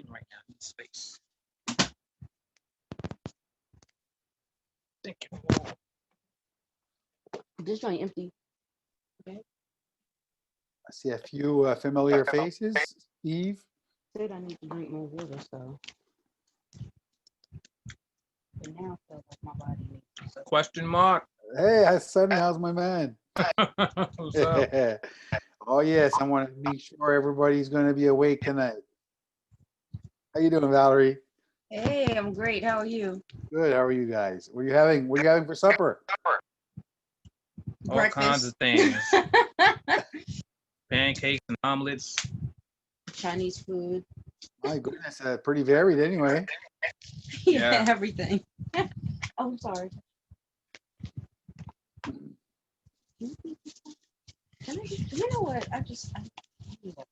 Right now, in space. Thank you. This joint empty. Okay. I see a few familiar faces. Steve. Said I need to drink more water, so. But now I feel like my body needs to. Question mark. Hey, Sonny, how's my man? What's up? Oh yes, I want to make sure everybody's going to be awake tonight. How you doing, Valerie? Hey, I'm great. How are you? Good. How are you guys? What are you having? What are you having for supper? All kinds of things. Pancakes and omelets. Chinese food. My goodness, pretty varied anyway. Yeah, everything. Oh, I'm sorry. Can I just, you know what? I need a-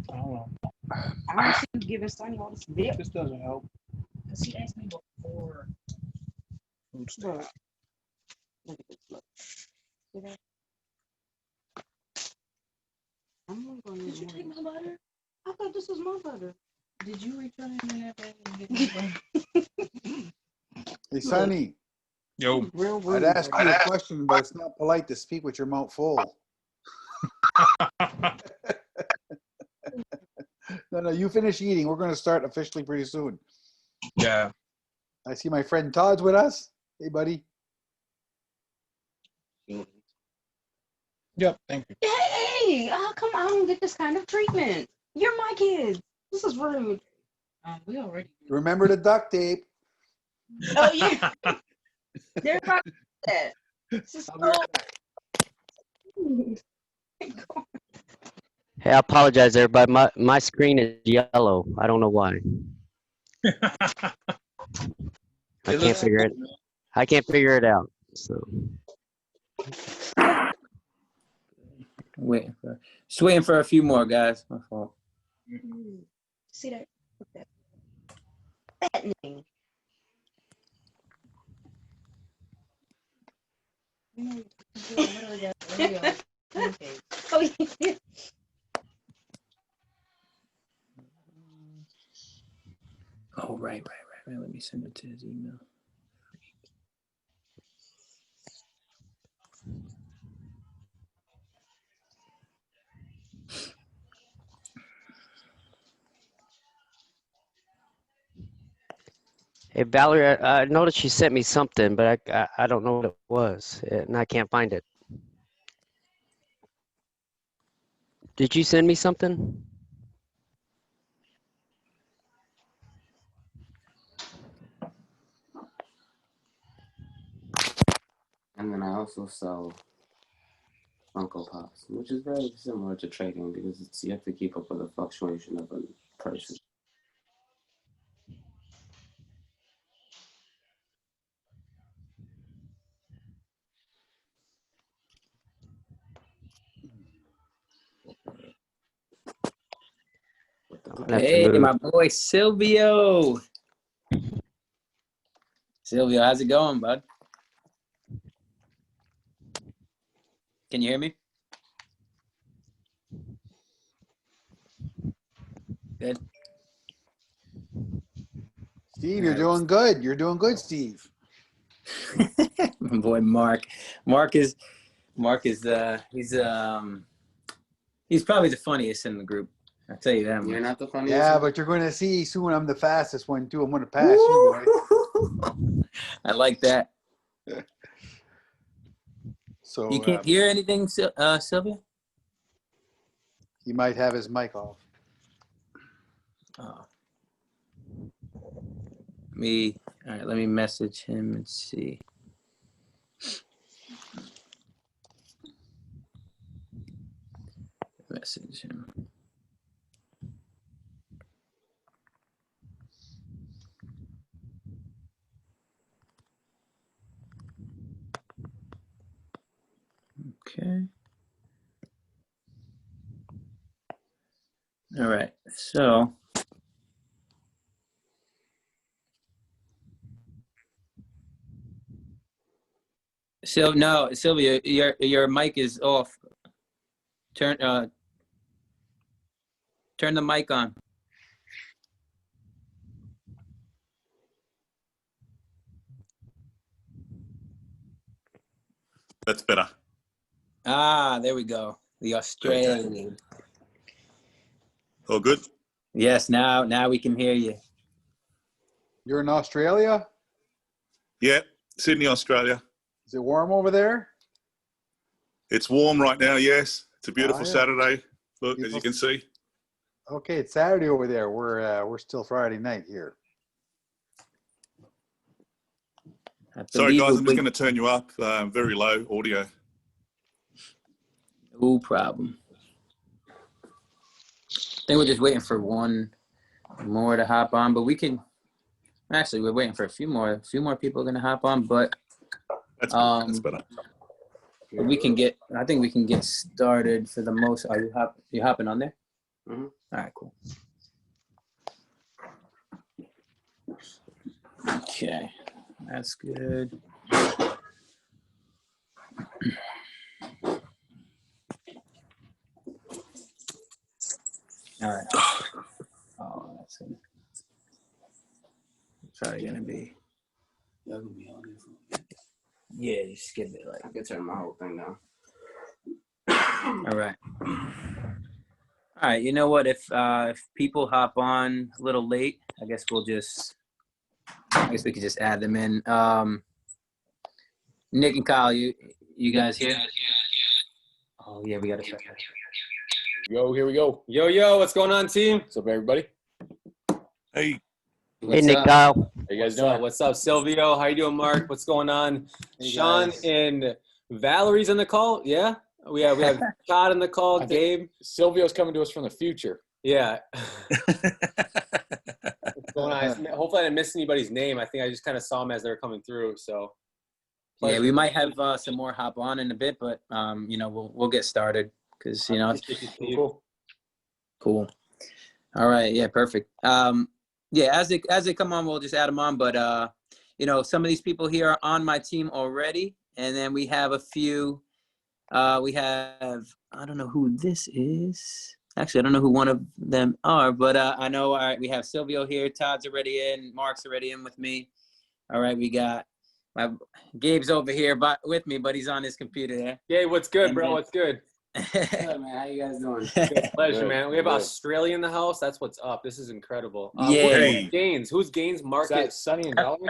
I don't know. I don't see you giving Sonny all this dip. This doesn't help. Because he asked me before. Food stuff. Look. Look at this. Look. See that? I'm not going to. Did you take my butter? I thought this was my butter. Did you return and have that and get my butter? Hey, Sonny. Yo. Real rude. I'd ask you a question, but it's not polite to speak with your mouth full. No, you finish eating. We're going to start officially pretty soon. Yeah. I see my friend Todd's with us. Hey, buddy. Yep. Thank you. Hey, how come I don't get this kind of treatment? You're my kids. This is rude. We already. Remember the duct tape. Oh, yeah. They're not that. This is so... Hey, I apologize, everybody. My screen is yellow. I don't know why. I can't figure it. I can't figure it out. So Just waiting for a few more guys. My fault. See that? Fattening. Oh, yeah. Oh, right. Let me send it to his email. hey, Valerie, I noticed you sent me something, but I don't know what it was, and I can't find it. Did you send me something? And then I also sell Funko Pops, which is very similar to trading because you have to keep up with the fluctuation of a price. Hey, my boy Silvio. Silvio, how's it going, bud? Can you hear me? Good. Steve, you're doing good. You're doing good, Steve. My boy Mark. Mark is he's probably the funniest in the group. I'll tell you that much. You're not the funniest. Yeah, but you're going to see soon I'm the fastest one, too. I'm going to pass you, boy. I like that. So You can't hear anything, Sylvia? He might have his mic off. Oh. All right, let me message him and see. Message him. Okay. All right. So No, Sylvia, your mic is off. Turn the mic on. That's better. Ah, there we go. The Australian. All good? Yes, now we can hear you. You're in Australia? Yeah, Sydney, Australia. Is it warm over there? It's warm right now, yes. It's a beautiful yeah. Saturday. Look, as you can see. Okay, it's Saturday over there. We're still Friday night here. Sorry, guys, I'm just going to turn you up. Very low audio. No problem. I think we're just waiting for one more to hop on, but we can. Actually, we're waiting for a few more. A few more people are going to hop on, but That's better. we can get. I think we can get started for the most. Are you hopping on there? Mm-hmm. All right, cool. Okay, that's good. All right. Oh, that's it. Probably gonna be. Y'all gonna be on here for a minute. Yeah, just give it like. I can turn my whole thing down. All right. All right. You know what? If people hop on a little late, I guess we could just add them in. Nick and Kyle, you guys here? Oh yeah, we got a second. Yo, here we go. Yo, what's going on, team? What's up, everybody? Hey. Hey, Nick, Kyle. How you guys doing? What's up, Silvio? How you doing, Mark? What's going on? Hey, Sean guys. and Valerie's on the call. Yeah, we have Todd on the call. Gabe. Silvio's coming to us from the future. Yeah. What's going on? Hopefully, I didn't miss anybody's name. I think I just kind of saw them as they were coming through. So. Yeah, we might have some more hop on in a bit, but we'll get started because Cool. All right. Yeah. Perfect. Yeah. As they come on, we'll just add them on. But some of these people here are on my team already, and then we have a few. We have I don't know who this is. Actually, I don't know who one of them are, but I know. All right, we have Silvio here. Todd's already in. Mark's already in with me. All right, we got. Gabe's over here with me, but he's on his computer there. Yeah, what's good, bro? What's good? Good, man. How you guys doing? Good pleasure, Good, man. We have good. Australia in the house. That's what's up. This is incredible. Yeah. Who's Gaines? Who's Gaines? Market. Sunny and Valerie?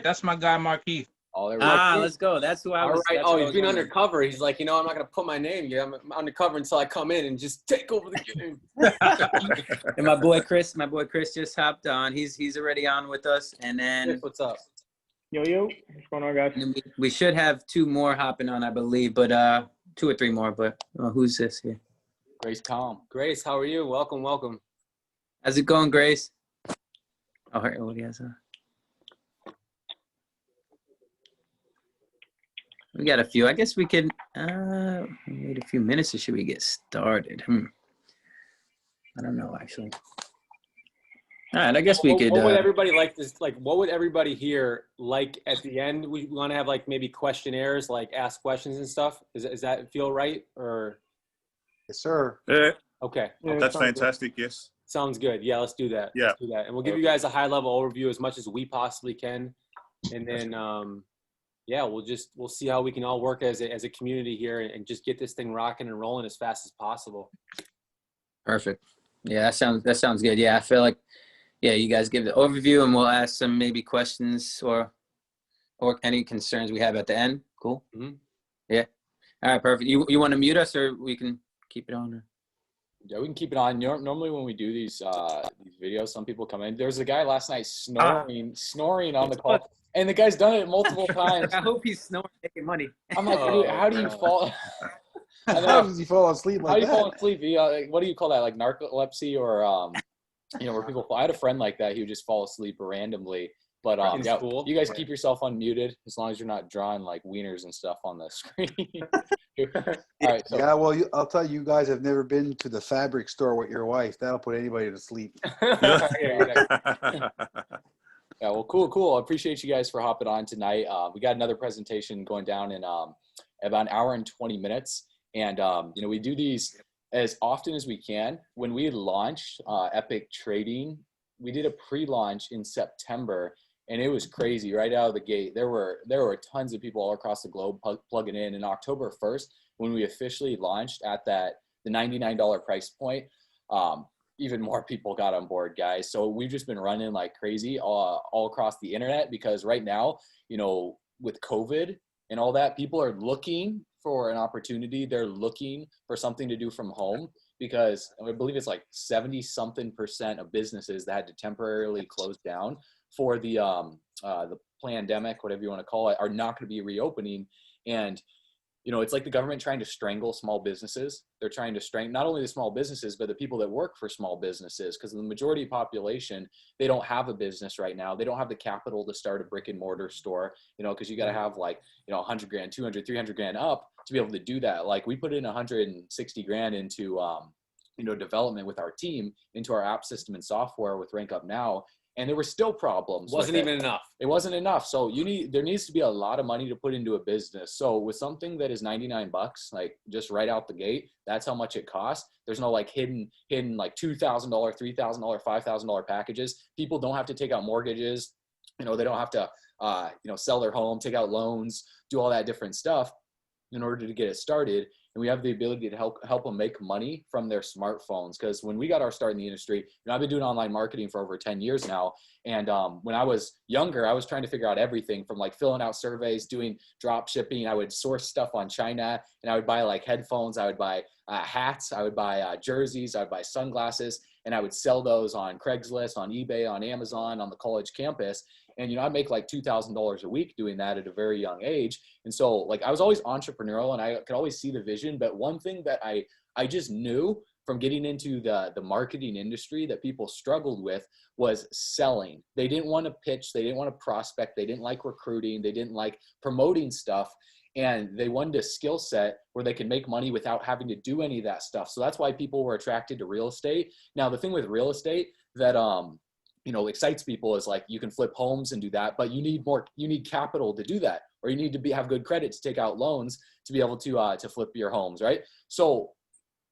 That's my guy, Marquise. Oh, there we go. Let's go. That's who I was. All right. that's Oh, who I he's was been wondering. undercover. He's like, I'm not gonna put my name. Yeah, I'm undercover until I come in and just take over the game. And my boy Chris just hopped on. He's already on with us. And then What's up? Yo, what's going on, guys? we should have two more hopping on, I believe, but 2 or 3 more. But who's this here? Grace Calm. Grace, how are you? Welcome. How's it going, Grace? Oh, what do you have? We got a few. I guess we could wait a few minutes or should we get started? I don't know, actually. All right, I guess we could. What would everybody like this? Like, what would everybody here like at the end? We want to have like maybe questionnaires, like ask questions and stuff. Is that feel right or? Yes, sir. Yeah, Okay. Yeah, that's fantastic, yes. Sounds good. Yeah, let's do that. Yeah. Let's do that. And we'll give you guys a high level overview as much as we possibly can. And then, we'll see how we can all work as a community here and just get this thing rocking and rolling as fast as possible. Perfect. Yeah, that sounds good. Yeah, I feel like, you guys give the overview and we'll ask some maybe questions or any concerns we have at the end. Cool. Mm-hmm. Yeah. All right, perfect. You want to mute us or we can keep it on? Or? Yeah, we can keep it on. Normally when we do these videos, some people come in. There was a guy last night snoring on the call. And the guy's done it multiple times. I hope he's snoring, making money. I'm like, dude, how do you fall? How does he fall asleep like How do you that? fall asleep? What do you call that? Like narcolepsy or, where people fall. I had a friend like that. He would just fall asleep randomly. But you guys keep yourself unmuted as long as you're not drawing like wieners and stuff on the screen. All right. So. Yeah, well, I'll tell you guys have never been to the fabric store with your wife. That'll put anybody to sleep. Yeah, Yeah, well, cool. I appreciate you guys for hopping on tonight. We got another presentation going down in about an hour and 20 minutes. And, we do these as often as we can. When we launched Epic Trading, we did a pre-launch in September, and it was crazy right out of the gate. There were tons of people all across the globe plugging in. And October 1st, when we officially launched at the $99 price point, even more people got on board, guys. So we've just been running like crazy all across the internet, because right now, with COVID and all that, people are looking for an opportunity. They're looking for something to do from home, because I believe it's like 70-something% of businesses that had to temporarily close down for the pandemic, whatever you want to call it, are not going to be reopening. And it's like the government trying to strangle small businesses. They're trying to strangle not only the small businesses, but the people that work for small businesses, because the majority population, they don't have a business right now. They don't have the capital to start a brick and mortar store, because you got to have like, 100 grand, 200, 300 grand up to be able to do that. Like we put in 160 grand into, development with our team, into our app system and software with Rank Up Now. And there were still problems. Wasn't even enough. It wasn't enough. So there needs to be a lot of money to put into a business. So with something that is $99, like just right out the gate, that's how much it costs. There's no like hidden like $2,000, $3,000, $5,000 packages. People don't have to take out mortgages. They don't have to, sell their home, take out loans, do all that different stuff in order to get it started. And we have the ability to help them make money from their smartphones. Because when we got our start in the industry, I've been doing online marketing for over 10 years now. And when I was younger, I was trying to figure out everything from like filling out surveys, doing drop shipping. I would source stuff on China, and I would buy like headphones. I would buy hats. I would buy jerseys. I would buy sunglasses, and I would sell those on Craigslist, on eBay, on Amazon, on the college campus. And, I make like $2,000 a week doing that at a very young age. And so like, I was always entrepreneurial, and I could always see the vision. But one thing that I just knew from getting into the marketing industry that people struggled with was selling. They didn't want to pitch. They didn't want to prospect. They didn't like recruiting. They didn't like promoting stuff. And they wanted a skill set where they could make money without having to do any of that stuff. So that's why people were attracted to real estate. Now, the thing with real estate that, excites people is like, you can flip homes and do that, but you need capital to do that, or you need to have good credit to take out loans to be able to flip your homes, right? So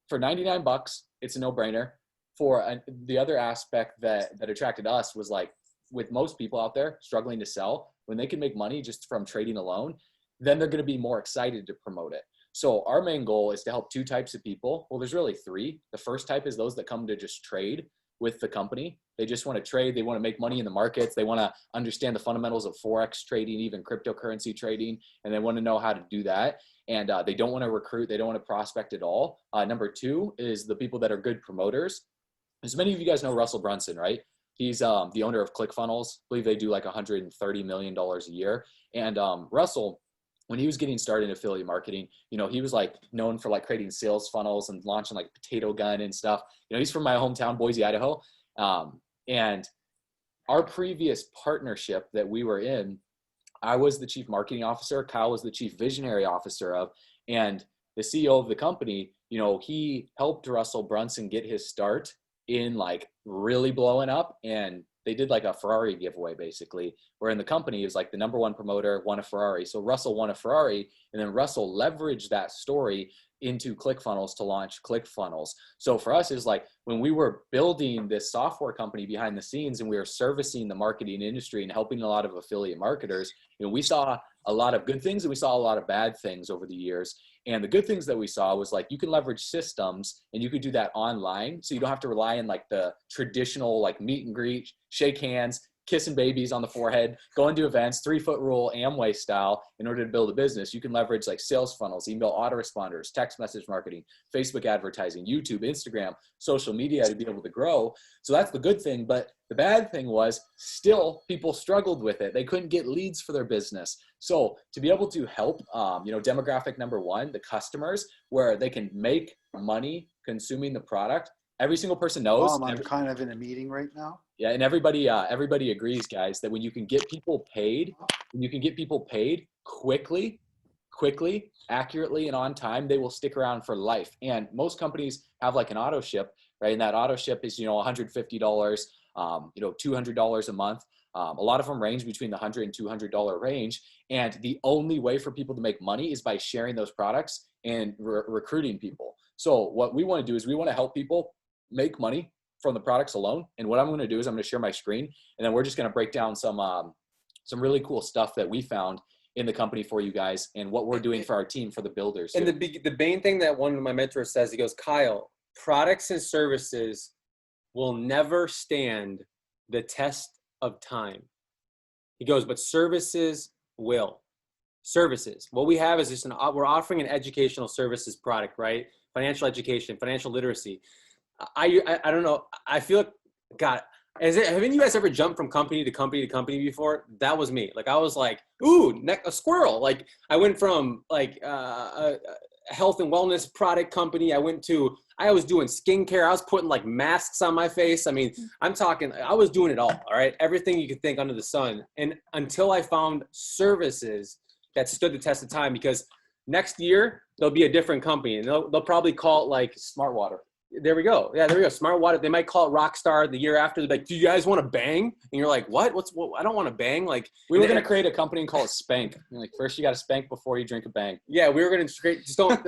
for $99, it's a no-brainer. For the other aspect that attracted us was like, with most people out there struggling to sell, when they can make money just from trading alone, then they're going to be more excited to promote it. So our main goal is to help two types of people. Well, there's really three. The first type is those that come to just trade with the company. They just want to trade. They want to make money in the markets. They want to understand the fundamentals of Forex trading, even cryptocurrency trading, and they want to know how to do that. And they don't want to recruit. They don't want to prospect at all. Number two is the people that are good promoters. As many of you guys know Russell Brunson, right? He's the owner of ClickFunnels. I believe they do like $130 million a year. And Russell, when he was getting started in affiliate marketing, he was like known for like creating sales funnels and launching like Potato Gun and stuff. He's from my hometown, Boise, Idaho. And our previous partnership that we were in, I was the chief marketing officer. Kyle was the chief visionary officer of, and the CEO of the company, he helped Russell Brunson get his start in like really blowing up. And they did like a Ferrari giveaway basically, where in the company he was like the number one promoter, won a Ferrari. So Russell won a Ferrari, and then Russell leveraged that story into ClickFunnels to launch ClickFunnels. So for us, is like when we were building this software company behind the scenes and we were servicing the marketing industry and helping a lot of affiliate marketers, we saw a lot of good things and we saw a lot of bad things over the years. And the good things that we saw was like, you can leverage systems and you could do that online. So you don't have to rely on like the traditional, like meet and greet, shake hands, kissing babies on the forehead, going to events, 3-foot rule, Amway style in order to build a business. You can leverage like sales funnels, email autoresponders, text message marketing, Facebook advertising, YouTube, Instagram, social media to be able to grow. So that's the good thing. But the bad thing was still people struggled with it. They couldn't get leads for their business. So to be able to help, demographic number one, the customers, where they can make money consuming the product. Every single person knows. I'm kind of in a meeting right now. Yeah, and everybody agrees, guys, that when you can get people paid, quickly, accurately, and on time, they will stick around for life. And most companies have like an auto ship, right? And that auto ship is, $150, $200 a month. A lot of them range between the $100 and $200 range. And the only way for people to make money is by sharing those products and recruiting people. So what we want to do is we want to help people make money from the products alone. And what I'm going to do is I'm going to share my screen, and then we're just going to break down some really cool stuff that we found in the company for you guys and what we're doing for our team, for the builders. And the main thing that one of my mentors says, he goes, Kyle, products and services will never stand the test of time. He goes, but services will. Services. What we have is just we're offering an educational services product, right? Financial education, financial literacy. I don't know. I feel like, God, haven't you guys ever jumped from company to company to company before? That was me. Like, I was like, ooh, a squirrel. Like, I went from like a health and wellness product company. I was doing skincare. I was putting like masks on my face. I mean, I was doing it all right? Everything you could think under the sun. And until I found services that stood the test of time, because next year there'll be a different company, and they'll probably call it like Smart Water. There we go. Yeah, there we go. Smart Water. They might call it Rockstar the year after. They're like, do you guys want to bang? And you're like, what? I don't want to bang. Like, we were going to create a company and call it Spank. Like, first you got to spank before you drink a bang. Yeah, we were going to create, just don't.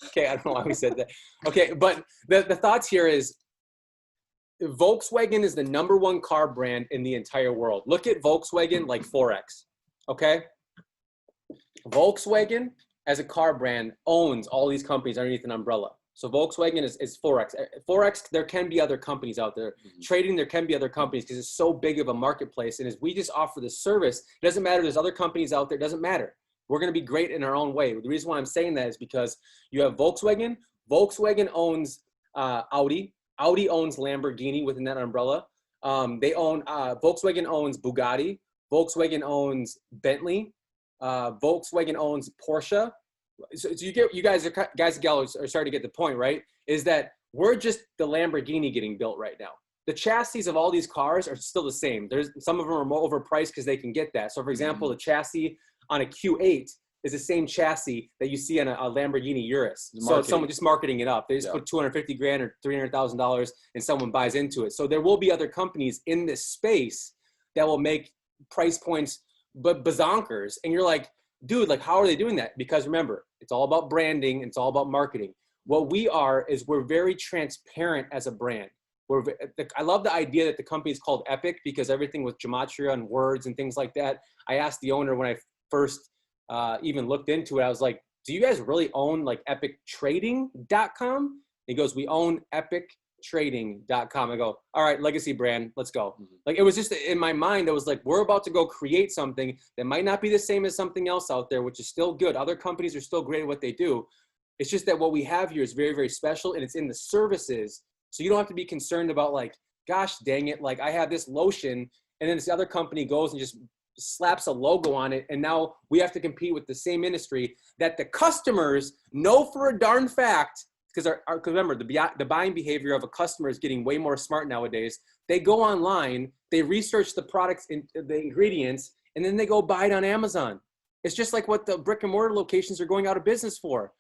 Okay, I don't know why we said that. Okay, but the thoughts here is Volkswagen is the #1 car brand in the entire world. Look at Volkswagen like FOREX. Okay? Volkswagen as a car brand owns all these companies underneath an umbrella. So Volkswagen is FOREX. FOREX, there can be other companies out there. Trading, there can be other companies because it's so big of a marketplace. And as we just offer the service, it doesn't matter if there's other companies out there. It doesn't matter. We're going to be great in our own way. The reason why I'm saying that is because you have Volkswagen. Volkswagen owns Audi. Audi owns Lamborghini within that umbrella. Volkswagen owns Bugatti. Volkswagen owns Bentley. Volkswagen owns Porsche. So you guys and gals are starting to get the point, right? Is that we're just the Lamborghini getting built right now. The chassis of all these cars are still the same. Some of them are more overpriced because they can get that. So for example, the chassis on a Q8 is the same chassis that you see on a Lamborghini Urus. So it's someone just marketing it up. They just put $250,000 or $300,000 and someone buys into it. So there will be other companies in this space that will make price points but bazonkers. And you're like, dude, like, how are they doing that? Because remember, it's all about branding. It's all about marketing. What we are is we're very transparent as a brand. I love the idea that the company is called E.P.I.C because everything with gematria and words and things like that. I asked the owner when I first even looked into it, I was like, do you guys really own like epictrading.com? He goes, we own epictrading.com. I go, all right, legacy brand, let's go. Like, it was just in my mind, it was like, we're about to go create something that might not be the same as something else out there, which is still good. Other companies are still great at what they do. It's just that what we have here is very, very special, and it's in the services. So you don't have to be concerned about like, gosh, dang it, like I have this lotion, and then this other company goes and just slaps a logo on it, and now we have to compete with the same industry that the customers know for a darn fact, because remember, the buying behavior of a customer is getting way more smart nowadays. They go online, they research the products, the ingredients, and then they go buy it on Amazon. It's just like what the brick and mortar locations are going out of business for.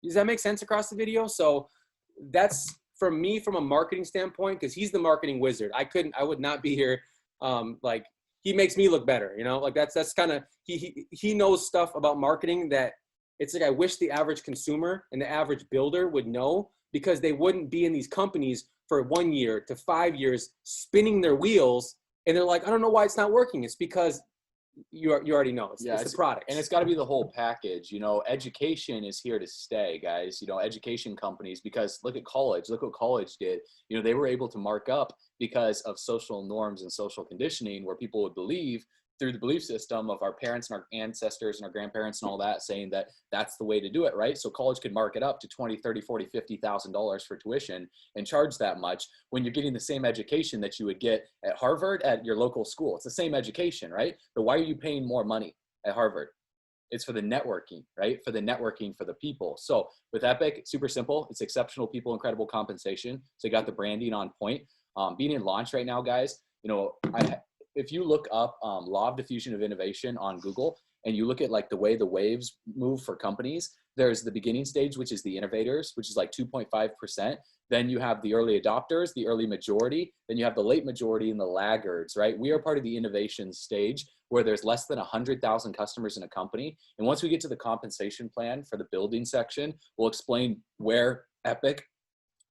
Does that make sense across the video? So that's, for me, from a marketing standpoint, because he's the marketing wizard. I would not be here. Like, he makes me look better, you know, like that's kind of, he knows stuff about marketing that it's like, I wish the average consumer and the average builder would know, because they wouldn't be in these companies for 1 year to 5 years spinning their wheels. And they're like, I don't know why it's not working. It's because you already know it's the product. And it's got to be the whole package. You know, education is here to stay, guys. You know, education companies, because look at college. Look what college did. You know, they were able to mark up because of social norms and social conditioning, where people would believe through the belief system of our parents and our ancestors and our grandparents and all that, saying that that's the way to do it, right? So college could mark it up to $20,000, $30,000, $40,000, $50,000 for tuition and charge that much when you're getting the same education that you would get at Harvard at your local school. It's the same education, right? But why are you paying more money at Harvard? It's for the networking, right? For the networking for the people. So with E.P.I.C, it's super simple. It's exceptional people, incredible compensation. So you got the branding on point. Being in launch right now, guys, you know, if you look up law of diffusion of innovation on Google, and you look at like the way the waves move for companies, There's the beginning stage, which is the innovators, which is like 2.5%. Then you have the early adopters, the early majority. Then you have the late majority and the laggards, right? We are part of the innovation stage where there's less than 100,000 customers in a company. And once we get to the compensation plan for the building section, we'll explain where E.P.I.C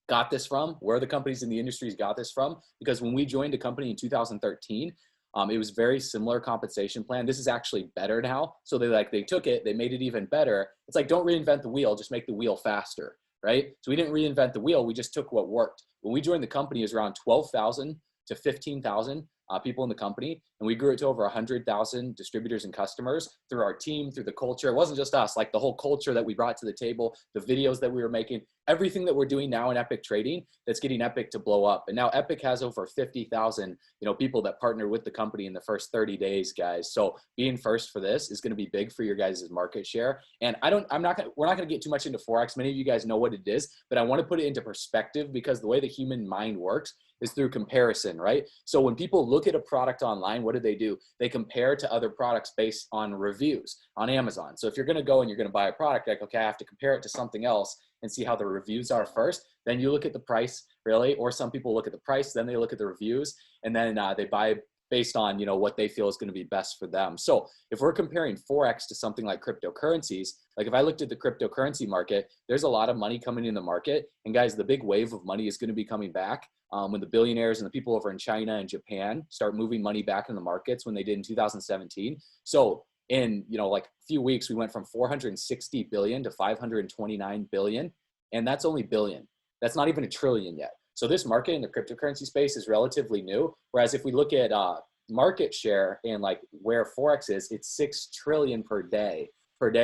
got this from, where the companies in the industries got this from. Because when we joined a company in 2013, it was very similar compensation plan. This is actually better now. So they took it, they made it even better. It's like, don't reinvent the wheel, just make the wheel faster, right? So we didn't reinvent the wheel, we just took what worked. When we joined the company, it was around 12,000 to 15,000 people in the company. And we grew it to over 100,000 distributors and customers through our team, through the culture. It wasn't just us, like the whole culture that we brought to the table, the videos that we were making, everything that we're doing now in E.P.I.C trading that's getting E.P.I.C to blow up. And now E.P.I.C has over 50,000, people that partner with the company in the first 30 days, guys. So being first for this is going to be big for your guys' market share. And we're not going to get too much into Forex. Many of you guys know what it is, but I want to put it into perspective because the way the human mind works is through comparison, right? So when people look at a product online, what do? They compare to other products based on reviews on Amazon. So if you're gonna go and you're gonna buy a product, like, okay, I have to compare it to something else and see how the reviews are first, then you look at the price, really, or some people look at the price, then they look at the reviews, and then they buy based on what they feel is going to be best for them. So if we're comparing Forex to something like cryptocurrencies, like if I looked at the cryptocurrency market, there's a lot of money coming in the market. And guys, the big wave of money is going to be coming back when the billionaires and the people over in China and Japan start moving money back in the markets when they did in 2017. So in like a few weeks, we went from 460 billion to 529 billion. And that's only billion. That's not even a trillion yet. So this market in the cryptocurrency space is relatively new. Whereas if we look at market share and like where Forex is, it's 6 trillion per day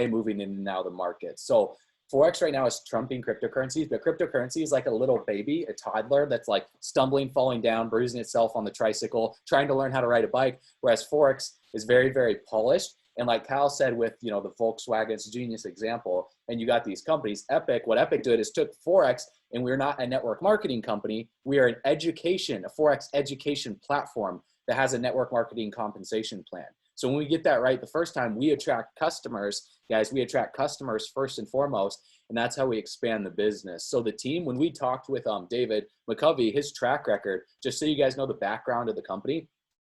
moving in and out of the market. So Forex right now is trumping cryptocurrencies, but cryptocurrency is like a little baby, a toddler that's like stumbling, falling down, bruising itself on the tricycle, trying to learn how to ride a bike. Whereas Forex is very, very polished. And like Kyle said with, the Volkswagen's genius example, and you got these companies, E.P.I.C, what E.P.I.C did is took Forex, and we're not a network marketing company. We are an education, a Forex education platform that has a network marketing compensation plan. So when we get that right the first time, we attract customers, guys, we attract customers first and foremost, and that's how we expand the business. So the team, when we talked with David McCovey, his track record, just so you guys know the background of the company,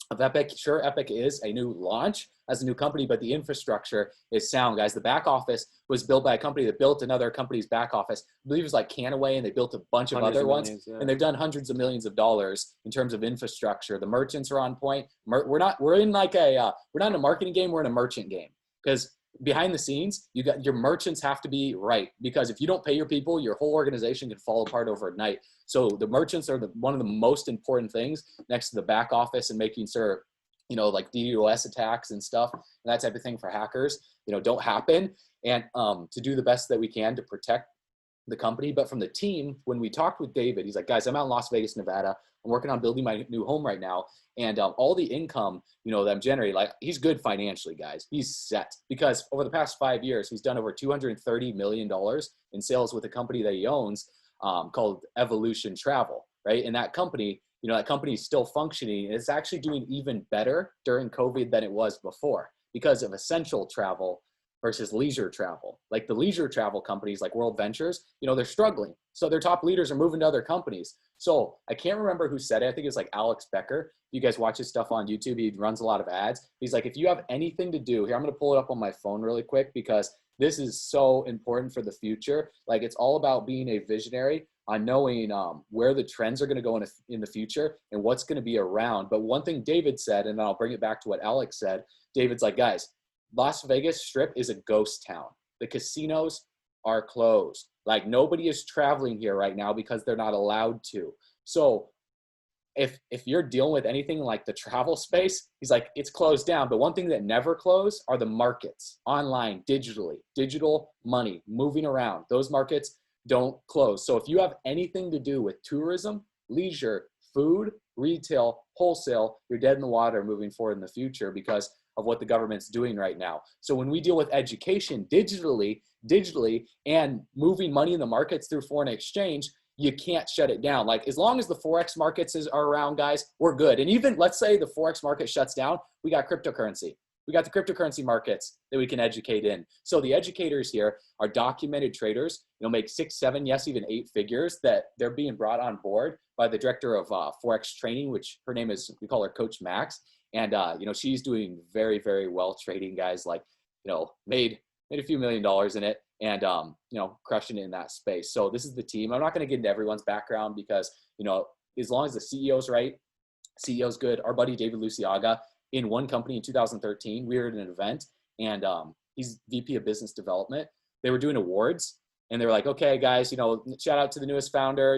of E.P.I.C, sure, E.P.I.C is a new launch as a new company, but the infrastructure is sound, guys. The back office was built by a company that built another company's back office. I believe it was like Canaway, and they built a bunch of other ones, and they've done hundreds of millions of dollars in terms of infrastructure. The merchants are on point. We're not in a marketing game. We're in a merchant game, because behind the scenes, your merchants have to be right, because if you don't pay your people, your whole organization can fall apart overnight. So the merchants are one of the most important things next to the back office, and making sure, like DDoS attacks and stuff, and that type of thing for hackers, don't happen, and to do the best that we can to protect the company. But from the team, when we talked with David, he's like, guys, I'm out in Las Vegas, Nevada. I'm working on building my new home right now. And all the income, that I'm generating, like, he's good financially, guys. He's set, because over the past 5 years, he's done over $230 million in sales with a company that he owns called Evolution Travel, right? And that company, that company is still functioning. And it's actually doing even better during COVID than it was before, because of essential travel versus leisure travel. Like the leisure travel companies like World Ventures, they're struggling. So their top leaders are moving to other companies. So I can't remember who said it. I think it's like Alex Becker. You guys watch his stuff on YouTube. He runs a lot of ads. He's like, if you have anything to do here, I'm going to pull it up on my phone really quick, because this is so important for the future. Like, it's all about being a visionary on knowing where the trends are going to go in the future and what's going to be around. But one thing David said, and then I'll bring it back to what Alex said, David's like, guys, Las Vegas Strip is a ghost town. The casinos are closed. Like, nobody is traveling here right now because they're not allowed to. So if you're dealing with anything like the travel space, he's like, it's closed down. But one thing that never close are the markets, online, digitally, digital money, moving around. Those markets don't close. So if you have anything to do with tourism, leisure, food, retail, wholesale, you're dead in the water moving forward in the future because of what the government's doing right now. So when we deal with education digitally, and moving money in the markets through foreign exchange, you can't shut it down. Like, as long as the Forex markets are around, guys, we're good. And even, let's say the Forex market shuts down, we got cryptocurrency. we got the cryptocurrency markets that we can educate in. So the educators here are documented traders, make 6, 7, yes, even 8 figures, that they're being brought on board by the director of FOREX training, which her name is, we call her Coach Max. And, she's doing very, very well trading, guys, like, made a few $1 million in it and, crushing it in that space. So this is the team. I'm not going to get into everyone's background because, as long as the CEO's right, CEO's good. Our buddy David Luciaga, in one company in 2013, we were at an event and he's VP of business development. They were doing awards and they were like, okay, guys, shout out to the newest founder,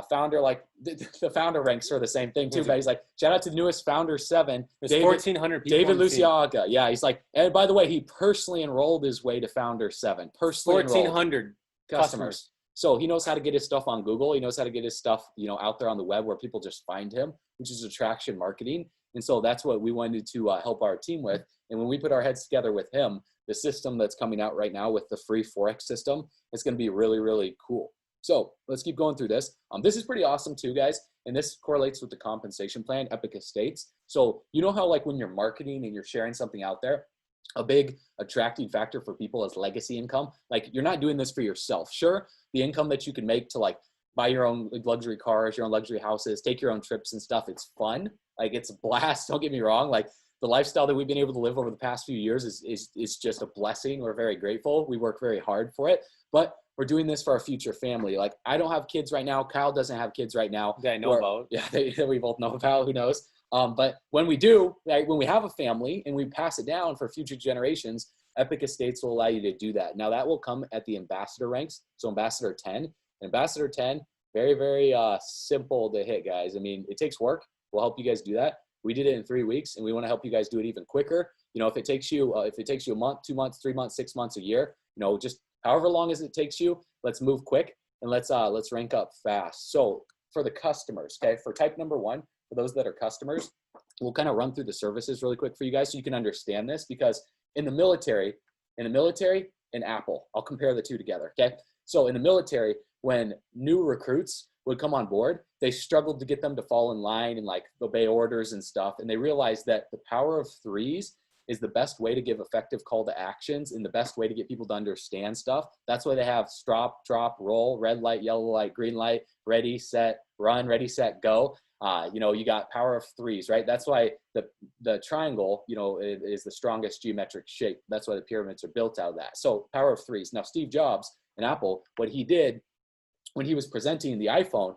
founder, like the founder ranks are the same thing too, but he's like, shout out to the newest founder 7. There's 1,400 people. David Luciaga. Yeah. He's like, and by the way, he personally enrolled his way to founder 7. Personally 1,400 customers. So he knows how to get his stuff on Google. He knows how to get his stuff, out there on the web where people just find him, which is attraction marketing. And so that's what we wanted to help our team with. And when we put our heads together with him, the system that's coming out right now with the free FOREX system, it's going to be really, really cool. So let's keep going through this. This is pretty awesome too, guys. And this correlates with the compensation plan, E.P.I.C Estates. So how like when you're marketing and you're sharing something out there, a big attracting factor for people is legacy income. Like you're not doing this for yourself. Sure, the income that you can make to like buy your own luxury cars, your own luxury houses, take your own trips and stuff. It's fun. Like it's a blast. Don't get me wrong. Like the lifestyle that we've been able to live over the past few years is just a blessing. We're very grateful. We work very hard for it, but we're doing this for our future family. Like I don't have kids right now. Kyle doesn't have kids right now. That I know about. Yeah, we both know about. Who knows? But when we do, like when we have a family and we pass it down for future generations, E.P.I.C Estates will allow you to do that. Now that will come at the ambassador ranks. So ambassador 10, ambassador 10, very, very simple to hit, guys. I mean, it takes work. We'll help you guys do that. We did it in 3 weeks and we want to help you guys do it even quicker. If it takes you a month, 2 months, 3 months, 6 months, a year, just however long as it takes you, let's move quick and let's rank up fast. So for the customers, okay, for type number 1, for those that are customers, we'll kind of run through the services really quick for you guys so you can understand this, because in the military and Apple, I'll compare the two together, okay? So in the military, when new recruits would come on board, they struggled to get them to fall in line and like obey orders and stuff. And they realized that the power of 3s is the best way to give effective call to actions and the best way to get people to understand stuff. That's why they have stop, drop, roll, red light, yellow light, green light, ready, set, run, ready, set, go. You got power of 3s, right? That's why the triangle, is the strongest geometric shape. That's why the pyramids are built out of that. So power of 3s. Now, Steve Jobs and Apple, what he did when he was presenting the iPhone,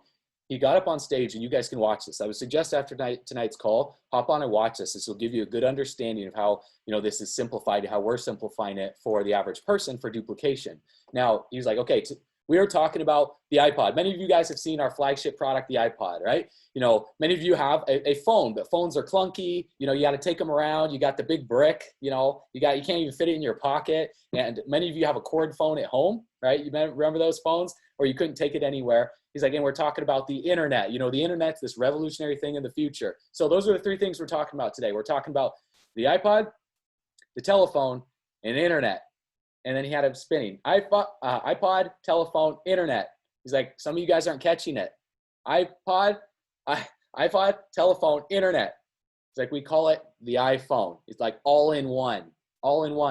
he got up on stage, and you guys can watch this. I would suggest after tonight's call, hop on and watch this. This will give you a good understanding of how, this is simplified, how we're simplifying it for the average person for duplication. Now, he was like, okay, we are talking about the iPod. Many of you guys have seen our flagship product, the iPod, right? Many of you have a phone, but phones are clunky. You got to take them around. You got the big brick, you can't even fit it in your pocket. And many of you have a cord phone at home, right? You remember those phones, or you couldn't take it anywhere. He's like, and we're talking about the internet. The internet's this revolutionary thing in the future. So those are the 3 things we're talking about today. We're talking about the iPod, the telephone, and the internet. And then he had it spinning. iPod, telephone, internet. He's like, some of you guys aren't catching it. iPod, telephone, internet. It's like, we call it the iPhone. It's like all in one.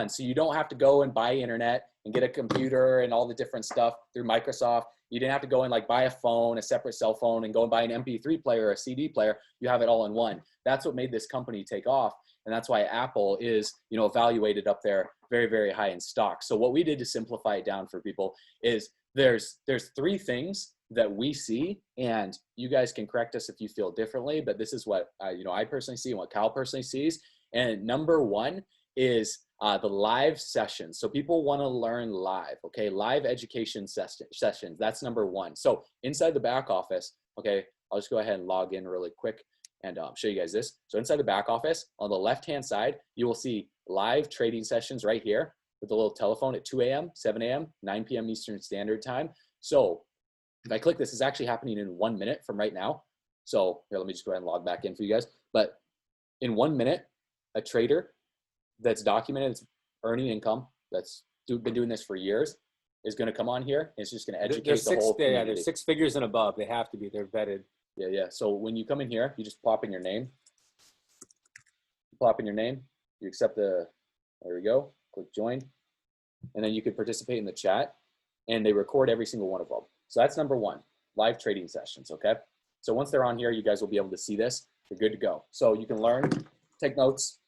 So you don't have to go and buy internet and get a computer and all the different stuff through Microsoft. You didn't have to go and like buy a phone, a separate cell phone, and go and buy an MP3 player or a CD player. You have it all in one. That's what made this company take off. And that's why Apple is, evaluated up there very, very high in stock. So what we did to simplify it down for people is there's 3 things that we see, and you guys can correct us if you feel differently, but this is what, I personally see and what Cal personally sees. And number 1 is the live sessions. So people want to learn live, okay? Live education sessions, that's number 1. So inside the back office, okay, I'll just go ahead and log in really quick and show you guys this. So inside the back office, on the left-hand side, you will see live trading sessions right here with the little telephone at 2 a.m., 7 a.m., 9 p.m. Eastern Standard Time. So if I click this, it's actually happening in 1 minute from right now. So here, let me just go ahead and log back in for you guys. But in 1 minute, a trader that's documented, that's earning income, that's been doing this for years, is going to come on here and it's just going to educate the whole community. Yeah, there's 6 figures and above. They have to be. They're vetted. Yeah. So when you come in here, you just plop in your name. Plop in your name. You accept there we go, click join. And then you can participate in the chat, and they record every single one of them. So that's number one, live trading sessions, okay? So once they're on here, you guys will be able to see this. You're good to go. So you can learn, take notes.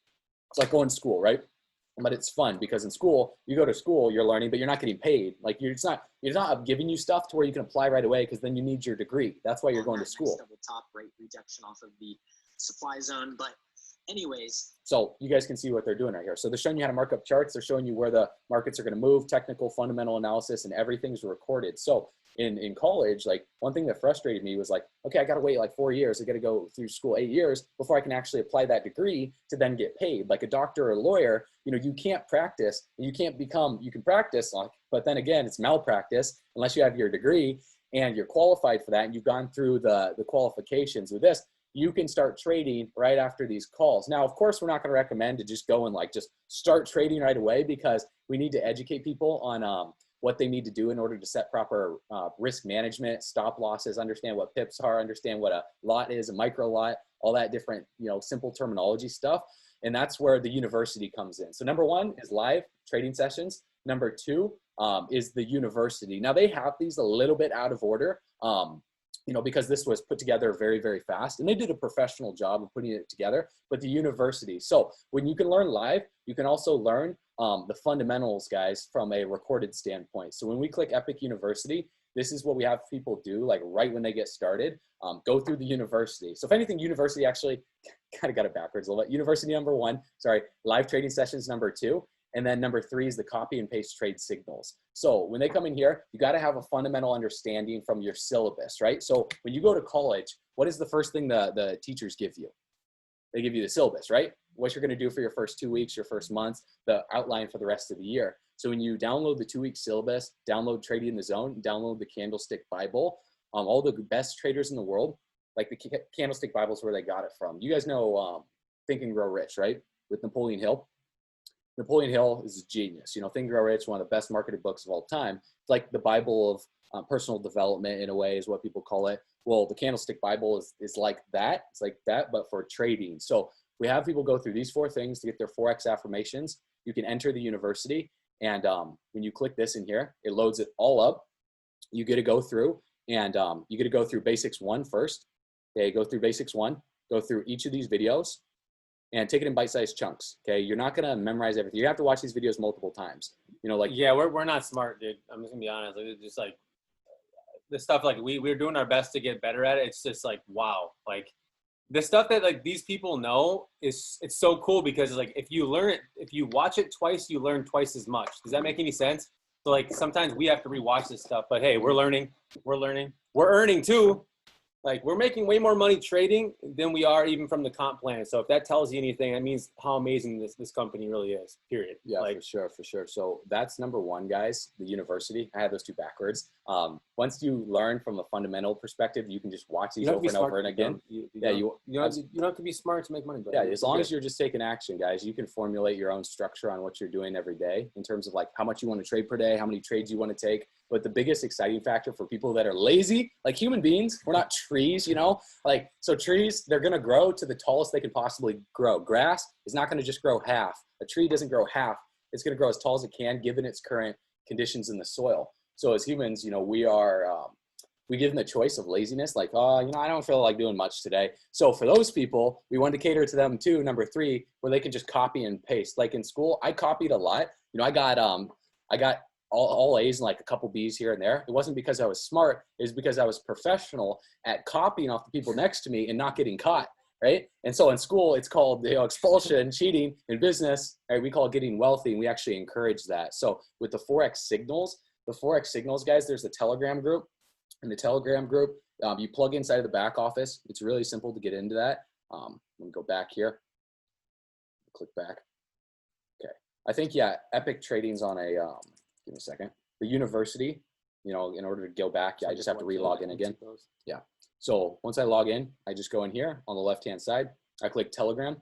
It's like going to school, right? But it's fun because in school, you go to school, you're learning, but you're not getting paid. Like it's not giving you stuff to where you can apply right away because then you need your degree. That's why you're going to school. Double top rate rejection off of the supply zone, but anyways. So you guys can see what they're doing right here. So they're showing you how to mark up charts. They're showing you where the markets are going to move, technical, fundamental analysis, and everything's recorded. So in college, like one thing that frustrated me was like, okay, I got to wait like 4 years. I got to go through school 8 years before I can actually apply that degree to then get paid. Like a doctor or a lawyer, you know, you can't practice, you can't become, you can practice, like, but then again, it's malpractice unless you have your degree and you're qualified for that and you've gone through the qualifications with this. You can start trading right after these calls. Now, of course, we're not going to recommend to just go and like just start trading right away because we need to educate people on what they need to do in order to set proper risk management, stop losses, understand what pips are, understand what a lot is, a micro lot, all that different, you know, simple terminology stuff. And that's where the university comes in. So number one is live trading sessions. Number two is the university. Now they have these a little bit out of order. You know, because this was put together very, very fast and they did a professional job of putting it together, but the university. So when you can learn live, you can also learn the fundamentals, guys, from a recorded standpoint. So when we click Epic University, this is what we have people do, like right when they get started, go through the university. So if anything, university actually kind of got it backwards a little bit. University number one, sorry, live trading sessions number two. And then number three is the copy and paste trade signals. So when they come in here, you got to have a fundamental understanding from your syllabus, right? So when you go to college, what is the first thing the teachers give you? They give you the syllabus, right? What you're going to do for your first 2 weeks, your first month, the outline for the rest of the year. So when you download the 2-week syllabus, download Trading in the Zone, download the Candlestick Bible, all the best traders in the world, like the Candlestick Bible is where they got it from. You guys know Think and Grow Rich, right? With Napoleon Hill. Napoleon Hill is a genius. You know, Think and Grow Rich, one of the best marketed books of all time. It's like the Bible of personal development in a way is what people call it. Well, the Candlestick Bible is like that. It's like that, but for trading. So we have people go through these 4 things to get their Forex affirmations. You can enter the university. And when you click this in here, it loads it all up. You get to go through and you get to go through Basics 1 first. Okay, go through Basics 1, go through each of these videos. And take it in bite-sized chunks, okay? You're not gonna memorize everything. You have to watch these videos multiple times. You know, like yeah, we're not smart, dude. I'm just gonna be honest. Like, it's just like the stuff like we're doing our best to get better at it. It's just like wow, like the stuff that like these people know it's so cool because like if you learn it, if you watch it twice, you learn twice as much. Does that make any sense? So like sometimes we have to rewatch this stuff, but hey, we're learning, we're earning too. Like we're making way more money trading than we are even from the comp plan. So if that tells you anything, that means how amazing this company really is, period. Yeah, like, for sure. So that's number one, guys, the university. I had those two backwards. Once you learn from a fundamental perspective, you can just watch these over and over and again. You don't have to be smart to make money. But yeah, as long as you're just taking action, guys, you can formulate your own structure on what you're doing every day in terms of like how much you want to trade per day, how many trades you want to take. But the biggest exciting factor for people that are lazy, like human beings, we're not trees, you know, like, so trees, they're going to grow to the tallest they can possibly grow. Grass is not going to just grow half. A tree doesn't grow half. It's going to grow as tall as it can, given its current conditions in the soil. So as humans, you know, we give them the choice of laziness, like, oh, you know, I don't feel like doing much today. So for those people, we want to cater to them too. Number three, where they can just copy and paste. Like in school, I copied a lot. You know, I got all A's and like a couple B's here and there. It wasn't because I was smart. It was because I was professional at copying off the people next to me and not getting caught, right? And so in school, it's called, you know, expulsion, cheating. In business, right, we call it getting wealthy, and we actually encourage that. So with the Forex signals, guys, there's the Telegram group. In the Telegram group, you plug inside of the back office. It's really simple to get into that. Let me go back here. Click back. Okay. I think, yeah, Epic Trading's on a, give me a second. The university, you know, in order to go back, yeah, I just have to re-log in again. Yeah. So once I log in, I just go in here on the left-hand side. I click Telegram,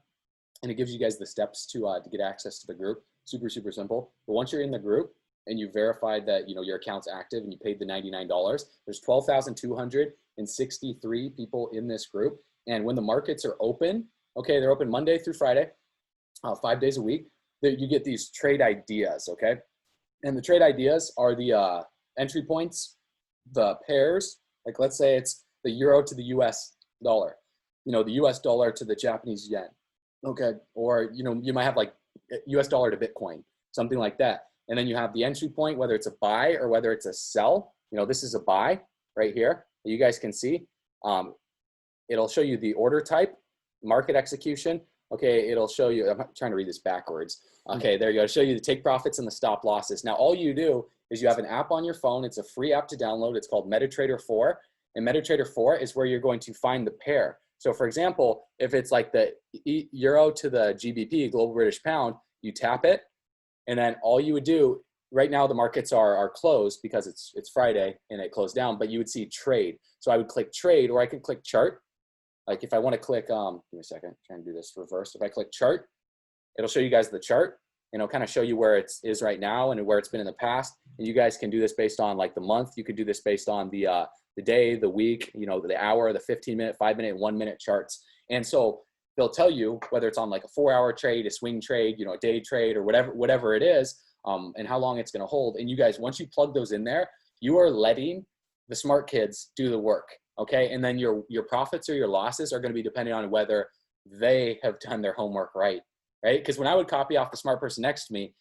and it gives you guys the steps to get access to the group. Super, super simple. But once you're in the group and you verified that, you know, your account's active and you paid the $99, there's 12,263 people in this group. And when the markets are open, okay, they're open Monday through Friday. 5 days a week, that you get these trade ideas, okay? And the trade ideas are the entry points, the pairs, like let's say it's the euro to the US dollar, you know, the US dollar to the Japanese yen, okay? Or, you know, you might have like US dollar to Bitcoin, something like that. And then you have the entry point, whether it's a buy or whether it's a sell. You know, this is a buy right here that you guys can see. It'll show you the order type, market execution. Okay, it'll show you, I'm trying to read this backwards. Okay, there you go. It'll show you the take profits and the stop losses. Now, all you do is you have an app on your phone. It's a free app to download. It's called MetaTrader 4. And MetaTrader 4 is where you're going to find the pair. So for example, if it's like the euro to the GBP, global British pound, you tap it. And then all you would do, right now the markets are closed because it's Friday and it closed down, but you would see trade. So I would click trade, or I could click chart. Like if I want to click, give me a second, trying to do this reverse. If I click chart, it'll show you guys the chart, and it'll kind of show you where it is right now and where it's been in the past. And you guys can do this based on like the month. You could do this based on the day, the week, you know, the hour, the 15-minute, 5-minute, 1-minute charts. And so they'll tell you whether it's on like a 4-hour trade, a swing trade, you know, a day trade, or whatever it is, and how long it's going to hold. And you guys, once you plug those in there, you are letting the smart kids do the work. Okay. And then your profits or your losses are going to be dependent on whether they have done their homework right. Right. Because when I would copy off the smart person next to me,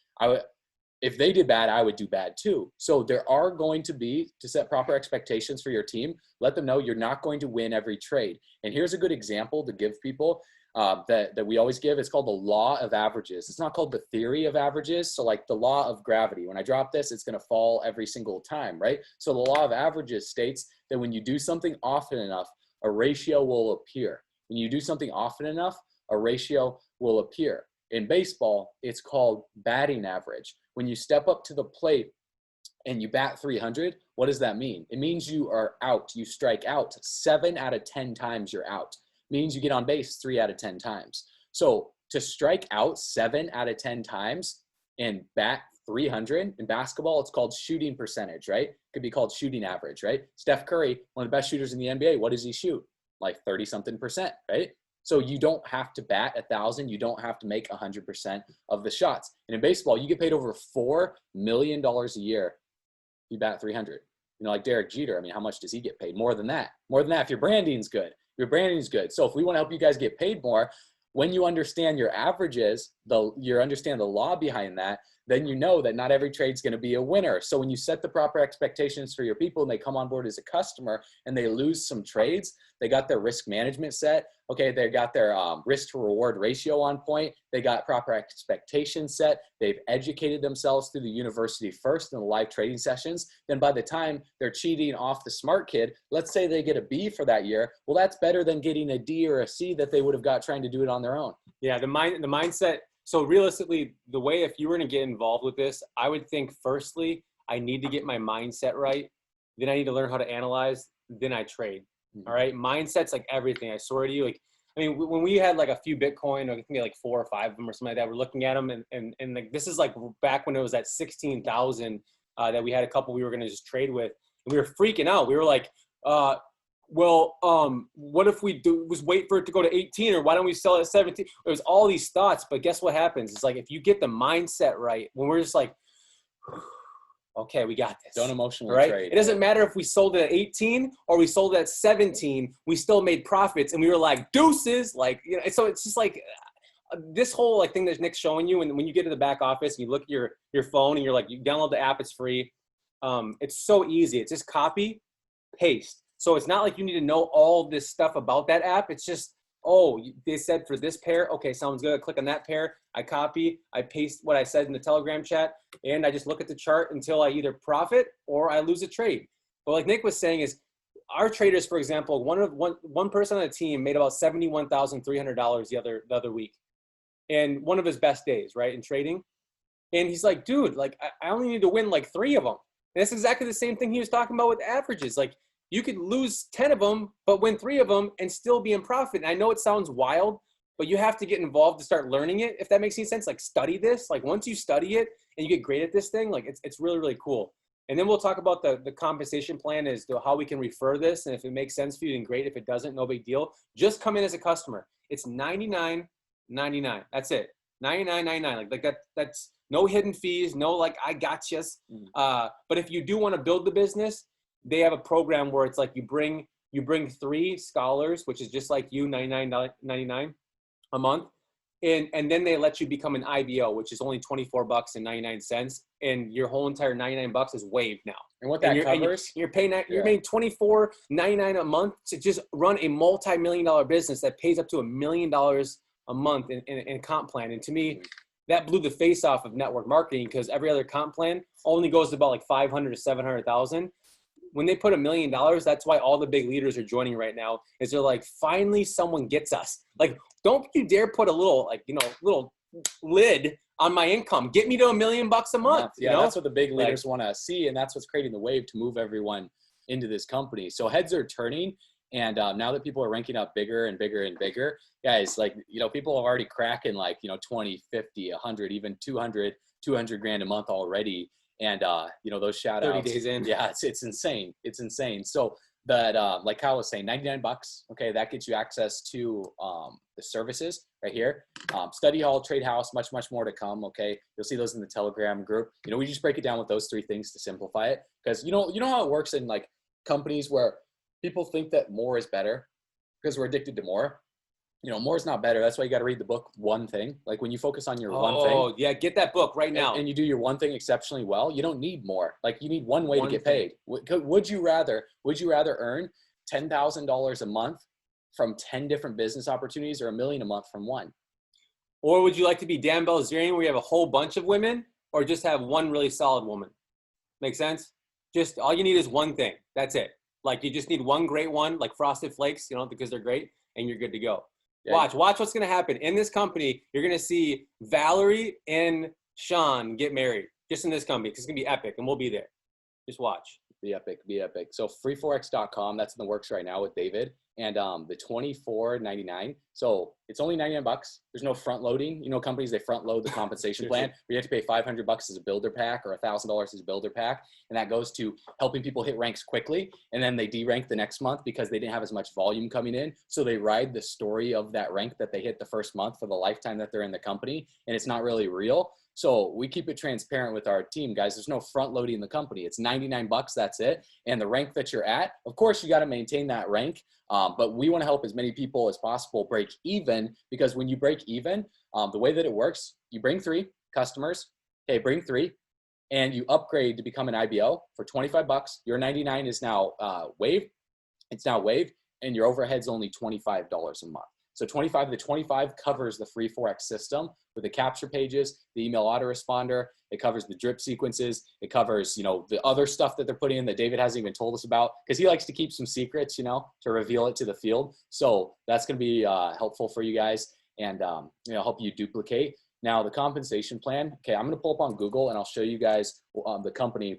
if they did bad, I would do bad too. So there are going to be, to set proper expectations for your team, let them know you're not going to win every trade. And here's a good example to give people that we always give. It's called the law of averages. It's not called the theory of averages. So like the law of gravity, when I drop this, it's going to fall every single time, right? So the law of averages states that when you do something often enough, a ratio will appear. When you do something often enough, a ratio will appear. In baseball, it's called batting average. When you step up to the plate and you bat 300, what does that mean? It means you are out. You strike out 7 out of 10 times you're out. Means you get on base 3 out of 10 times. So to strike out 7 out of 10 times and bat 300 in basketball, it's called shooting percentage, right? Could be called shooting average, right? Steph Curry, one of the best shooters in the NBA, what does he shoot? Like 30-something%, right? So you don't have to bat 1,000. You don't have to make 100% of the shots. And in baseball, you get paid over $4 million a year if you bat 300. You know, like Derek Jeter, I mean, how much does he get paid? More than that. More than that if your branding's good. Your branding is good. So if we want to help you guys get paid more, when you understand your averages, you understand the law behind that, then you know that not every trade is going to be a winner. So when you set the proper expectations for your people and they come on board as a customer and they lose some trades, they got their risk management set. Okay, they got their risk to reward ratio on point. They got proper expectations set. They've educated themselves through the university first in the live trading sessions. Then by the time they're cheating off the smart kid, let's say they get a B for that year. Well, that's better than getting a D or a C that they would have got trying to do it on their own. Yeah, the mindset. So realistically, the way, if you were going to get involved with this, I would think firstly, I need to get my mindset right. Then I need to learn how to analyze. Then I trade. All right. Mindset's like everything. I swear to you. Like, I mean, when we had like a few Bitcoin, or I think like 4 or 5 of them or something like that, we're looking at them and like, this is like back when it was at 16,000 that we had a couple we were going to just trade with, and we were freaking out. We were like, what if we wait for it to go to 18, or why don't we sell it at 17? It was all these thoughts, but guess what happens? It's like, if you get the mindset right, when we're just like, okay, we got this. Don't emotionally right? trade. It doesn't matter if we sold it at 18 or we sold it at 17, we still made profits, and we were like, deuces. Like, you know, so it's just like this whole like thing that Nick's showing you, and when you get to the back office and you look at your phone and you're like, you download the app, it's free. It's so easy. It's just copy, paste. So it's not like you need to know all this stuff about that app. It's just, oh, they said for this pair. Okay, sounds good. I click on that pair. I copy, I paste what I said in the Telegram chat, and I just look at the chart until I either profit or I lose a trade. But like Nick was saying is, our traders, for example, one person on the team made about $71,300 the other week, and one of his best days, right, in trading. And he's like, dude, like I only need to win like 3 of them. And that's exactly the same thing he was talking about with averages. Like, you could lose 10 of them, but win 3 of them and still be in profit. And I know it sounds wild, but you have to get involved to start learning it. If that makes any sense, like study this. Like once you study it and you get great at this thing, like it's really, really cool. And then we'll talk about the compensation plan as to how we can refer this. And if it makes sense for you, then great. If it doesn't, no big deal. Just come in as a customer. It's $99.99. That's it. $99.99. Like that's no hidden fees, no like I gotchas. But if you do want to build the business, they have a program where it's like you bring 3 scholars, which is just like you, $99.99 a month. And then they let you become an IBO, which is only $24.99, and your whole entire $99 is waived now. And what that covers? You're paying $24.99 a month to just run a multi-million-dollar business that pays up to $1 million a month in comp plan. And to me, that blew the face off of network marketing, because every other comp plan only goes to about like 500 to 700,000. When they put $1 million, that's why all the big leaders are joining right now, is they're like, finally someone gets us. Like, don't you dare put a little, like, little lid on my income. Get me to $1 million a month. Yeah, you know? That's what the big leaders want to see, and that's what's creating the wave to move everyone into this company. So heads are turning, and now that people are ranking up bigger and bigger and bigger, guys, like, people are already cracking like, 20, 50, 100, even 200 grand a month already. And, those shout outs, 30 days in. Yeah, it's insane. It's insane. So that, like Kyle was saying, $99. Okay. That gets you access to, the services right here. Study hall, trade house, much more to come. Okay. You'll see those in the Telegram group. We just break it down with those 3 things to simplify it. Cause you know how it works in like companies where people think that more is better because we're addicted to more. More is not better. That's why you got to read the book One Thing. Like when you focus on your one thing. Oh, yeah. Get that book right now. And you do your one thing exceptionally well. You don't need more. Like you need one way to get paid. Would you rather earn $10,000 a month from 10 different business opportunities, or $1 million a month from one? Or would you like to be Dan Bilzerian, where you have a whole bunch of women, or just have one really solid woman? Make sense? Just all you need is one thing. That's it. Like you just need one great one, like Frosted Flakes, because they're great, and you're good to go. Yeah. Watch what's going to happen. In this company, you're going to see Valerie and Sean get married just in this company, because it's going to be epic, and we'll be there. Just watch. Be epic. So freeforex.com, that's in the works right now with David. And the $24.99. So it's only $99. There's no front loading. Companies, they front load the compensation plan. We have to pay $500 as a builder pack, or $1,000 as a builder pack. And that goes to helping people hit ranks quickly. And then they derank the next month because they didn't have as much volume coming in. So they ride the story of that rank that they hit the first month for the lifetime that they're in the company. And it's not really real. So we keep it transparent with our team, guys. There's no front loading the company. It's $99. That's it. And the rank that you're at, of course, you got to maintain that rank. But we want to help as many people as possible break even, because when you break even, the way that it works, you bring 3 customers. Okay, bring 3, and you upgrade to become an IBO for $25. Your $99 is now waived. It's now waived, and your overhead's only $25 a month. So the 25 covers the free Forex system with the capture pages, the email autoresponder. It covers the drip sequences. It covers, the other stuff that they're putting in that David hasn't even told us about, because he likes to keep some secrets, to reveal it to the field. So that's going to be helpful for you guys, and, help you duplicate. Now the compensation plan. Okay. I'm going to pull up on Google and I'll show you guys the company.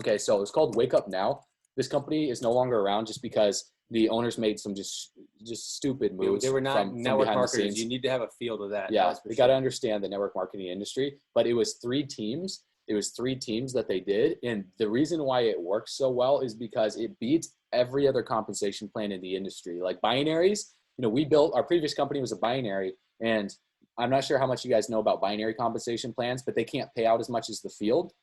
Okay. So it's called Wake Up Now. This company is no longer around just because the owners made some just stupid moves. They were not from network behind the marketers. scenes. You need to have a field of that. Yeah, we got to understand the network marketing industry. But it was 3 teams. It was 3 teams that they did. And the reason why it works so well is because it beats every other compensation plan in the industry. Like binaries, we built, our previous company was a binary. And I'm not sure how much you guys know about binary compensation plans, but they can't pay out as much as the field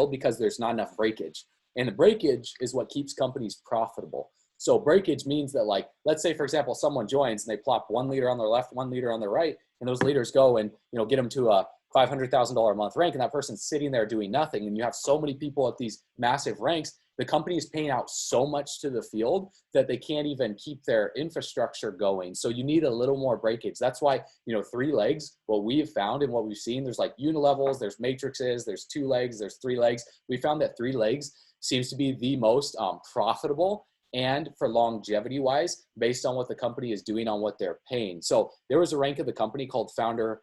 because there's not enough breakage. And the breakage is what keeps companies profitable. So breakage means that, like, let's say, for example, someone joins and they plop 1 leader on their left, 1 leader on their right, and those leaders go and, get them to a $500,000 a month rank, and that person's sitting there doing nothing. And you have so many people at these massive ranks, the company is paying out so much to the field that they can't even keep their infrastructure going. So you need a little more breakage. That's why, 3 legs, what we have found and what we've seen, there's like unilevels, there's matrices, there's 2 legs, there's 3 legs. We found that 3 legs seems to be the most profitable, and for longevity wise, based on what the company is doing on what they're paying. So there was a rank of the company called Founder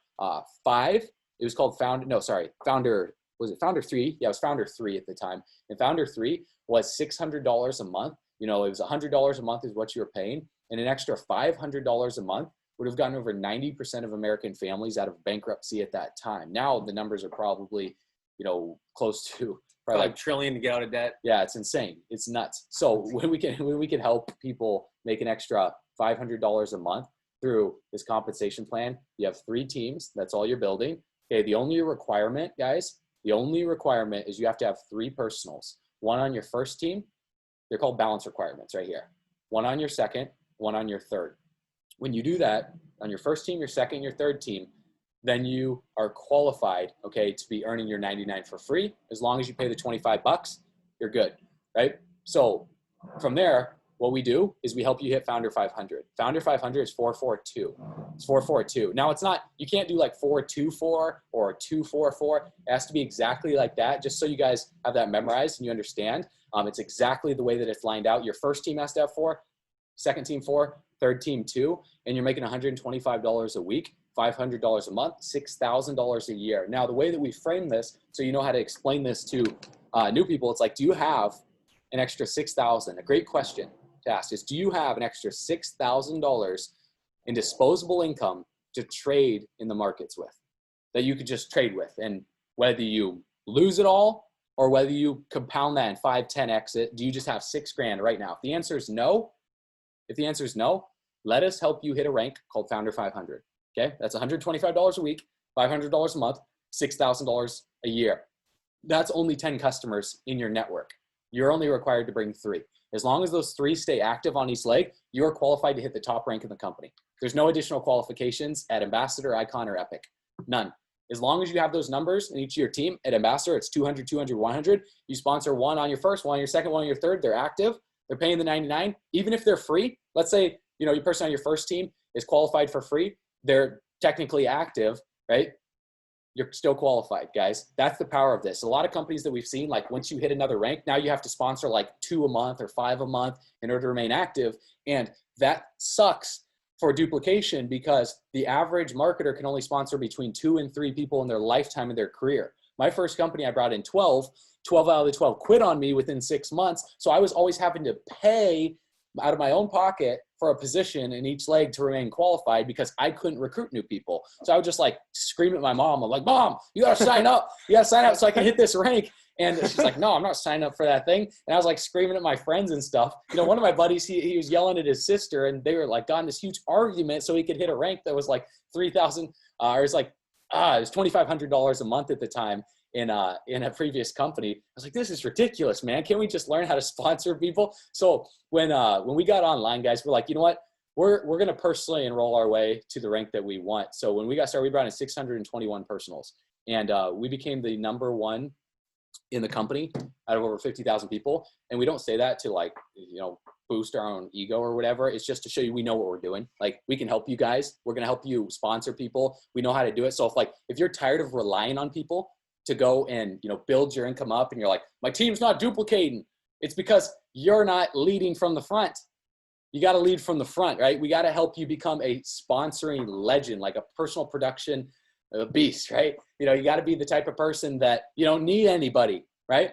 5. It was called Founder 3? Yeah, it was Founder 3 at the time. And Founder 3 was $600 a month. It was $100 a month is what you were paying. And an extra $500 a month would have gotten over 90% of American families out of bankruptcy at that time. Now the numbers are probably, close to probably like $1 trillion to get out of debt. Yeah, it's insane. It's nuts. So when we can help people make an extra $500 a month, through this compensation plan. You have 3 teams. That's all you're building. Okay, the only requirement, guys, the only requirement is you have to have 3 personals. 1 on your first team. They're called balance requirements right here. 1 on your second, 1 on your third. When you do that on your first team, your second, your third team, then you are qualified, okay, to be earning your 99 for free. As long as you pay the 25 bucks, you're good, right? So from there, what we do is we help you hit Founder 500. Founder 500 is 442. It's 442. Now it's not, you can't do like 424 or 244. It has to be exactly like that, just so you guys have that memorized and you understand. It's exactly the way that it's lined out. Your first team has to have 4, second team 4, third team 2, and you're making $125 a week, $500 a month, $6,000 a year. Now, the way that we frame this, so you know how to explain this to new people, it's like, do you have an extra $6,000? A great question to ask is, do you have an extra $6,000 in disposable income to trade in the markets with, that you could just trade with? And whether you lose it all or whether you compound that in 5, 10x it, do you just have $6,000 right now? If the answer is no, let us help you hit a rank called Founder 500. Okay, that's $125 a week, $500 a month, $6,000 a year. That's only 10 customers in your network. You're only required to bring 3. As long as those 3 stay active on each leg, you're qualified to hit the top rank in the company. There's no additional qualifications at Ambassador, Icon, or Epic. None. As long as you have those numbers in each of your team, at Ambassador, it's 200, 200, 100. You sponsor 1 on your first, 1 on your second, 1 on your third. They're active. They're paying the 99. Even if they're free, let's say, you know, your person on your first team is qualified for free. They're technically active, right? You're still qualified, guys. That's the power of this. A lot of companies that we've seen, like once you hit another rank, now you have to sponsor like 2 a month or 5 a month in order to remain active. And that sucks for duplication because the average marketer can only sponsor between 2 and 3 people in their lifetime of their career. My first company, I brought in 12 out of the 12 quit on me within 6 months. So I was always having to pay out of my own pocket for a position in each leg to remain qualified because I couldn't recruit new people. So I would just like scream at my mom. I'm like, Mom, you got to sign up. You got to sign up so I can hit this rank. And she's like, no, I'm not signing up for that thing. And I was like screaming at my friends and stuff. You know, one of my buddies, he was yelling at his sister and they were like got in this huge argument so he could hit a rank that was like 3,000 or it's like, it was $2,500 a month at the time in a previous company. I was like, this is ridiculous, man. Can't we just learn how to sponsor people? So when we got online, guys, we're like, you know what? We're going to personally enroll our way to the rank that we want. So when we got started, we brought in 621 personals and we became the #1 in the company out of over 50,000 people. And we don't say that to like, you know, boost our own ego or whatever. It's just to show you we know what we're doing. Like we can help you guys. We're going to help you sponsor people. We know how to do it. So if you're tired of relying on people to go and, you know, build your income up and you're like, my team's not duplicating, it's because you're not leading from the front. You got to lead from the front, right? We got to help you become a sponsoring legend, like a personal production beast, right? You know, you got to be the type of person that you don't need anybody, right?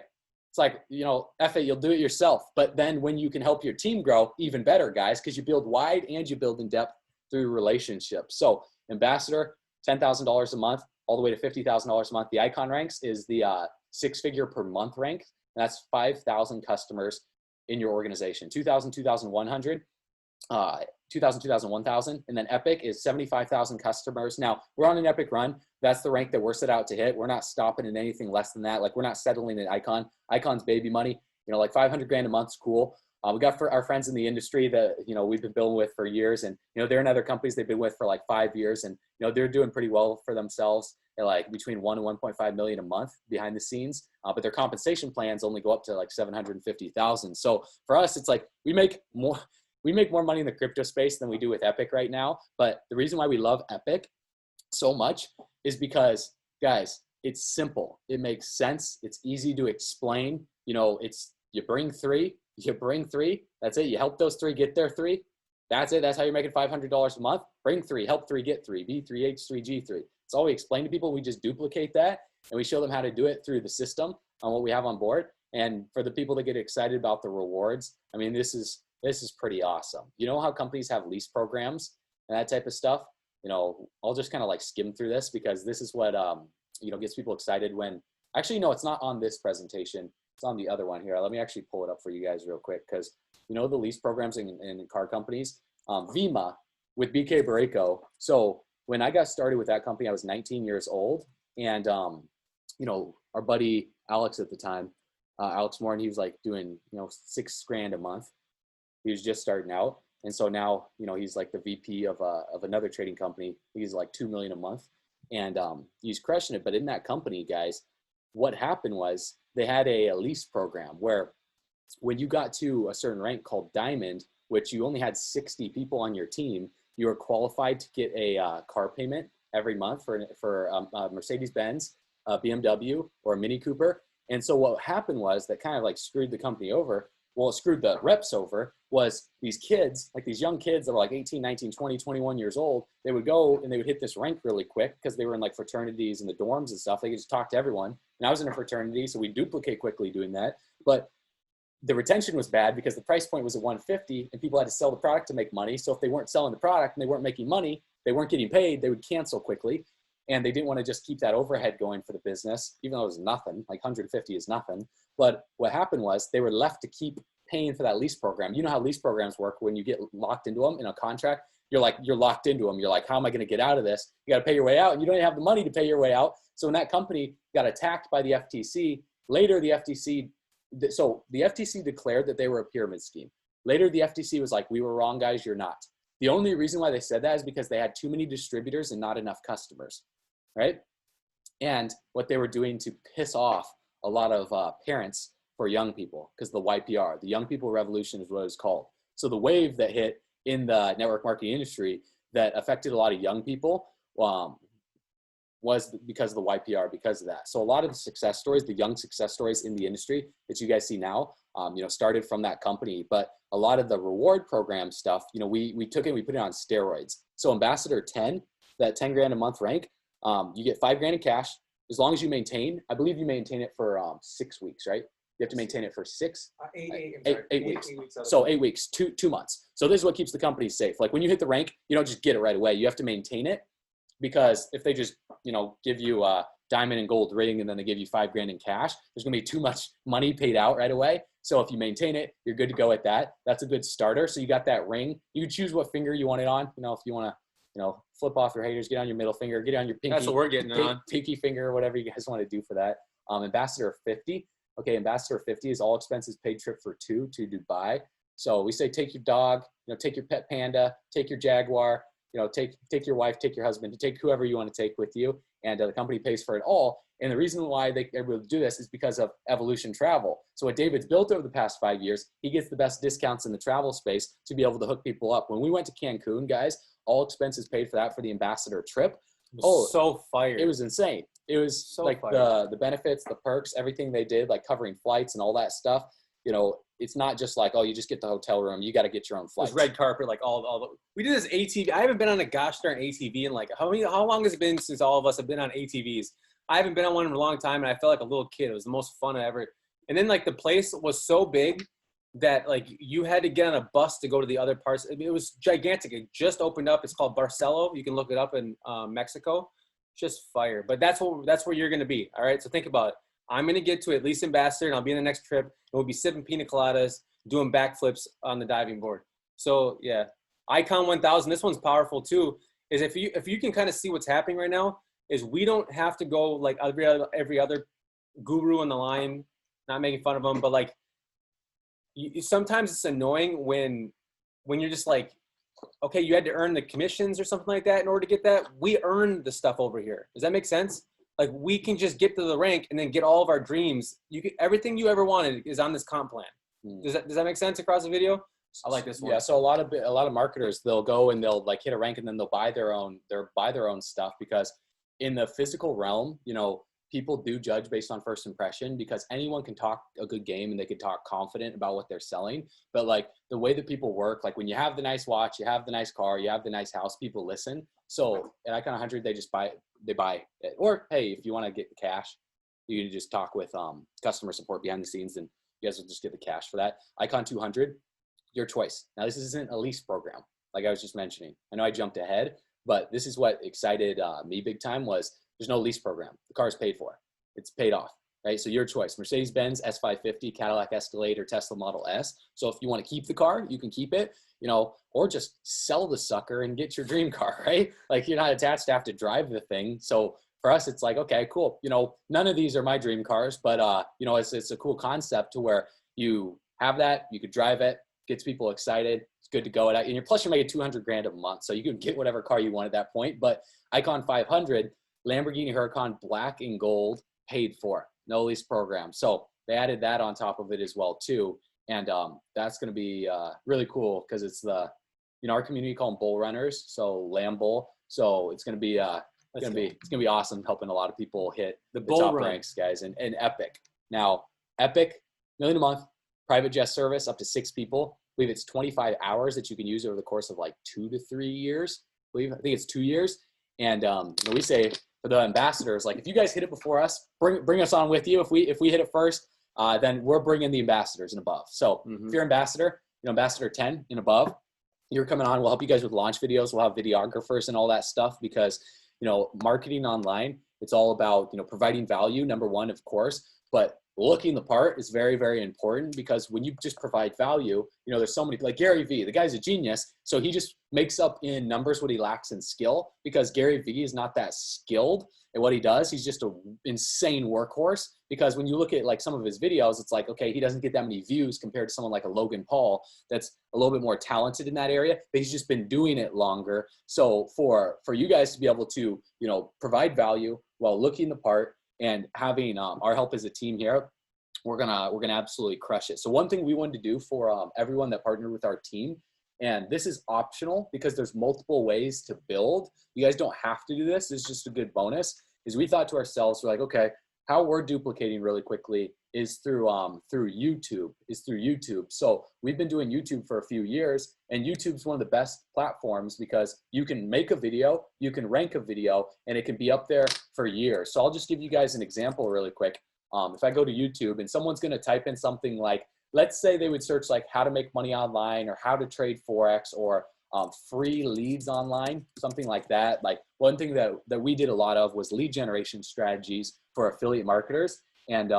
It's like, you know, F it, you'll do it yourself. But then when you can help your team grow, even better, guys, because you build wide and you build in depth through relationships. So Ambassador, $10,000 a month, all the way to $50,000 a month. The Icon ranks is the 6-figure per month rank. And that's 5,000 customers in your organization. 2,000, 2,100, 2,000, 2,000, 1,000. And then Epic is 75,000 customers. Now, we're on an Epic run. That's the rank that we're set out to hit. We're not stopping at anything less than that. Like, we're not settling at Icon. Icon's baby money. You know, like 500 grand a month's cool. We got for our friends in the industry that, you know, we've been building with for years. And, you know, they're in other companies they've been with for like 5 years. And, you know, they're doing pretty well for themselves at like between 1 and 1.5 million a month behind the scenes. But their compensation plans only go up to like 750,000. So for us, it's like we make more money in the crypto space than we do with Epic right now. But the reason why we love Epic so much is because, guys, it's simple. It makes sense. It's easy to explain. You know, you bring 3. That's it. You help those 3 get their 3. That's it. That's how you're making $500 a month. Bring 3, help 3 get 3, B3, H3, G3. It's all we explain to people. We just duplicate that and we show them how to do it through the system on what we have on board. And for the people that get excited about the rewards, I mean, this is pretty awesome. You know how companies have lease programs and that type of stuff? You know, I'll just kind of like skim through this because this is what, you know, gets people excited when, actually, no, it's not on this presentation. It's on the other one here. Let me actually pull it up for you guys real quick because, you know, the lease programs in car companies, VEMA with BK Barreco. So when I got started with that company, I was 19 years old. And, you know, our buddy Alex at the time, Alex Moore, and he was like doing, you know, $6,000 a month. He was just starting out. And so now, you know, he's like the VP of another trading company. He's like $2 million a month, and he's crushing it. But in that company, guys, what happened was they had a lease program where when you got to a certain rank called Diamond, which you only had 60 people on your team, you were qualified to get a car payment every month for a Mercedes-Benz, a BMW, or a Mini Cooper. And so what happened was that kind of like screwed the company over. Well, it screwed the reps over, was these kids, like these young kids that were like 18, 19, 20, 21 years old, they would go and they would hit this rank really quick because they were in like fraternities and the dorms and stuff. They could just talk to everyone. And I was in a fraternity, so we duplicate quickly doing that. But the retention was bad because the price point was at 150 and people had to sell the product to make money. So if they weren't selling the product and they weren't making money, they weren't getting paid, they would cancel quickly. And they didn't want to just keep that overhead going for the business, even though it was nothing, like 150 is nothing. But what happened was they were left to keep paying for that lease program. You know how lease programs work. When you get locked into them in a contract, you're locked into them. You're like, how am I going to get out of this? You got to pay your way out, and you don't even have the money to pay your way out. So when that company got attacked by the FTC, later the FTC declared that they were a pyramid scheme. Later, the FTC was like, we were wrong, guys, you're not. The only reason why they said that is because they had too many distributors and not enough customers, right? And what they were doing to piss off a lot of parents for young people, because the YPR, the Young People Revolution is what it's called. So the wave that hit in the network marketing industry that affected a lot of young people was because of the YPR, because of that. So a lot of the success stories, the young success stories in the industry that you guys see now, you know, started from that company. But a lot of the reward program stuff, you know, we took it, we put it on steroids. So Ambassador 10, that 10 grand a month rank, you get 5 grand in cash as long as you maintain. I believe you maintain it for 6 weeks, right? You have to maintain it for 8 weeks. So 8 weeks, two months. So this is what keeps the company safe. Like when you hit the rank, you don't just get it right away. You have to maintain it, because if they just, you know, give you a diamond and gold ring and then they give you 5 grand in cash, there's gonna be too much money paid out right away. So if you maintain it, you're good to go at that. That's a good starter. So you got that ring. You can choose what finger you want it on. You know, if you want to, you know, flip off your haters, get on your middle finger, get on your pinky. That's what we're getting on. Pinky finger, whatever you guys want to do for that. Ambassador 50. Okay, Ambassador 50 is all expenses paid trip for 2 to Dubai. So we say take your dog, you know, take your pet panda, take your Jaguar, you know, take your wife, take your husband, take whoever you want to take with you, and the company pays for it all. And the reason why they're able to do this is because of Evolution Travel. So what David's built over the past 5 years, he gets the best discounts in the travel space to be able to hook people up. When we went to Cancun, guys, all expenses paid for that for the Ambassador trip. Oh, so fire. It was insane. It was so like the benefits, the perks, everything they did, like covering flights and all that stuff. You know, it's not just like, oh, you just get the hotel room. You got to get your own flights. Red carpet, like all the. We did this ATV. I haven't been on a gosh darn ATV in like how long has it been since all of us have been on ATVs? I haven't been on one in a long time, and I felt like a little kid. It was the most fun I ever. And then like the place was so big that like you had to get on a bus to go to the other parts. I mean, it was gigantic. It just opened up. It's called Barcelo. You can look it up in Mexico. Just fire. But that's where you're gonna be. All right. So think about it. I'm gonna get to at least Ambassador, and I'll be in the next trip. And we'll be sipping pina coladas, doing backflips on the diving board. So yeah, Icon 1000. This one's powerful too. Is if you can kind of see what's happening right now, is we don't have to go like every other guru in the line. Not making fun of them, but like sometimes it's annoying when you're just like, okay, you had to earn the commissions or something like that in order to get that. We earned the stuff over here. Does that make sense? Like we can just get to the rank and then get all of our dreams. Everything you ever wanted is on this comp plan. Does that make sense across the video? I like this one. Yeah. So a lot of marketers, they'll go and they'll like hit a rank and then they'll buy their own stuff, because in the physical realm, you know, people do judge based on first impression, because anyone can talk a good game and they can talk confident about what they're selling. But like the way that people work, like when you have the nice watch, you have the nice car, you have the nice house, people listen. So at Icon 100, they buy it. Or hey, if you want to get the cash, you can just talk with customer support behind the scenes, and you guys will just get the cash for that. Icon 200, your choice. Now this isn't a lease program, like I was just mentioning. I know I jumped ahead, but this is what excited me big time was there's no lease program. The car is paid for. It's paid off, right? So your choice, Mercedes-Benz S550, Cadillac Escalade, or Tesla Model S. So if you want to keep the car, you can keep it. you know, or just sell the sucker and get your dream car, right? Like you're not attached to have to drive the thing. So for us, it's like, okay, cool. You know, none of these are my dream cars, but you know, it's a cool concept to where you have that, you could drive it, gets people excited. It's good to go at, and plus you're making 200 grand a month. So you can get whatever car you want at that point. But Icon 500, Lamborghini Huracan black and gold, paid for, no lease program. So they added that on top of it as well too. And that's going to be really cool because it's the, you know, our community call them bull runners. So Lamb Bull. So it's going to be, it's going to be awesome helping a lot of people hit the top ranks, guys. And E.P.I.C. Now, E.P.I.C, $1 million a month, private jet service up to 6 people. I believe it's 25 hours that you can use over the course of like 2 to 3 years. I think it's 2 years. And you know, we say for the ambassadors, like if you guys hit it before us, bring us on with you. If we hit it first, then we're bringing the ambassadors and above. So if you're ambassador, you know, ambassador 10 and above, you're coming on. We'll help you guys with launch videos. We'll have videographers and all that stuff because, you know, marketing online, it's all about, you know, providing value, number one, of course, but looking the part is very, very important because when you just provide value, you know, there's so many, like Gary Vee, the guy's a genius. So he just makes up in numbers what he lacks in skill because Gary Vee is not that skilled at what he does. He's just an insane workhorse because when you look at like some of his videos, it's like, okay, he doesn't get that many views compared to someone like a Logan Paul that's a little bit more talented in that area, but he's just been doing it longer. So for you guys to be able to, you know, provide value while looking the part and having our help as a team here, we're gonna absolutely crush it. So one thing we wanted to do for everyone that partnered with our team, and this is optional because there's multiple ways to build. You guys don't have to do this. It's just a good bonus. Is we thought to ourselves, we're like, okay, how we're duplicating really quickly is through YouTube. So we've been doing YouTube for a few years, and YouTube's one of the best platforms because you can make a video, you can rank a video, and it can be up there for years. So I'll just give you guys an example really quick. If I go to YouTube and someone's going to type in something like, let's say they would search like how to make money online or how to trade Forex or free leads online, something like that. Like one thing that we did a lot of was lead generation strategies for affiliate marketers and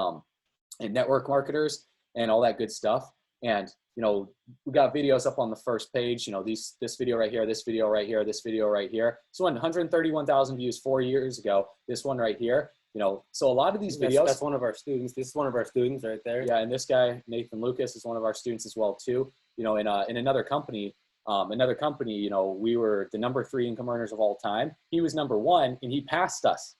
network marketers and all that good stuff. And, you know, we got videos up on the first page, you know, this video right here, this video right here, this video right here. This one, 131,000 views 4 years ago. This one right here. You know, so a lot of these videos. That's one of our students. This is one of our students right there. Yeah, and this guy, Nathan Lucas, is one of our students as well too. You know, in another company, you know, we were the number 3 income earners of all time. He was number 1, and he passed us.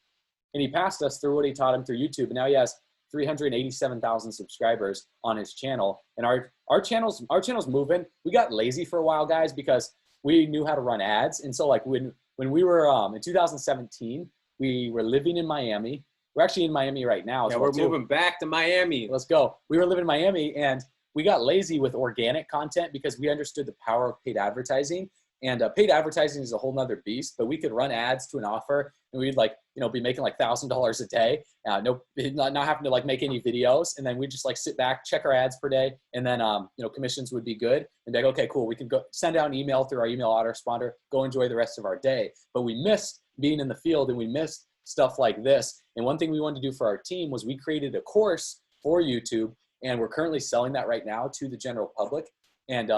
And he passed us through what he taught him through YouTube. And now he has 387,000 subscribers on his channel. And our channel's moving. We got lazy for a while, guys, because we knew how to run ads. And so like when we were in 2017. We were living in Miami. We're actually in Miami right now. Yeah, we're moving back to Miami. Let's go. We were living in Miami, and we got lazy with organic content because we understood the power of paid advertising. And paid advertising is a whole nother beast, but we could run ads to an offer, and we'd like, you know, be making like $1,000 a day. Not having to like make any videos, and then we just like sit back, check our ads per day, and then you know, commissions would be good. And like, okay, cool. We can go send out an email through our email autoresponder, go enjoy the rest of our day. But we missed being in the field, and we missed stuff like this. And one thing we wanted to do for our team was we created a course for YouTube, and we're currently selling that right now to the general public. And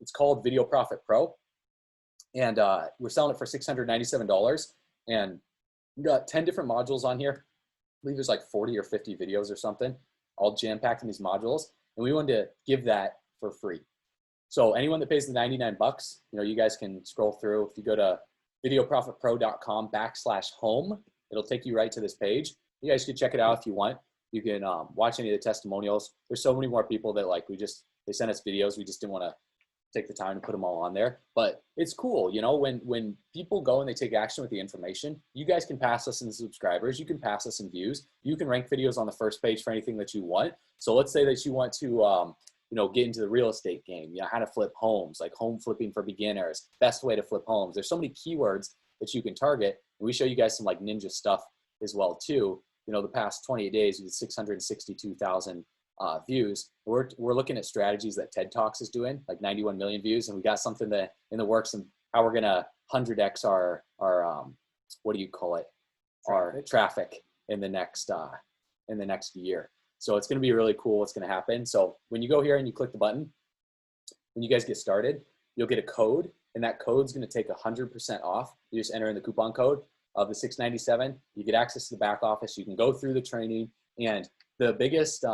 it's called Video Profit Pro. And we're selling it for $697. And we got 10 different modules on here. I believe there's like 40 or 50 videos or something, all jam-packed in these modules. And we wanted to give that for free. So anyone that pays the 99 bucks, you know, you guys can scroll through. If you go to videoprofitpro.com/home, it'll take you right to this page. You guys can check it out if you want. You can watch any of the testimonials. There's so many more people that like, they sent us videos. We just didn't want to take the time to put them all on there, but it's cool. You know, when people go and they take action with the information, you guys can pass us in subscribers. You can pass us in views. You can rank videos on the first page for anything that you want. So let's say that you want to, you know, get into the real estate game, you know, how to flip homes, like home flipping for beginners, best way to flip homes. There's so many keywords that you can target. And we show you guys some like ninja stuff as well too. You know, the past 28 days, we did 662,000 views. We're looking at strategies that TED Talks is doing, like 91 million views. And we got something that in the works and how we're going to 100x our what do you call it? Our traffic in the next year. So it's going to be really cool what's going to happen. So when you go here and you click the button, when you guys get started, you'll get a code, and that code's going to take 100% off. You just enter in the coupon code of the $697. You get access to the back office. You can go through the training, and the biggest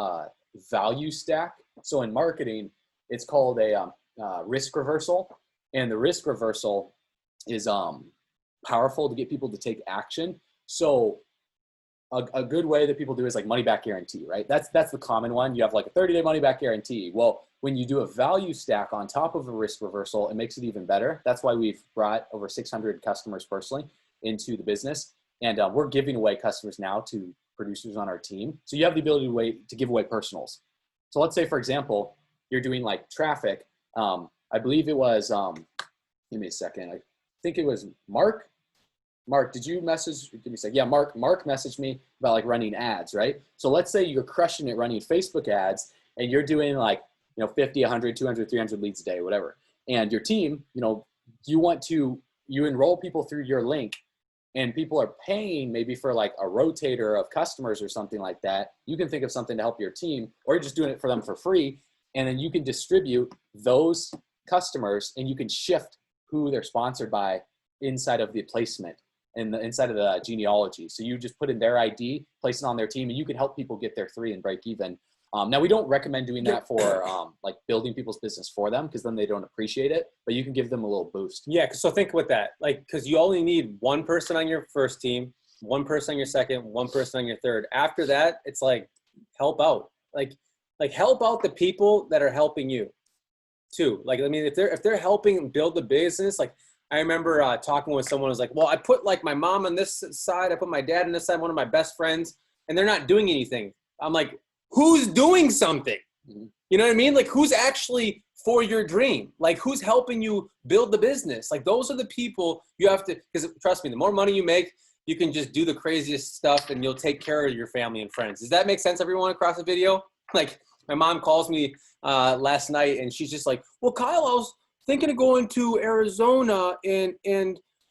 value stack. So in marketing, it's called a risk reversal, and the risk reversal is powerful to get people to take action. So a good way that people do is like money back guarantee, right? That's the common one. You have like a 30-day money back guarantee. Well, when you do a value stack on top of a risk reversal, it makes it even better. That's why we've brought over 600 customers personally into the business. And we're giving away customers now to producers on our team. So you have the ability to give away personals. So let's say, for example, you're doing like traffic. I believe it was, give me a second. I think it was Mark. Mark, did you message? Give me a second. Yeah, Mark messaged me about like running ads, right? So let's say you're crushing it running Facebook ads and you're doing like, 50, 100, 200, 300 leads a day, whatever. And your team, you enroll people through your link and people are paying maybe for like a rotator of customers or something like that. You can think of something to help your team, or you're just doing it for them for free. And then you can distribute those customers and you can shift who they're sponsored by inside of the placement and inside of the genealogy. So you just put in their ID, place it on their team, and you can help people get their 3 and break even. Now, we don't recommend doing that for like building people's business for them, because then they don't appreciate it, but you can give them a little boost. Yeah, so think with that, like, because you only need one person on your first team, one person on your second, one person on your third. After that, it's like help out. Like help out the people that are helping you too. Like, I mean, if they're helping build the business, like I remember talking with someone who was like, well, I put like my mom on this side, I put my dad on this side, one of my best friends, and they're not doing anything. I'm like, who's doing something? You know what I mean? Like, who's actually for your dream? Like, who's helping you build the business? Like, those are the people you have to, because trust me, the more money you make, you can just do the craziest stuff and you'll take care of your family and friends. Does that make sense, everyone across the video? Like, my mom calls me last night and she's just like, well, Kyle, I was thinking of going to Arizona and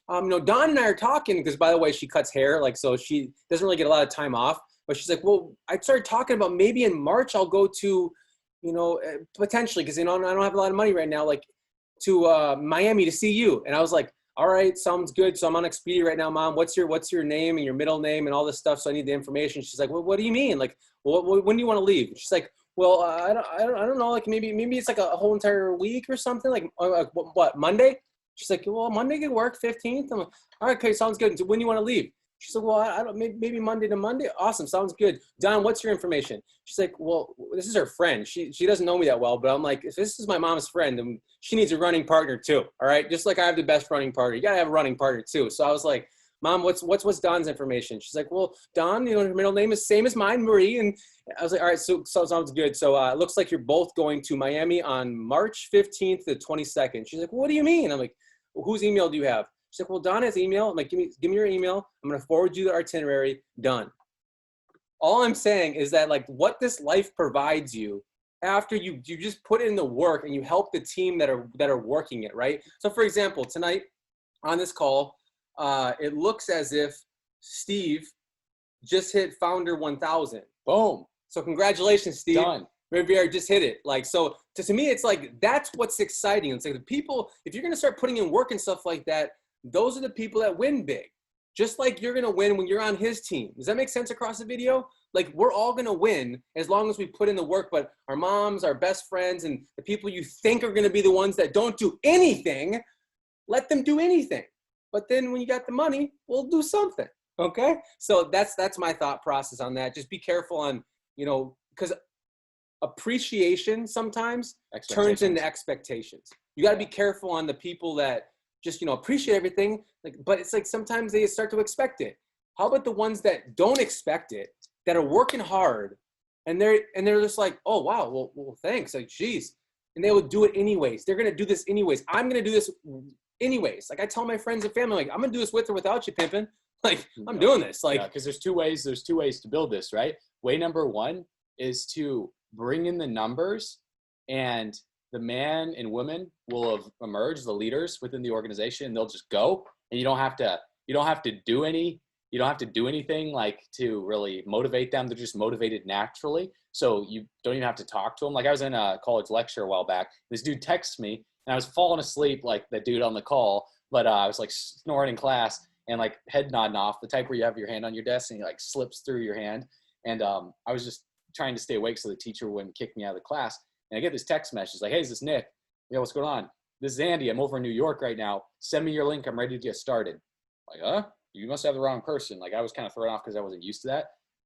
Don and I are talking, because by the way, she cuts hair, like, so she doesn't really get a lot of time off. But she's like, well, I started talking about maybe in March I'll go to, potentially, because, I don't have a lot of money right now, like to Miami to see you. And I was like, all right, sounds good. So I'm on Expedia right now, Mom. What's your name and your middle name and all this stuff? So I need the information. She's like, well, what do you mean? Like, well, when do you want to leave? She's like, well, I don't know. Like maybe it's like a whole entire week or something. Like what, Monday? She's like, well, Monday could work, 15th. I'm like, all right, okay, sounds good. So when do you want to leave? She's like, well, I don't, maybe Monday to Monday. Awesome. Sounds good. Don, what's your information? She's like, well, this is her friend. She doesn't know me that well, but I'm like, if this is my mom's friend, then she needs a running partner too. All right. Just like I have the best running partner. You got to have a running partner too. So I was like, Mom, what's Don's information? She's like, well, Don, her middle name is same as mine, Marie. And I was like, all right, so sounds good. So it looks like you're both going to Miami on March 15th to 22nd. She's like, what do you mean? I'm like, well, whose email do you have? She's like, well, Don has email. I'm like, give me your email. I'm going to forward you the itinerary. Done. All I'm saying is that, like, what this life provides you after you just put in the work and you help the team that are working it, right? So for example, tonight on this call, it looks as if Steve just hit founder 1000. Boom. So congratulations, Steve. Done. Riviera just hit it. Like, so to me, it's like, that's what's exciting. It's like the people, if you're going to start putting in work and stuff like that, those are the people that win big. Just like you're going to win when you're on his team. Does that make sense across the video? Like, we're all going to win as long as we put in the work, but our moms, our best friends, and the people you think are going to be the ones that don't do anything, let them do anything. But then when you got the money, we'll do something. Okay? So that's my thought process on that. Just be careful on, because appreciation sometimes turns into expectations. You got to be careful on the people that just, appreciate everything. Like, but it's like sometimes they start to expect it. How about the ones that don't expect it, that are working hard, and they're just like, oh wow, well thanks, like geez, and they will do it anyways. They're gonna do this anyways. I'm gonna do this anyways. Like I tell my friends and family, like I'm gonna do this with or without you, pimpin'. Like I'm doing this. Like, because there's two ways to build this, right? Way number one is to bring in the numbers, and the man and women will have emerged, the leaders within the organization, and they'll just go, and you don't have to do anything like to really motivate them. They're just motivated naturally. So you don't even have to talk to them. Like I was in a college lecture a while back. This dude texts me And I was falling asleep like the dude on the call, but I was like snoring in class and like head nodding off, the type where you have your hand on your desk and it like slips through your hand. And I was just trying to stay awake so the teacher wouldn't kick me out of the class. And I get this text message like, hey, is this Nick? Yeah, what's going on? This is Andy. I'm over in New York right now. Send me your link. I'm ready to get started. Like, huh? You must have the wrong person. Like I was kind of thrown off because I wasn't used to that.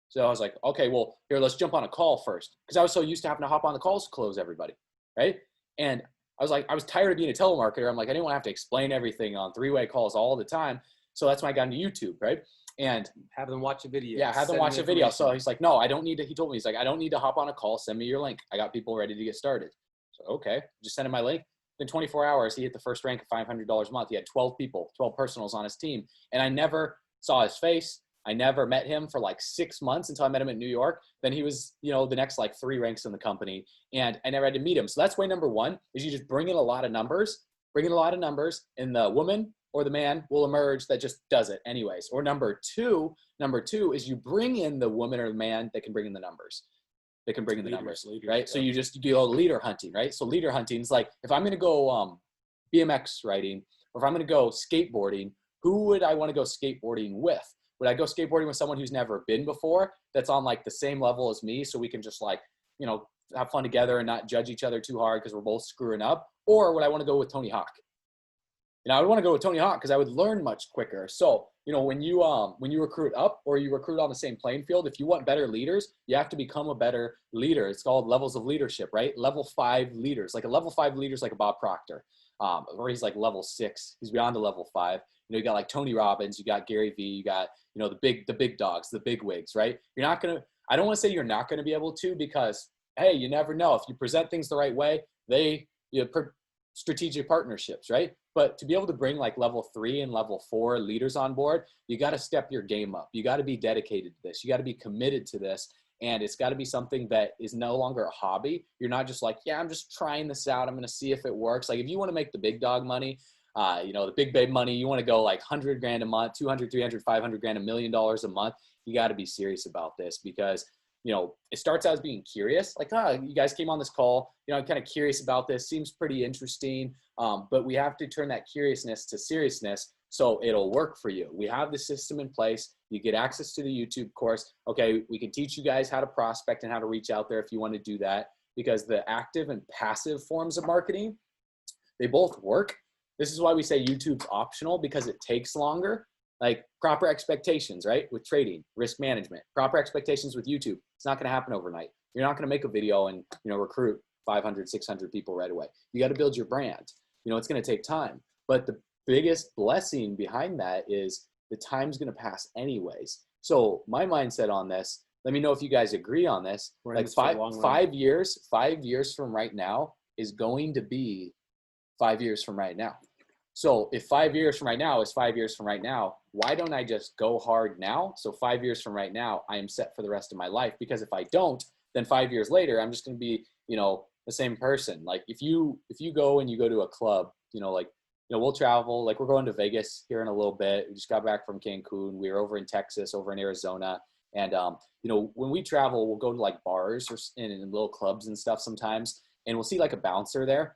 So I was like, okay, well, here, let's jump on a call first. Because I was so used to having to hop on the calls to close everybody, right? And I was like, I was tired of being a telemarketer. I'm like, I didn't want to have to explain everything on three-way calls all the time. So that's when I got into YouTube, right? And have them watch a video. Yeah, have them watch a video. So he's like, no, I don't need to, he told me, he's like, I don't need to hop on a call. Send me your link. I got people ready to get started. So, okay, just send him my link. In 24 hours, he hit the first rank of $500 a month. He had 12 people, 12 personals on his team. And I never saw his face. I never met him for like 6 months until I met him in New York. Then he was, you know, the next like 3 ranks in the company, and I never had to meet him. So that's way number one, is you just bring in a lot of numbers, and the woman or the man will emerge that just does it anyways. Or number two is you bring in the woman or the man that can bring in the numbers. They can bring in the numbers, right? Yeah. So you just go leader hunting, right? So leader hunting is like, if I'm going to go BMX riding, or if I'm going to go skateboarding, who would I want to go skateboarding with? Would I go skateboarding with someone who's never been before, that's on like the same level as me, so we can just like, you know, have fun together and not judge each other too hard because we're both screwing up? Or would I want to go with Tony Hawk? You know, I would want to go with Tony Hawk because I would learn much quicker. So, you know, when you recruit up or you recruit on the same playing field, if you want better leaders, you have to become a better leader. It's called levels of leadership, right? Level 5 leaders. Like a level 5 leader is like a Bob Proctor, or he's like level 6. He's beyond the level 5. You know, you got like Tony Robbins, you got Gary Vee, you got, you know, the big dogs, the big wigs, right? You're not going to, I don't want to say you're not going to be able to, because, hey, you never know. If you present things the right way, strategic partnerships, right? But to be able to bring like level 3 and level 4 leaders on board, you got to step your game up. You got to be dedicated to this. You got to be committed to this. And it's got to be something that is no longer a hobby. You're not just like, yeah, I'm just trying this out. I'm going to see if it works. Like if you want to make the big dog money, you know, the big babe money, you want to go like 100 grand a month, 200, 300, 500 grand, $1 million a month. You got to be serious about this, because, you know, it starts out as being curious. Like, you guys came on this call, you know, I'm kind of curious about this. Seems pretty interesting. But we have to turn that curiousness to seriousness so it'll work for you. We have the system in place. You get access to the YouTube course. Okay, we can teach you guys how to prospect and how to reach out there if you want to do that, because the active and passive forms of marketing, they both work. This is why we say YouTube's optional, because it takes longer. Like proper expectations, right? With trading, risk management, proper expectations with YouTube. It's not going to happen overnight. You're not going to make a video and, you know, recruit 500, 600 people right away. You got to build your brand. You know, it's going to take time. But the biggest blessing behind that is the time's going to pass anyways. So my mindset on this, let me know if you guys agree on this. Like 5 years from right now is going to be 5 years from right now. So if 5 years from right now is 5 years from right now, why don't I just go hard now? So 5 years from right now, I am set for the rest of my life. Because if I don't, then 5 years later, I'm just going to be, you know, the same person. Like if you go and you go to a club, you know, like, you know, we'll travel, like we're going to Vegas here in a little bit. We just got back from Cancun. We were over in Texas, over in Arizona. And, you know, when we travel, we'll go to like bars or in little clubs and stuff sometimes. And we'll see like a bouncer there.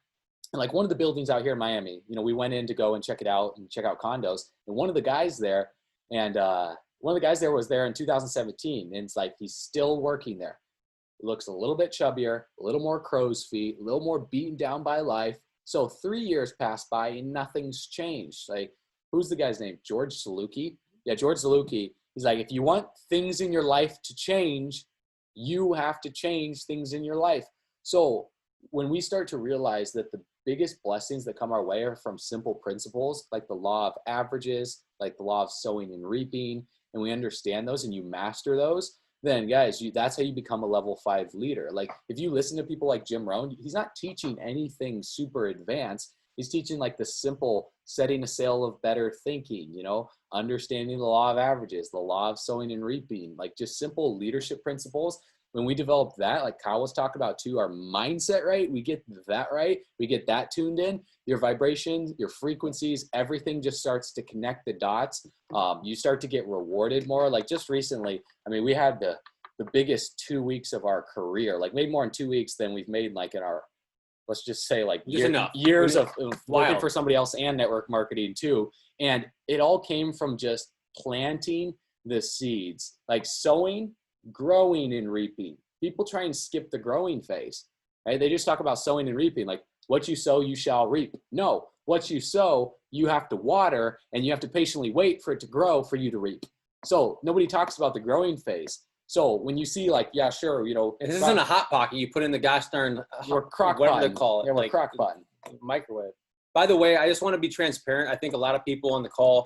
And like one of the buildings out here in Miami, you know, we went in to go and check it out and check out condos. And one of the guys there, was there in 2017. And it's like, he's still working there. He looks a little bit chubbier, a little more crow's feet, a little more beaten down by life. So 3 years passed by and nothing's changed. Like, who's the guy's name? George Saluki? Yeah, George Saluki. He's like, if you want things in your life to change, you have to change things in your life. So when we start to realize that the biggest blessings that come our way are from simple principles, like the law of averages, like the law of sowing and reaping, and we understand those and you master those, then guys, that's how you become a level 5 leader. Like if you listen to people like Jim Rohn, he's not teaching anything super advanced. He's teaching like the simple setting a sail of better thinking, you know, understanding the law of averages, the law of sowing and reaping, like just simple leadership principles. When we develop that, like Kyle was talking about too, our mindset right, we get that right, we get that tuned in, your vibrations, your frequencies, everything just starts to connect the dots. You start to get rewarded more. Like just recently, I mean, we had the biggest 2 weeks of our career, like made more in 2 weeks than we've made like in our let's just say like Just enough. years of Wild. working for somebody else and network marketing too. And it all came from just planting the seeds, like sowing, growing, and reaping. People try and skip the growing phase, right? They just talk about sowing and reaping. Like what you sow, you shall reap. No, what you sow, you have to water and you have to patiently wait for it to grow for you to reap. So nobody talks about the growing phase. So when you see like, yeah, sure, you know, This isn't a hot pocket. You put in the gosh darn or crock whatever pot, they call it, yeah, like crock pot, microwave. By the way, I just want to be transparent. I think a lot of people on the call,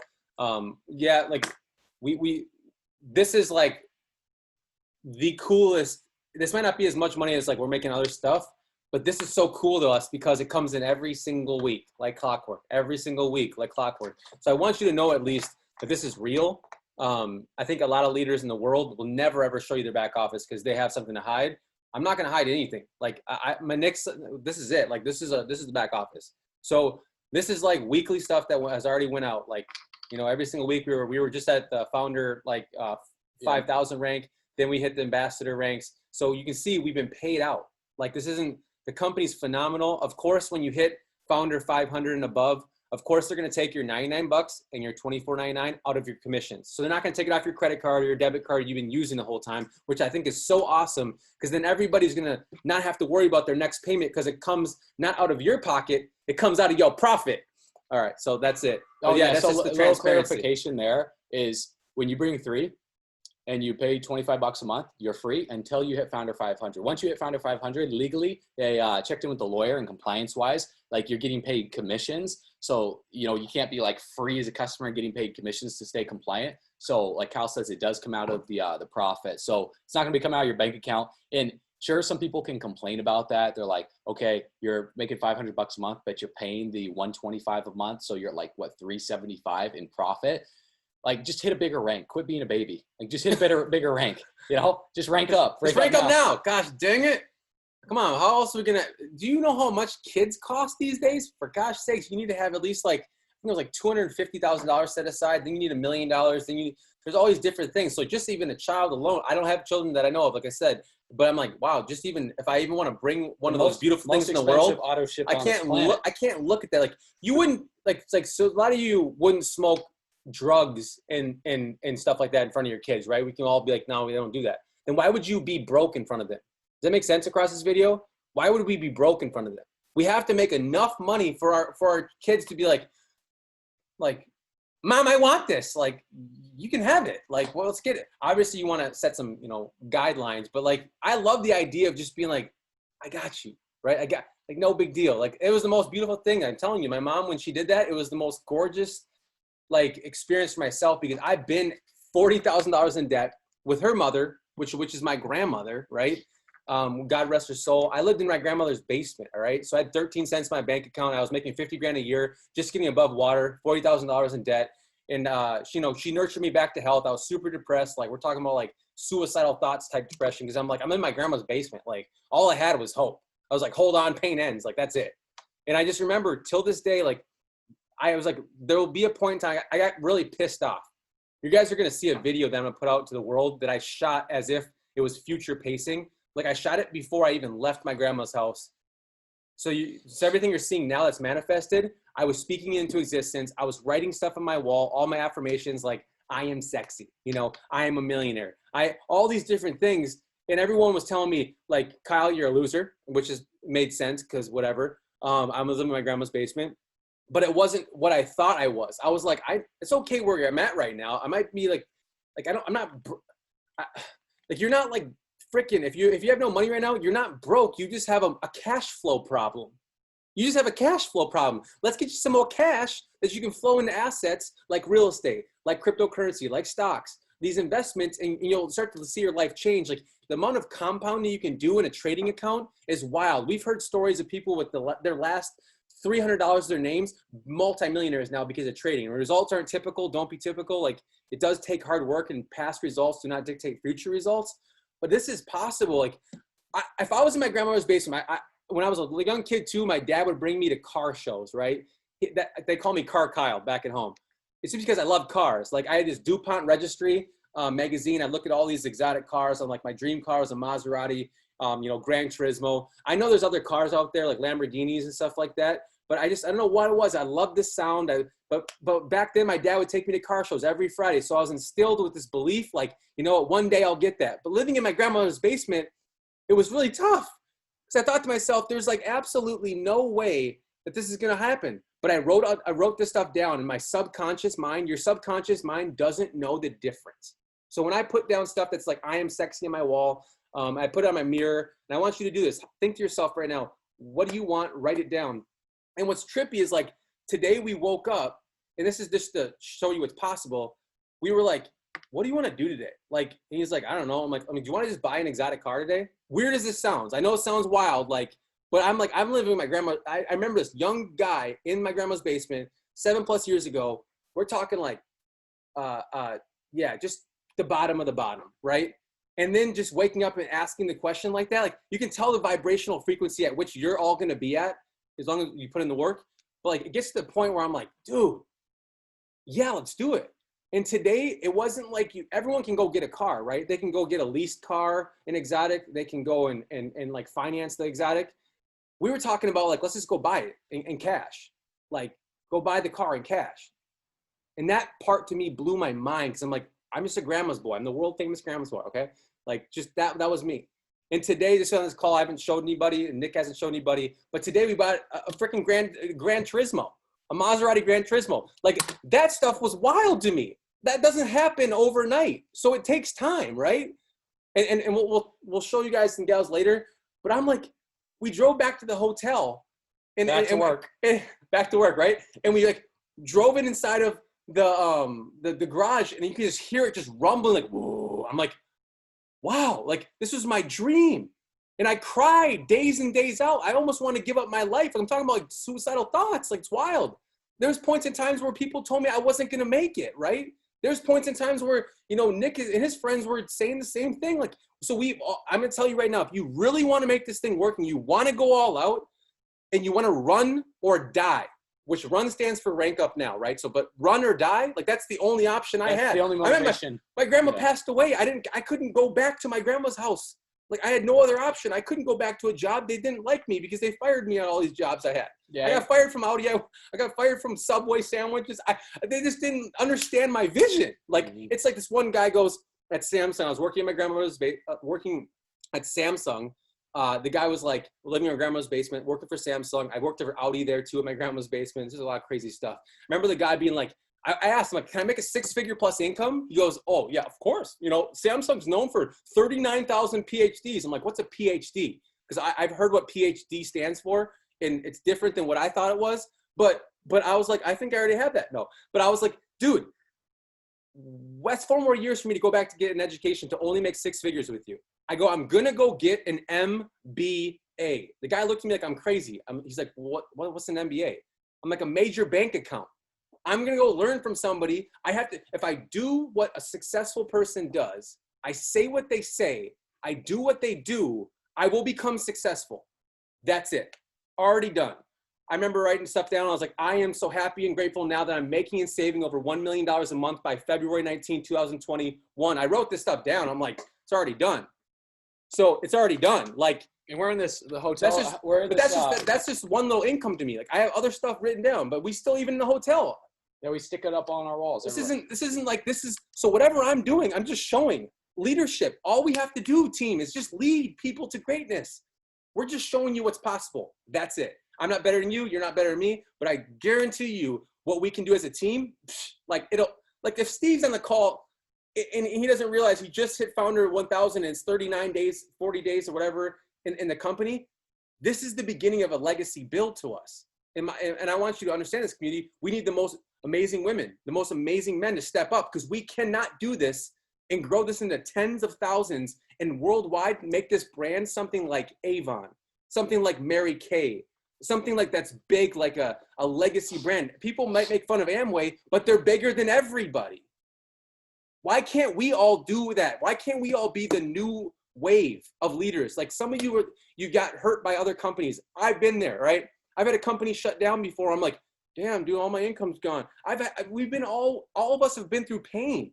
yeah, like we this is like the coolest. This might not be as much money as like we're making other stuff, but this is so cool to us because it comes in every single week, like clockwork, every single week, like clockwork. So I want you to know at least that this is real. I think a lot of leaders in the world will never ever show you their back office because they have something to hide. I'm not going to hide anything. Like my next, this is it. Like this is the back office. So this is like weekly stuff that has already went out. Like, you know, every single week we were just at the founder, like 5,000 rank. Then we hit the ambassador ranks. So you can see we've been paid out. Like this isn't, the company's phenomenal. Of course, when you hit founder 500 and above, of course, they're going to take your $99 and your $24.99 out of your commissions. So they're not going to take it off your credit card or your debit card you've been using the whole time, which I think is so awesome because then everybody's going to not have to worry about their next payment because it comes not out of your pocket, it comes out of your profit. All right, so that's it. Oh yeah, that's so just the little transparency. clarification there is when you bring 3 and you pay $25 a month, you're free until you hit founder 500. Once you hit founder 500, legally, they checked in with the lawyer and compliance-wise, like you're getting paid commissions. So, you know, you can't be like free as a customer and getting paid commissions to stay compliant. So like Kyle says, it does come out of the profit. So it's not gonna be coming out of your bank account. And sure, some people can complain about that. They're like, okay, you're making $500 a month, but you're paying the $125 a month. So you're like, what, $375 in profit? Like, just hit a bigger rank. Quit being a baby. Like, just hit a bigger rank. You know, just rank up. Just rank up now. Gosh dang it. Come on. How else are we going to, do you know how much kids cost these days? For gosh sakes, you need to have at least like, I think it was like $250,000 set aside. Then you need $1 million. Then there's always different things. So just even a child alone, I don't have children that I know of, like I said, but I'm like, wow, just even, if I even want to bring one of those beautiful things in the world, auto ship I can't look at that. Like you wouldn't, like, it's like, so a lot of you wouldn't smoke drugs and stuff like that in front of your kids, right? We can all be like, no, we don't do that. Then why would you be broke in front of them? Does that make sense across this video? Why would we be broke in front of them? We have to make enough money for our kids to be like, Mom, I want this. Like, you can have it. Like, well, let's get it. Obviously, you want to set some, you know, guidelines, but like, I love the idea of just being like, I got you, right? I got, like, no big deal. Like, it was the most beautiful thing. I'm telling you, my mom, when she did that, it was the most gorgeous, like, experience for myself because I've been $40,000 in debt with her mother, which is my grandmother, right? God rest her soul. I lived in my grandmother's basement, all right? So I had 13 cents in my bank account. I was making 50 grand a year, just getting above water, $40,000 in debt. And, she nurtured me back to health. I was super depressed. Like, we're talking about, like, suicidal thoughts type depression because I'm like, I'm in my grandma's basement. Like, all I had was hope. I was like, hold on, pain ends. Like, that's it. And I just remember till this day, like, I was like, there will be a point in time I got really pissed off. You guys are going to see a video that I'm going to put out to the world that I shot as if it was future pacing. Like I shot it before I even left my grandma's house. So everything you're seeing now that's manifested, I was speaking into existence. I was writing stuff on my wall, all my affirmations like, I am sexy, you know, I am a millionaire. All these different things. And everyone was telling me like, Kyle, you're a loser, which made sense because whatever. I was living in my grandma's basement. But it wasn't what I thought I was. I was like, it's okay where I'm at right now. I might be like you're not like freaking, if you have no money right now, you're not broke. You just have a cash flow problem. You just have a cash flow problem. Let's get you some more cash that you can flow into assets like real estate, like cryptocurrency, like stocks, these investments, and you'll start to see your life change. Like the amount of compounding you can do in a trading account is wild. We've heard stories of people with their last $300 their names, multimillionaires now because of trading. Results aren't typical. Don't be typical. Like it does take hard work and past results do not dictate future results. But this is possible. Like if I was in my grandmother's basement, when I was a young kid too, my dad would bring me to car shows, right? They call me Car Kyle back at home. It's just because I love cars. Like I had this DuPont registry magazine. I look at all these exotic cars. I'm like, my dream car is a Maserati. you know, Gran Turismo. I know there's other cars out there like Lamborghinis and stuff like that, but I don't know what it was. I love the sound. But back then my dad would take me to car shows every Friday. So I was instilled with this belief, like, you know, one day I'll get that. But living in my grandmother's basement, it was really tough. Because I thought to myself, there's like absolutely no way that this is going to happen. But I wrote this stuff down in my subconscious mind. Your subconscious mind doesn't know the difference. So when I put down stuff that's like, I am sexy on my wall, I put it on my mirror, and I want you to do this. Think to yourself right now, what do you want? Write it down. And what's trippy is like, today we woke up, and this is just to show you what's possible. We were like, what do you want to do today? Like, and he's like, I don't know. I'm like, I mean, do you want to just buy an exotic car today? Weird as this sounds. I know it sounds wild, like, but I'm like, I'm living with my grandma. I remember this young guy in my grandma's basement 7+ years ago. We're talking like, yeah, just the bottom of the bottom, right? And then just waking up and asking the question like that, like you can tell the vibrational frequency at which you're all going to be at as long as you put in the work. But like, it gets to the point where I'm like, dude, yeah, let's do it. And today it wasn't like everyone can go get a car, right? They can go get a leased car, an exotic. They can go and like finance the exotic. We were talking about like, let's just go buy it in cash. Like go buy the car in cash. And that part to me blew my mind. Cause I'm like, I'm just a grandma's boy. I'm the world famous grandma's boy. Okay. Like just that was me. And today, just on this call, I haven't showed anybody and Nick hasn't shown anybody, but today we bought a freaking Gran Turismo, a Maserati Gran Turismo. Like that stuff was wild to me. That doesn't happen overnight. So it takes time. Right. And we'll show you guys and gals later, but I'm like, we drove back to the hotel and back to work. Right. And we like drove it inside of the garage and you can just hear it just rumbling like, whoa. I'm like, wow, like this was my dream. And I cried days and days out. I almost want to give up my life. I'm talking about like suicidal thoughts. Like it's wild. There's points in times where people told me I wasn't going to make it. Right. There's points in times where, you know, Nick and his friends were saying the same thing. Like, so I'm going to tell you right now, if you really want to make this thing work and you want to go all out and you want to run or die, which run stands for rank up now, right? So, but run or die, like that's the only option I had. The only motivation. My grandma passed away. I couldn't go back to my grandma's house. Like I had no other option. I couldn't go back to a job. They didn't like me because they fired me on all these jobs I had. Yeah. I got fired from Audi. I got fired from Subway sandwiches. They just didn't understand my vision. Like it's like this one guy goes at Samsung. I was working in my grandmother's working at Samsung. The guy was like living in my grandma's basement, working for Samsung. I worked for Audi there too at my grandma's basement. There's a lot of crazy stuff. I remember the guy being like, I asked him, like, can I make a 6-figure plus income? He goes, oh yeah, of course. You know, Samsung's known for 39,000 PhDs. I'm like, what's a PhD? Because I've heard what PhD stands for and it's different than what I thought it was. But I was like, I think I already have that. No, but I was like, dude, that's 4 more years for me to go back to get an education to only make 6 figures with you. I go, I'm going to go get an MBA. The guy looked at me like I'm crazy. He's like, what's an MBA? I'm like, a major bank account. I'm going to go learn from somebody. If I do what a successful person does, I say what they say, I do what they do, I will become successful. That's it. Already done. I remember writing stuff down. I was like, I am so happy and grateful now that I'm making and saving over $1 million a month by February 19, 2021. I wrote this stuff down. I'm like, it's already done. So it's already done. Like, and we're in the hotel. That's just one little income to me. Like I have other stuff written down, but we still even in the hotel. Yeah, we stick it up on our walls. This isn't like this is. So whatever I'm doing, I'm just showing leadership. All we have to do, team, is just lead people to greatness. We're just showing you what's possible. That's it. I'm not better than you. You're not better than me. But I guarantee you, what we can do as a team, like if Steve's on the call and he doesn't realize he just hit founder 1,000 and it's 39 days, 40 days, or whatever in the company. This is the beginning of a legacy build to us. And I want you to understand this, community. We need the most amazing women, the most amazing men to step up because we cannot do this and grow this into tens of thousands and worldwide make this brand something like Avon, something like Mary Kay, something like that's big, like a legacy brand. People might make fun of Amway, but they're bigger than everybody. Why can't we all do that? Why can't we all be the new wave of leaders? Like some of you got hurt by other companies. I've been there, right? I've had a company shut down before. I'm like, damn, dude, all my income's gone. All of us have been through pain,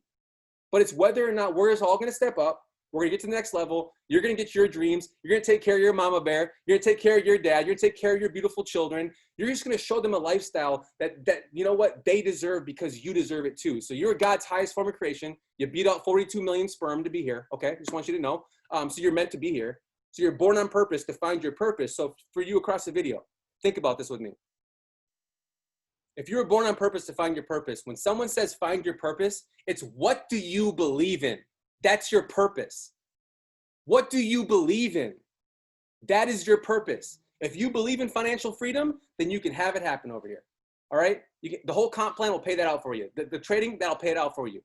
but it's whether or not we're all going to step up We're going to get to the next level. You're going to get your dreams. You're going to take care of your mama bear. You're going to take care of your dad. You're going to take care of your beautiful children. You're just going to show them a lifestyle that you know what, they deserve because you deserve it too. So you're God's highest form of creation. You beat out 42 million sperm to be here. Okay, just want you to know. So you're meant to be here. So you're born on purpose to find your purpose. So for you across the video, think about this with me. If you were born on purpose to find your purpose, when someone says find your purpose, it's what do you believe in? That's your purpose. What do you believe in? That is your purpose. If you believe in financial freedom, then you can have it happen over here. All right? The whole comp plan will pay that out for you. The trading, that'll pay it out for you.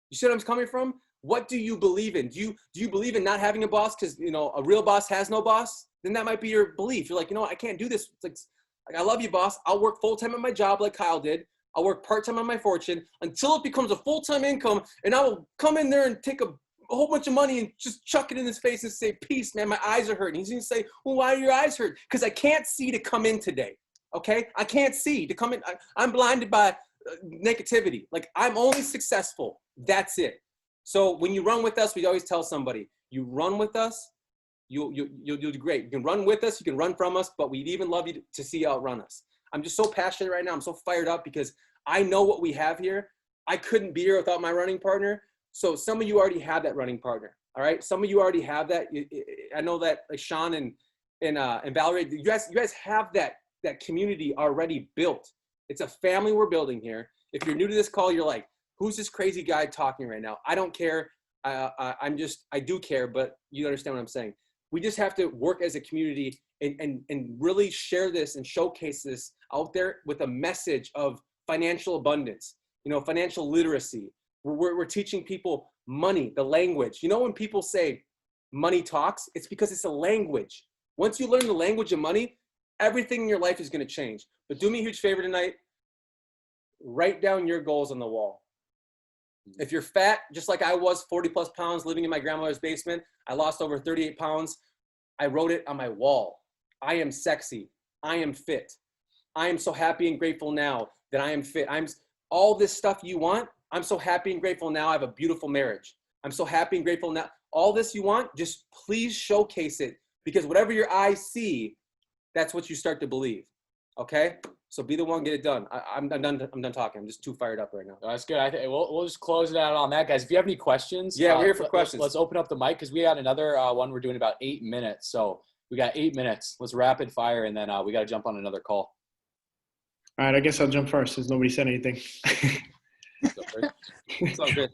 You see what I'm coming from? What do you believe in? Do you believe in not having a boss because, you know, a real boss has no boss? Then that might be your belief. You're like, you know what? I can't do this. It's like, I love you, boss. I'll work full-time at my job like Kyle did. I'll work part-time on my fortune until it becomes a full-time income, and I will come in there and take a whole bunch of money and just chuck it in his face and say, peace, man, my eyes are hurting. He's going to say, well, why are your eyes hurt? Because I can't see to come in today, okay? I can't see to come in. I'm blinded by negativity. Like, I'm only successful. That's it. So when you run with us, we always tell somebody, you run with us, you'll do great. You can run with us, you can run from us, but we'd even love you to see you outrun us. I'm just so passionate right now. I'm so fired up because I know what we have here. I couldn't be here without my running partner. So some of you already have that running partner. All right. Some of you already have that. I know that like Sean and Valerie, you guys have that community already built. It's a family we're building here. If you're new to this call, you're like, who's this crazy guy talking right now? I don't care. I do care, but you understand what I'm saying. We just have to work as a community and really share this and showcase this out there with a message of financial abundance, you know, financial literacy. We're teaching people money, the language. You know, when people say money talks, it's because it's a language. Once you learn the language of money, everything in your life is going to change. But do me a huge favor tonight. Write down your goals on the wall. If you're fat, just like I was, 40 plus pounds living in my grandmother's basement, I lost over 38 pounds. I wrote it on my wall. I am sexy. I am fit. I am so happy and grateful now that I am fit. All this stuff you want. I'm so happy and grateful now I have a beautiful marriage. I'm so happy and grateful now. All this you want, just please showcase it, because whatever your eyes see, that's what you start to believe. Okay? So be the one, get it done. I'm done talking. I'm just too fired up right now. That's good. I think we'll just close it out on that, guys. If you have any questions, yeah, we're here for questions. Let's open up the mic because we got another one. We're doing about 8 minutes, so we got 8 minutes. Let's rapid fire, and then we got to jump on another call. All right, I guess I'll jump first since nobody said anything. It's all good.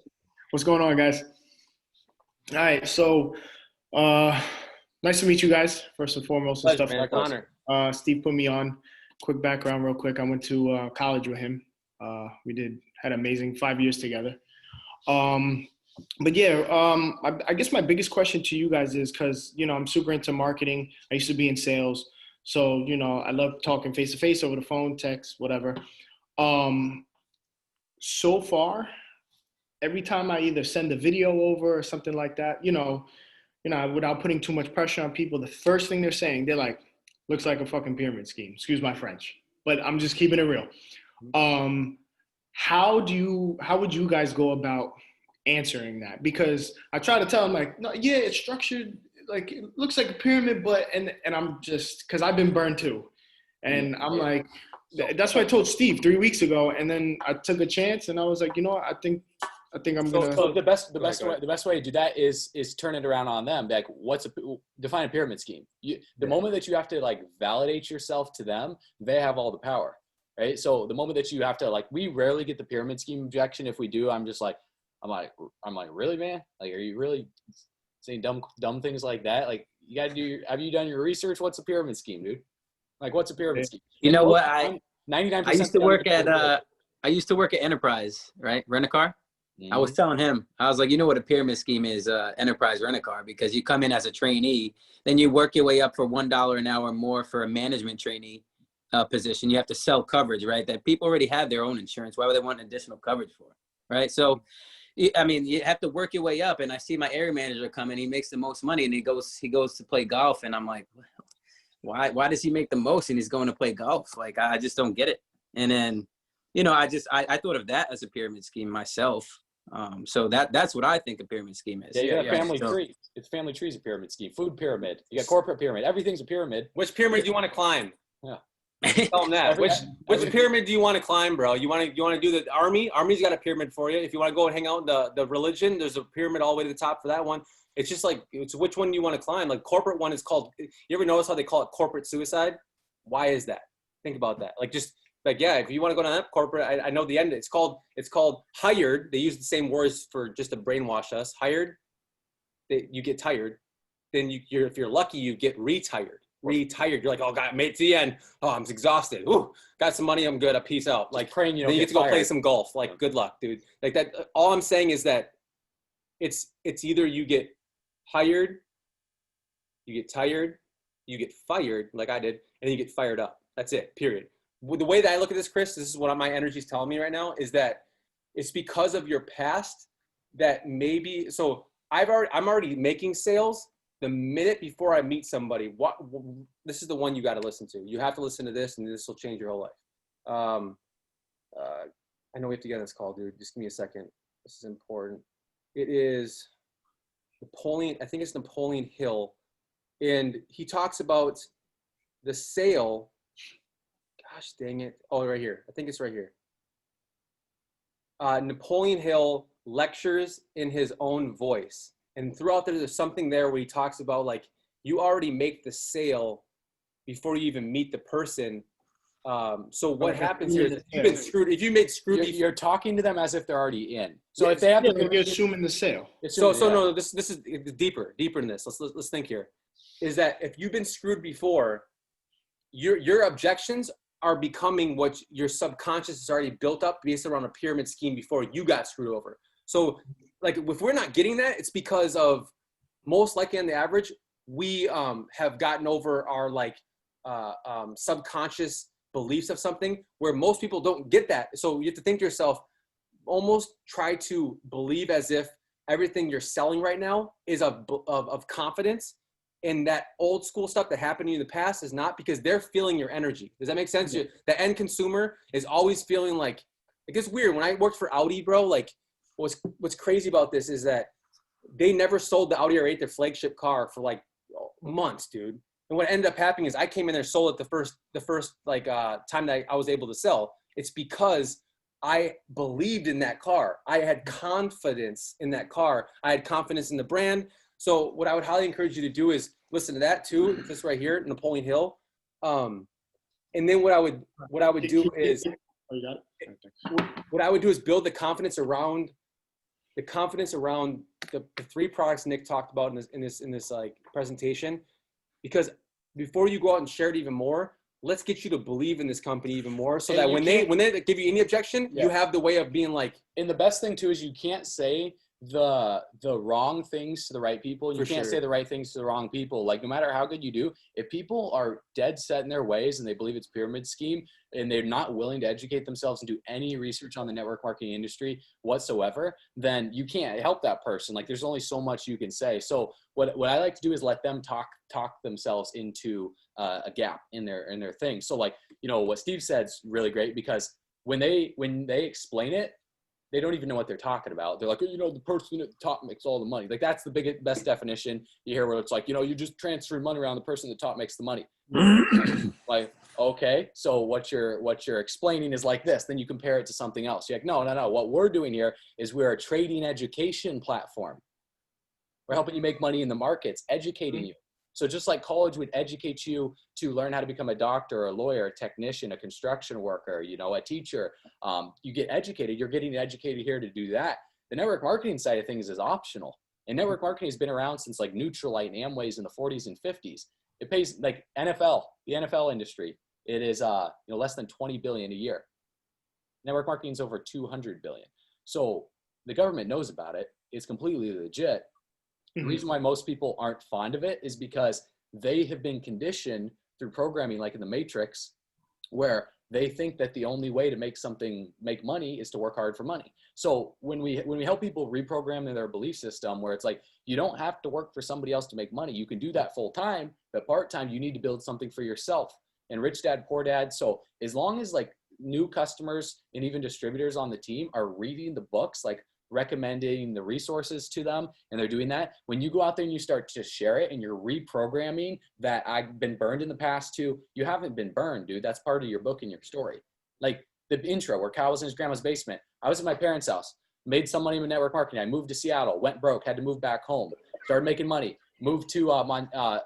What's going on, guys? All right, so nice to meet you guys, first and foremost. Pleasure, man. Honor. Steve put me on. Quick background real quick. I went to college with him. We had amazing 5 years together. But yeah, I guess my biggest question to you guys is, because, you know, I'm super into marketing. I used to be in sales. So, you know, I love talking face to face, over the phone, text, whatever. So far, every time I either send a video over or something like that, you know, without putting too much pressure on people, the first thing they're saying, they're like, looks like a fucking pyramid scheme. Excuse my French, but I'm just keeping it real. How would you guys go about answering that? Because I try to tell them, like, no, yeah, it's structured, like, it looks like a pyramid, but, and I'm just, cause I've been burned too. And I'm like, that's what I told Steve 3 weeks ago. And then I took a chance and I was like, you know what? I think I'm gonna. So the best way to do that is turn it around on them. Like, define a pyramid scheme. The moment that you have to like validate yourself to them, they have all the power, right? So the moment that you have to, like, we rarely get the pyramid scheme objection. If we do, I'm like, really, man? Like, are you really saying dumb things like that? Like, you got to have you done your research? What's a pyramid scheme, dude? Like, what's a pyramid scheme? You know what? 99%. I used to work at Enterprise, right? Rent a car. I was telling him, I was like, you know what a pyramid scheme is, Enterprise Rent a Car, because you come in as a trainee, then you work your way up for $1 an hour more for a management trainee position. You have to sell coverage, right? That people already have their own insurance. Why would they want additional coverage for, right? So, I mean, you have to work your way up. And I see my area manager come in, he makes the most money, and he goes to play golf, and I'm like, why does he make the most and he's going to play golf? Like, I just don't get it. And then, you know, I thought of that as a pyramid scheme myself. So that's what I think a pyramid scheme is. Yeah, you got a family So- tree. It's family tree's a pyramid scheme. Food pyramid. You got corporate pyramid. Everything's a pyramid. Which pyramid do you want to climb? Yeah. Tell them that. Every- Which pyramid do you want to climb, bro? You want to do the army? Army's got a pyramid for you. If you want to go and hang out in the religion, there's a pyramid all the way to the top for that one. It's just like, it's which one do you want to climb? Like corporate one is called, you ever notice how they call it corporate suicide? Why is that? Think about that. Like just like, yeah, if you want to go down that corporate, I know the end, it's called hired. They use the same words for just to brainwash us. Hired, you get tired. Then if you're lucky, you get retired. You're like, oh God, made it to the end. Oh, I'm exhausted. Ooh, got some money. I'm good. Peace out. Like praying you don't then you get to go play some golf. Like, good luck, dude. Like that. All I'm saying is that it's either you get hired, you get tired, you get fired, like I did, and then you get fired up. That's it. Period. The way that I look at this, Chris, this is what my energy is telling me right now, is that it's because of your past that maybe. So I'm already making sales. The minute before I meet somebody, this is the one you got to listen to. You have to listen to this, and this will change your whole life. I know we have to get on this call, dude. Just give me a second. This is important. It is Napoleon. I think it's Napoleon Hill, and he talks about the sale. Gosh dang it! Oh, right here. I think it's right here. Napoleon Hill lectures in his own voice. And throughout there's something there where he talks about like you already make the sale before you even meet the person. So what happens here is if you've been screwed, if you made screwed, you're talking to them as if they're already in. So if they have you're assuming the sale. No, this is deeper than this. Let's think here. Is that if you've been screwed before, your objections are becoming what your subconscious has already built up based around a pyramid scheme before you got screwed over. So like if we're not getting that, it's because of most likely on the average, we have gotten over our like subconscious beliefs of something where most people don't get that. So you have to think to yourself, almost try to believe as if everything you're selling right now is of confidence. And that old school stuff that happened to you in the past is not, because they're feeling your energy. Does that make sense? Yeah. The end consumer is always feeling like it's weird. When I worked for Audi, bro, like what's crazy about this is that they never sold the Audi R8, their flagship car, for like months, dude. And what ended up happening is I came in there, sold it the first like time that I was able to sell. It's because I believed in that car. I had confidence in that car. I had confidence in the brand. So what I would highly encourage you to do is listen to that too. This right here, Napoleon Hill. And then what I would do is build the confidence around the three products Nick talked about in this like presentation. Because before you go out and share it even more, let's get you to believe in this company even more, so that when they give you any objection, you have the way of being like. And the best thing too is you can't say the wrong things to the right people. You can't say the right things to the wrong people. Like no matter how good you do, if people are dead set in their ways and they believe it's a pyramid scheme and they're not willing to educate themselves and do any research on the network marketing industry whatsoever, then you can't help that person. Like there's only so much you can say. So what I like to do is let them talk themselves into a gap in their thing. So like, you know, what Steve said is really great, because when they explain it, they don't even know what they're talking about. They're like, you know, the person at the top makes all the money. Like that's the best definition you hear, where it's like, you know, you just transfer money around, the person at the top makes the money. Like, okay, so what you're explaining is like this. Then you compare it to something else. You're like, no. What we're doing here is we're a trading education platform. We're helping you make money in the markets, educating you. So just like college would educate you to learn how to become a doctor, a lawyer, a technician, a construction worker, you know, a teacher, you get educated. You're getting educated here to do that. The network marketing side of things is optional. And network marketing has been around since like Nutrilite and Amway's in the 40s and 50s. It pays like the NFL industry. It is less than 20 billion a year. Network marketing is over 200 billion. So the government knows about it. It's completely legit. The reason why most people aren't fond of it is because they have been conditioned through programming, like in the Matrix, where they think that the only way to make money is to work hard for money. So when we help people reprogram their belief system, where it's like, you don't have to work for somebody else to make money. You can do that full time, but part time, you need to build something for yourself. And Rich Dad, Poor Dad. So as long as like new customers and even distributors on the team are reading the books, like recommending the resources to them and they're doing that, when you go out there and you start to share it and you're reprogramming that I've been burned in the past to, you haven't been burned, dude. That's part of your book and your story. Like the intro where Kyle was in his grandma's basement. I was at my parents' house, made some money with network marketing. I moved to Seattle, went broke, had to move back home, started making money, moved to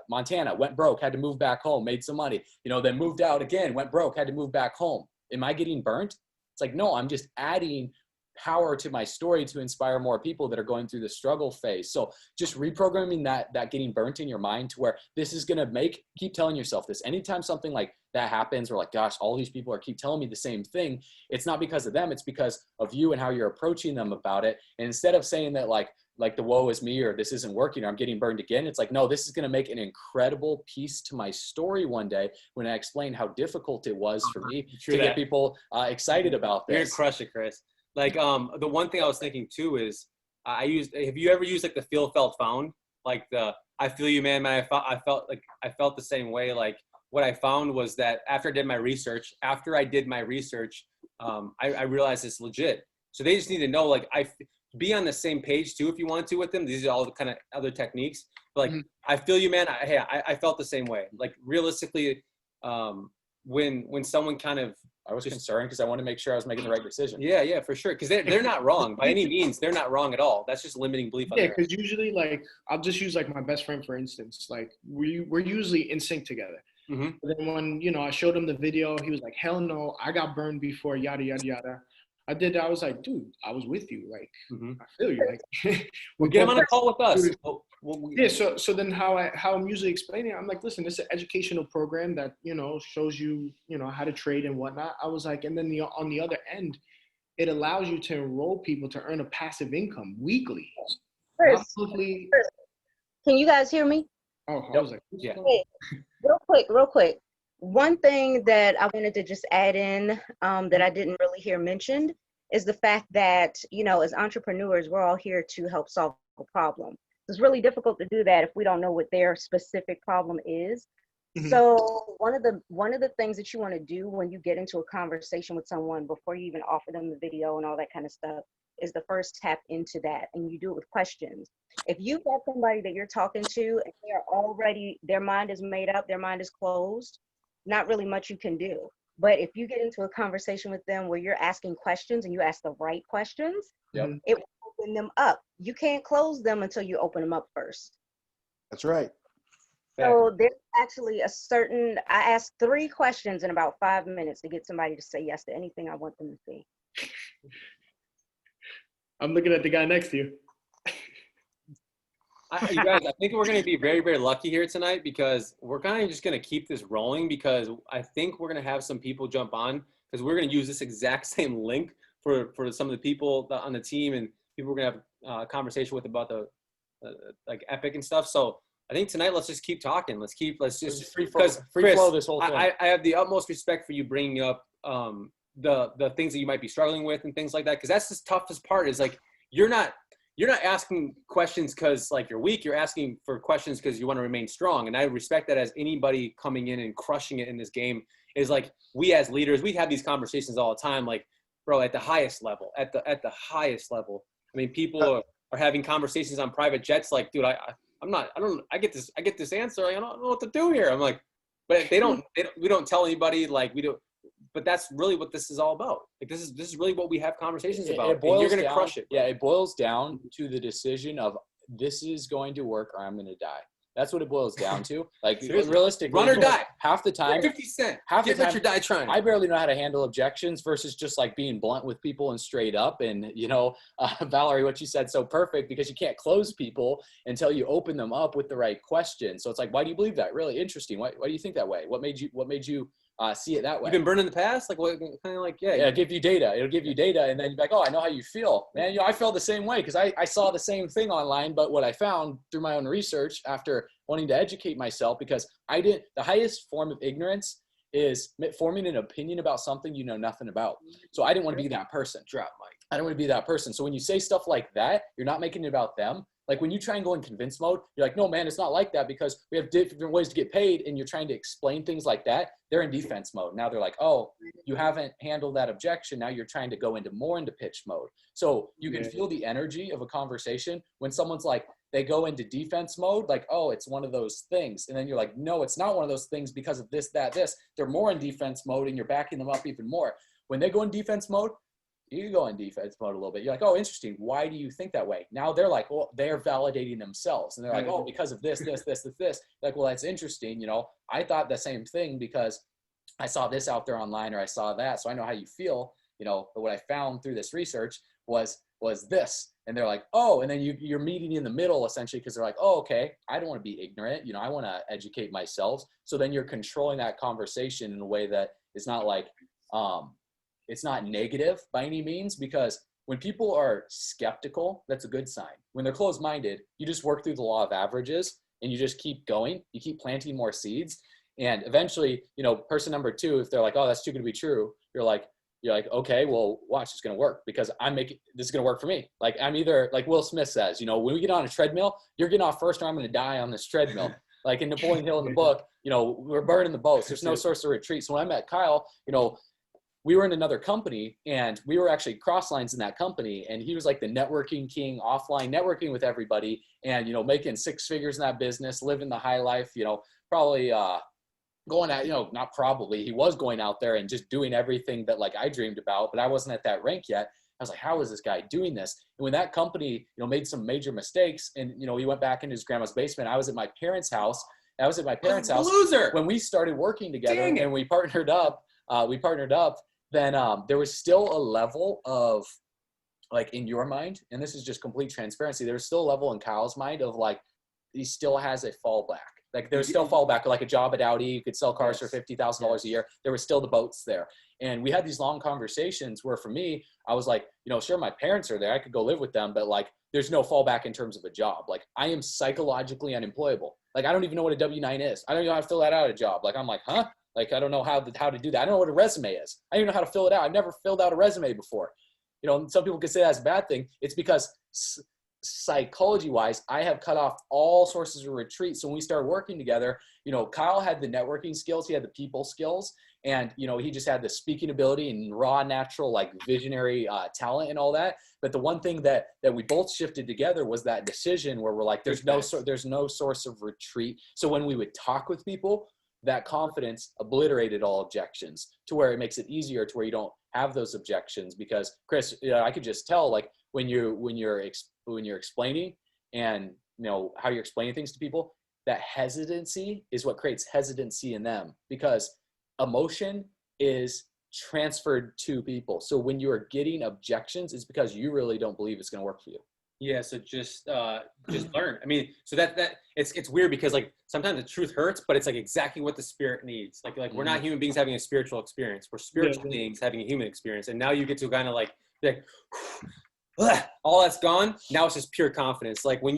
Montana, went broke, had to move back home, made some money, you know, then moved out again, went broke, had to move back home. Am I getting burnt? It's like, no, I'm just adding power to my story to inspire more people that are going through the struggle phase. So just reprogramming that getting burnt in your mind to where this is going to keep telling yourself this. Anytime something like that happens, or like, gosh, all these people keep telling me the same thing. It's not because of them. It's because of you and how you're approaching them about it. And instead of saying that like the woe is me, or this isn't working, or I'm getting burned again, it's like, no, this is going to make an incredible piece to my story one day when I explain how difficult it was for me to get people excited about this. You're going to crush it, Chris. Like, the one thing I was thinking too is have you ever used like the feel, felt, found? Like I feel you, man. I felt the same way. Like what I found was that after I did my research, I realized it's legit. So they just need to know, like, be on the same page too, if you want to with them. These are all the kind of other techniques. But like, I feel you, man. I felt the same way. Like realistically, when someone kind of, I was concerned because I want to make sure I was making the right decision. Yeah, for sure. Because they're not wrong by any means. They're not wrong at all. That's just limiting belief. Yeah, because usually, like, I'll just use like my best friend for instance. Like we're usually in sync together. Mm-hmm. But then when I showed him the video, he was like, "Hell no, I got burned before." Yada yada yada. I did that. I was like, "Dude, I was with you. Like, I feel you. Like, we'll get him on a call with us." Yeah. So then how I'm usually explaining it, I'm like, listen, it's an educational program that shows you how to trade and whatnot. I was like, and then on the other end, it allows you to enroll people to earn a passive income weekly. Chris, can you guys hear me? Oh, I was like, yeah. Hey, real quick. One thing that I wanted to just add in that I didn't really hear mentioned is the fact that, as entrepreneurs, we're all here to help solve a problem. It's really difficult to do that if we don't know what their specific problem is. Mm-hmm. So one of the things that you want to do when you get into a conversation with someone before you even offer them the video and all that kind of stuff is the first tap into that, and you do it with questions. If you've got somebody that you're talking to and they're already, their mind is made up, their mind is closed, not really much you can do. But if you get into a conversation with them where you're asking questions and you ask the right questions, yep, it will open them up. You can't close them until you open them up first. That's right. So there's actually I asked 3 questions in about 5 minutes to get somebody to say yes to anything I want them to see. I'm looking at the guy next to you. You guys, I think we're going to be very, very lucky here tonight because we're kind of just going to keep this rolling because I think we're going to have some people jump on because we're going to use this exact same link for some of the people on the team and people we're going to have a conversation with about the like Epic and stuff. So I think tonight, let's just keep talking. Let's just free flow this whole thing. I have the utmost respect for you bringing up the things that you might be struggling with and things like that. Cause that's the toughest part is like, you're not asking questions because like you're weak. You're asking for questions because you want to remain strong. And I respect that as anybody coming in and crushing it in this game is like, we as leaders, we have these conversations all the time. Like, bro, at the highest level, at the highest level. I mean, people are having conversations on private jets. Like, dude, I get this answer. I don't know what to do here. I'm like, but we don't tell anybody like we do. But that's really what this is all about. Like this is really what we have conversations about. And you're going to crush it. Yeah, it boils down to the decision of this is going to work or I'm going to die. That's what it boils down to. Like realistically, run or die. Half the time, 50 cents. Half the time, or die trying. I barely know how to handle objections versus just like being blunt with people and straight up. And Valerie, what you said so perfect because you can't close people until you open them up with the right question. So it's like, why do you believe that? Really interesting. Why do you think that way? What made you see it that way? You've been burned in the past? Like what kind of like it'll give you data. It'll give you data and then you're like, oh, I know how you feel. Man, I felt the same way because I saw the same thing online, but what I found through my own research after wanting to educate myself, because the highest form of ignorance is forming an opinion about something you know nothing about. So I didn't want to be that person. Drop mic. I don't want to be that person. So when you say stuff like that, you're not making it about them. Like when you try and go in convince mode, you're like, no, man, it's not like that because we have different ways to get paid. And you're trying to explain things like that. They're in defense mode. Now they're like, oh, you haven't handled that objection. Now you're trying to go into more into pitch mode. So you can feel the energy of a conversation when someone's like, they go into defense mode, like, oh, it's one of those things. And then you're like, no, it's not one of those things because of this, that, this. They're more in defense mode and you're backing them up even more. When they go in defense mode, you can go in defense mode a little bit. You're like, oh, interesting. Why do you think that way? Now they're like, well, they're validating themselves. And they're like, oh, because of this. Like, well, that's interesting. You know, I thought the same thing because I saw this out there online or I saw that. So I know how you feel, you know, but what I found through this research was this. And they're like, oh, and then you're meeting in the middle essentially because they're like, oh, okay, I don't want to be ignorant. You know, I want to educate myself. So then you're controlling that conversation in a way that is not like, it's not negative by any means, because when people are skeptical, that's a good sign. When they're closed-minded, you just work through the law of averages and you just keep going. You keep planting more seeds. And eventually, you know, person number two, if they're like, oh, that's too good to be true, you're like, okay, well, watch, it's going to work because this is going to work for me. Like I'm either, like Will Smith says, you know, when we get on a treadmill, you're getting off first or I'm going to die on this treadmill. Like in Napoleon Hill in the book, you know, we're burning the boats. There's no source of retreat. So when I met Kyle, you know, we were in another company and we were actually cross lines in that company. And he was like the networking king, offline networking with everybody and, you know, making six figures in that business, living the high life, you know, probably going out, you know, not probably, he was going out there and just doing everything that like I dreamed about, but I wasn't at that rank yet. I was like, how is this guy doing this? And when that company, you know, made some major mistakes and, you know, he went back into his grandma's basement, I was at my parents' house. Loser. When we started working together and we partnered up, then there was still a level of like in your mind, and this is just complete transparency, there's still a level in Kyle's mind of like, he still has a fallback. Like there's still fallback, like a job at Audi, you could sell cars for $50,000 a year. There was still the boats there. And we had these long conversations where for me, I was like, you know, sure, my parents are there. I could go live with them, but like, there's no fallback in terms of a job. Like I am psychologically unemployable. Like, I don't even know what a W-9 is. I don't know how to fill that out a job. Like, I'm like, huh? Like, I don't know how to do that. I don't know what a resume is. I don't even know how to fill it out. I've never filled out a resume before. You know, some people could say that's a bad thing. It's because psychology-wise, I have cut off all sources of retreat. So when we started working together, you know, Kyle had the networking skills. He had the people skills. And, you know, he just had the speaking ability and raw, natural, like visionary talent and all that. But the one thing that we both shifted together was that decision where we're like, there's no source of retreat. So when we would talk with people, that confidence obliterated all objections to where it makes it easier to where you don't have those objections. Because Chris, you know, I could just tell like when you're explaining and, you know, how you're explaining things to people, that hesitancy is what creates hesitancy in them, because emotion is transferred to people. So when you are getting objections, it's because you really don't believe it's going to work for you. Yeah, so just learn. I mean, so that it's weird because like sometimes the truth hurts, but it's like exactly what the spirit needs. Like we're not human beings having a spiritual experience. We're spiritual beings having a human experience. And now you get to kind of like be like, all that's gone. Now it's just pure confidence. Like when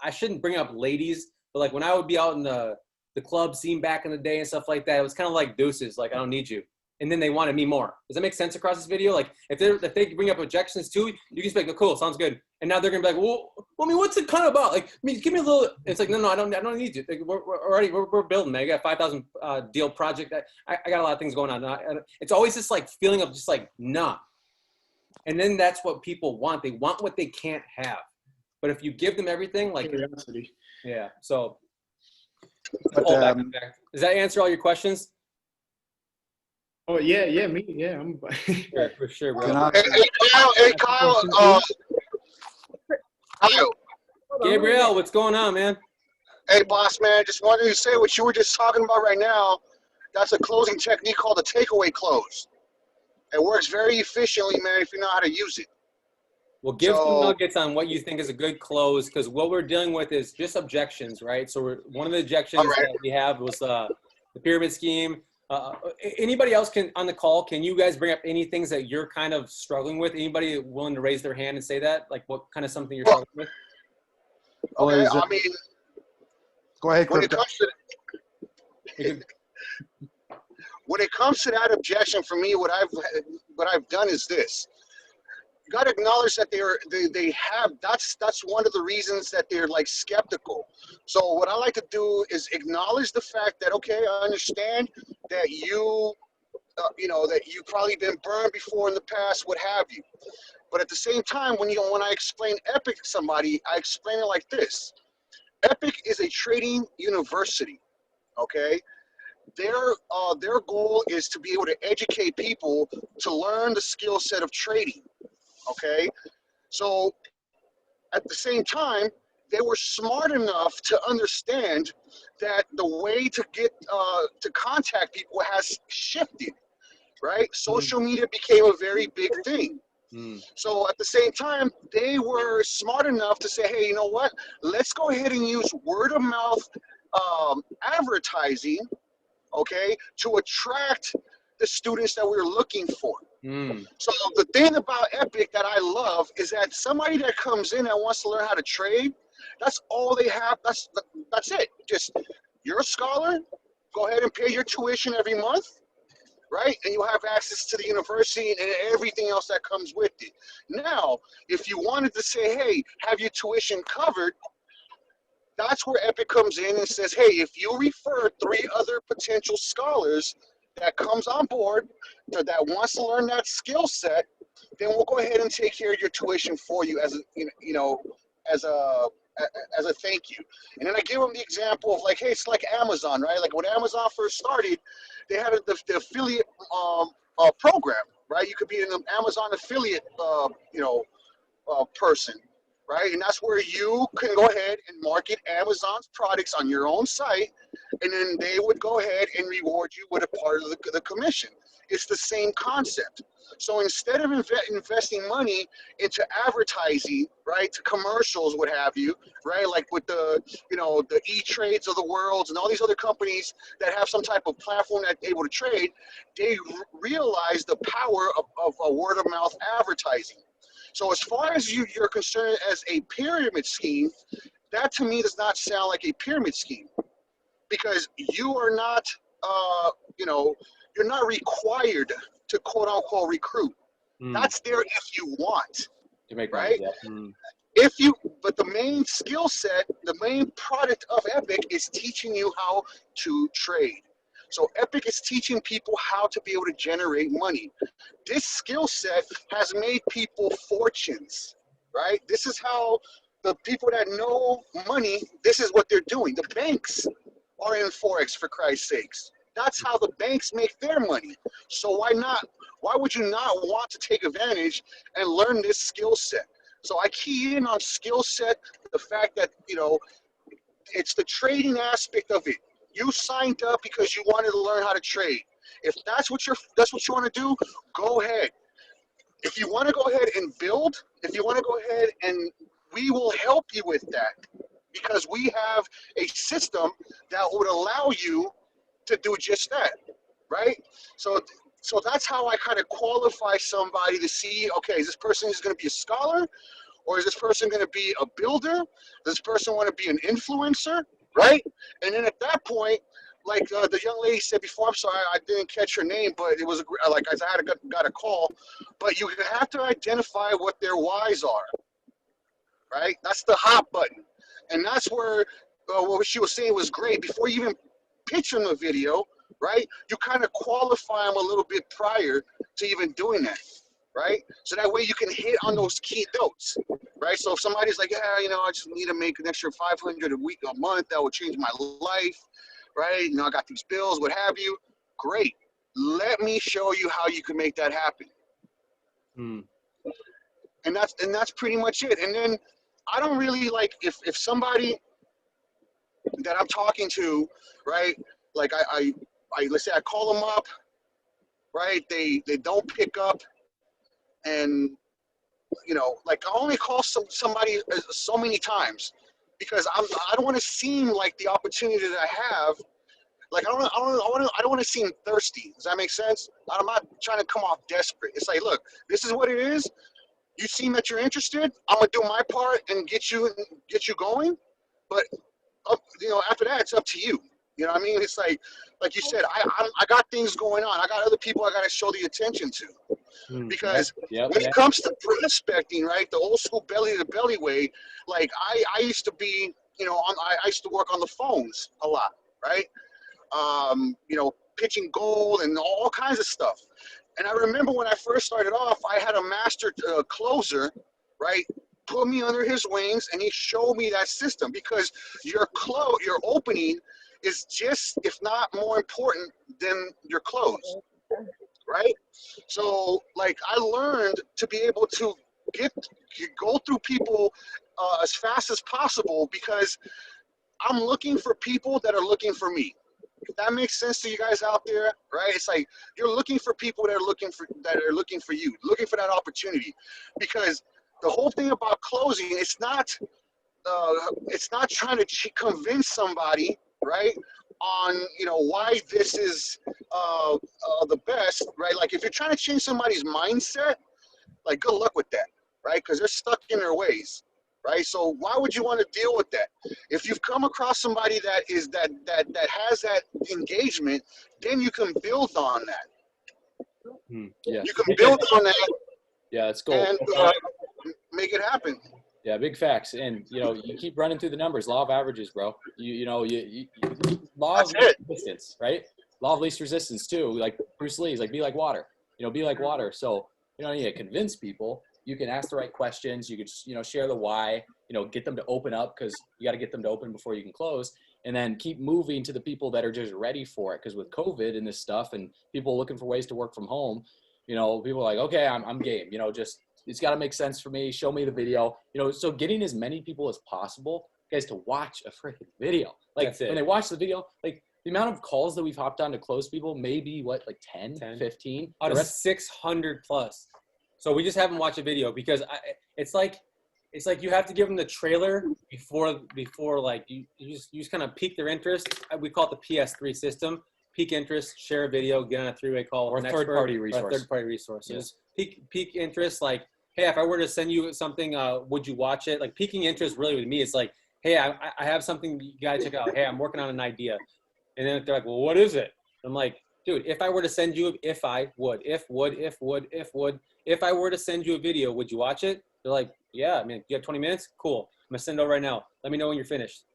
I shouldn't bring up ladies, but like when I would be out in the club scene back in the day and stuff like that, it was kind of like deuces. Like, I don't need you. And then they wanted me more. Does that make sense across this video? Like if they bring up objections too, you can say, no, cool, sounds good. And now they're gonna be like, well, I mean, what's it kind of about? Like, I mean, give me a little. It's like, no, I don't need you. Like, we're building, man. I got 5,000 deal project. I got a lot of things going on. It's always this like feeling of just like, nah. And then that's what people want. They want what they can't have. But if you give them everything, like, curiosity. Yeah. So, But, does that answer all your questions? Oh yeah, me, yeah. I'm Yeah, for sure, bro. Hey, Kyle. Kyle. Gabriel, what's going on, man? Hey, boss man. Just wanted to say what you were just talking about right now. That's a closing technique called a takeaway close. It works very efficiently, man, if you know how to use it. Well, give some nuggets on what you think is a good close, because what we're dealing with is just objections, right? So one of the objections that we have was the pyramid scheme. Anybody else on the call, can you guys bring up any things that you're kind of struggling with? Anybody willing to raise their hand and say that? Like what kind of something you're struggling with? Okay, I mean, go ahead, when it comes to that objection, for me, what I've done is this. you got to acknowledge that they have, that's one of the reasons that they're like skeptical. So what I like to do is acknowledge the fact that, okay, I understand that you, you know, that you've probably been burned before in the past, what have you. But at the same time, when I explain Epic to somebody, I explain it like this. Epic is a trading university, okay? Their goal is to be able to educate people to learn the skill set of trading, okay? So at the same time, they were smart enough to understand that the way to get to contact people has shifted, right? Social media became a very big thing. So at the same time, they were smart enough to say, hey, you know what? Let's go ahead and use word of mouth advertising, okay, to attract the students that we're looking for. So the thing about Epic that I love is that somebody that comes in that wants to learn how to trade, that's all they have. That's it. Just, you're a scholar, go ahead and pay your tuition every month, right? And you'll have access to the university and everything else that comes with it. Now, if you wanted to say, hey, have your tuition covered, that's where Epic comes in and says, hey, if you refer 3 other potential scholars that comes on board that wants to learn that skill set, then we'll go ahead and take care of your tuition for you as a, you know, as a thank you. And then I give them the example of like, hey, it's like Amazon, right? Like when Amazon first started, they had the affiliate program, right? You could be an Amazon affiliate, you know, person, right? And that's where you can go ahead and market Amazon's products on your own site, and then they would go ahead and reward you with a part of the commission. It's the same concept. So instead of investing money into advertising, right, to commercials, what have you, right, like with the, you know, the E-Trades of the world and all these other companies that have some type of platform that's able to trade, they realize the power of a word-of-mouth advertising. So as far as you're concerned as a pyramid scheme, that to me does not sound like a pyramid scheme, because you are not, you know, you're not required to quote unquote recruit. That's there if you want, to make right? money, If you, but the main skill set, the main product of Epic is teaching you how to trade. So Epic is teaching people how to be able to generate money. This skill set has made people fortunes, right? This is how the people that know money, this is what they're doing. The banks are in Forex, for Christ's sakes. That's how the banks make their money. So why not? Why would you not want to take advantage and learn this skill set? So I key in on skill set, the fact that, you know, it's the trading aspect of it. You signed up because you wanted to learn how to trade. If that's what you want to do, go ahead. If you want to go ahead and build, if you want to go ahead, and we will help you with that, because we have a system that would allow you to do just that, right? So that's how I kind of qualify somebody to see, okay, is this person is going to be a scholar, or is this person going to be a builder? Does this person want to be an influencer, right? And then at that point, like the young lady said before, I'm sorry, I didn't catch her name, but it was like I had got a call. But you have to identify what their whys are, right? That's the hot button, and that's where what she was saying was great. Before you even pitch them a video, right? You kind of qualify them a little bit prior to even doing that, right? So that way you can hit on those key notes, right? So if somebody's like, yeah, you know, I just need to make an extra 500 a week, a month, that will change my life, right? You know, I got these bills, what have you. Great. Let me show you how you can make that happen. And that's pretty much it. And then I don't really like if somebody that I'm talking to, right? Like I let's say I call them up, right? They don't pick up, and you know, like I only call somebody so many times because I don't want to seem like the opportunity that I have. Like I don't want to seem thirsty. Does that make sense? I'm not trying to come off desperate. It's like, look, this is what it is. You seem that you're interested. I'm gonna do my part and get you going. But you know, after that, it's up to you. You know what I mean? It's like you said, I got things going on. I got other people I got to show the attention to. Because when it comes to prospecting, right, the old school belly to belly way, like I used to be, you know, I used to work on the phones a lot, right? You know, pitching gold and all kinds of stuff. And I remember when I first started off, I had a master closer, right, put me under his wings, and he showed me that system, because your opening is just, if not more important than your close, right? So, like, I learned to be able to go through people as fast as possible, because I'm looking for people that are looking for me. If that makes sense to you guys out there, right? It's like you're looking for people that are looking for you, looking for that opportunity, because the whole thing about closing, it's not trying to convince somebody, right, on, you know, why this is the best, right? Like, if you're trying to change somebody's mindset, like, good luck with that, right? Because they're stuck in their ways, right? So why would you want to deal with that? If you've come across somebody that has that engagement, then you can build on that. Yeah. You can build on that. Yeah, let's go. And make it happen. Yeah, big facts. And, you know, you keep running through the numbers. Law of averages, bro. You know, law of least resistance, right? Law of least resistance, too. Like Bruce Lee's, like, be like water. You know, be like water. So you don't need to convince people. You can ask the right questions. You could, you know, share the why, you know, get them to open up, because you got to get them to open before you can close. And then keep moving to the people that are just ready for it. Because with COVID and this stuff and people looking for ways to work from home, you know, people are like, okay, I'm game. You know, just, it's got to make sense for me. Show me the video. You know, so getting as many people as possible, guys, to watch a freaking video. Like, when they watch the video, like, the amount of calls that we've hopped on to close people, maybe, what, like 10 15? Out of 600 plus. So we just haven't watched a video, because it's like you have to give them the trailer before like you just kind of pique their interest. We call it the PS3 system. Pique interest, share a video, get on a three-way call or with an third-party resource. Third-party resources. Yeah. Pique interest, like, hey, if I were to send you something, would you watch it? Like, piquing interest really with me, it's like, hey, I have something you gotta check out. Hey, I'm working on an idea. And then they're like, well, what is it? I'm like, dude, if I were to send you, if I were to send you a video, would you watch it? They're like, yeah, I mean, you have 20 minutes? Cool. I'm gonna send it over right now. Let me know when you're finished.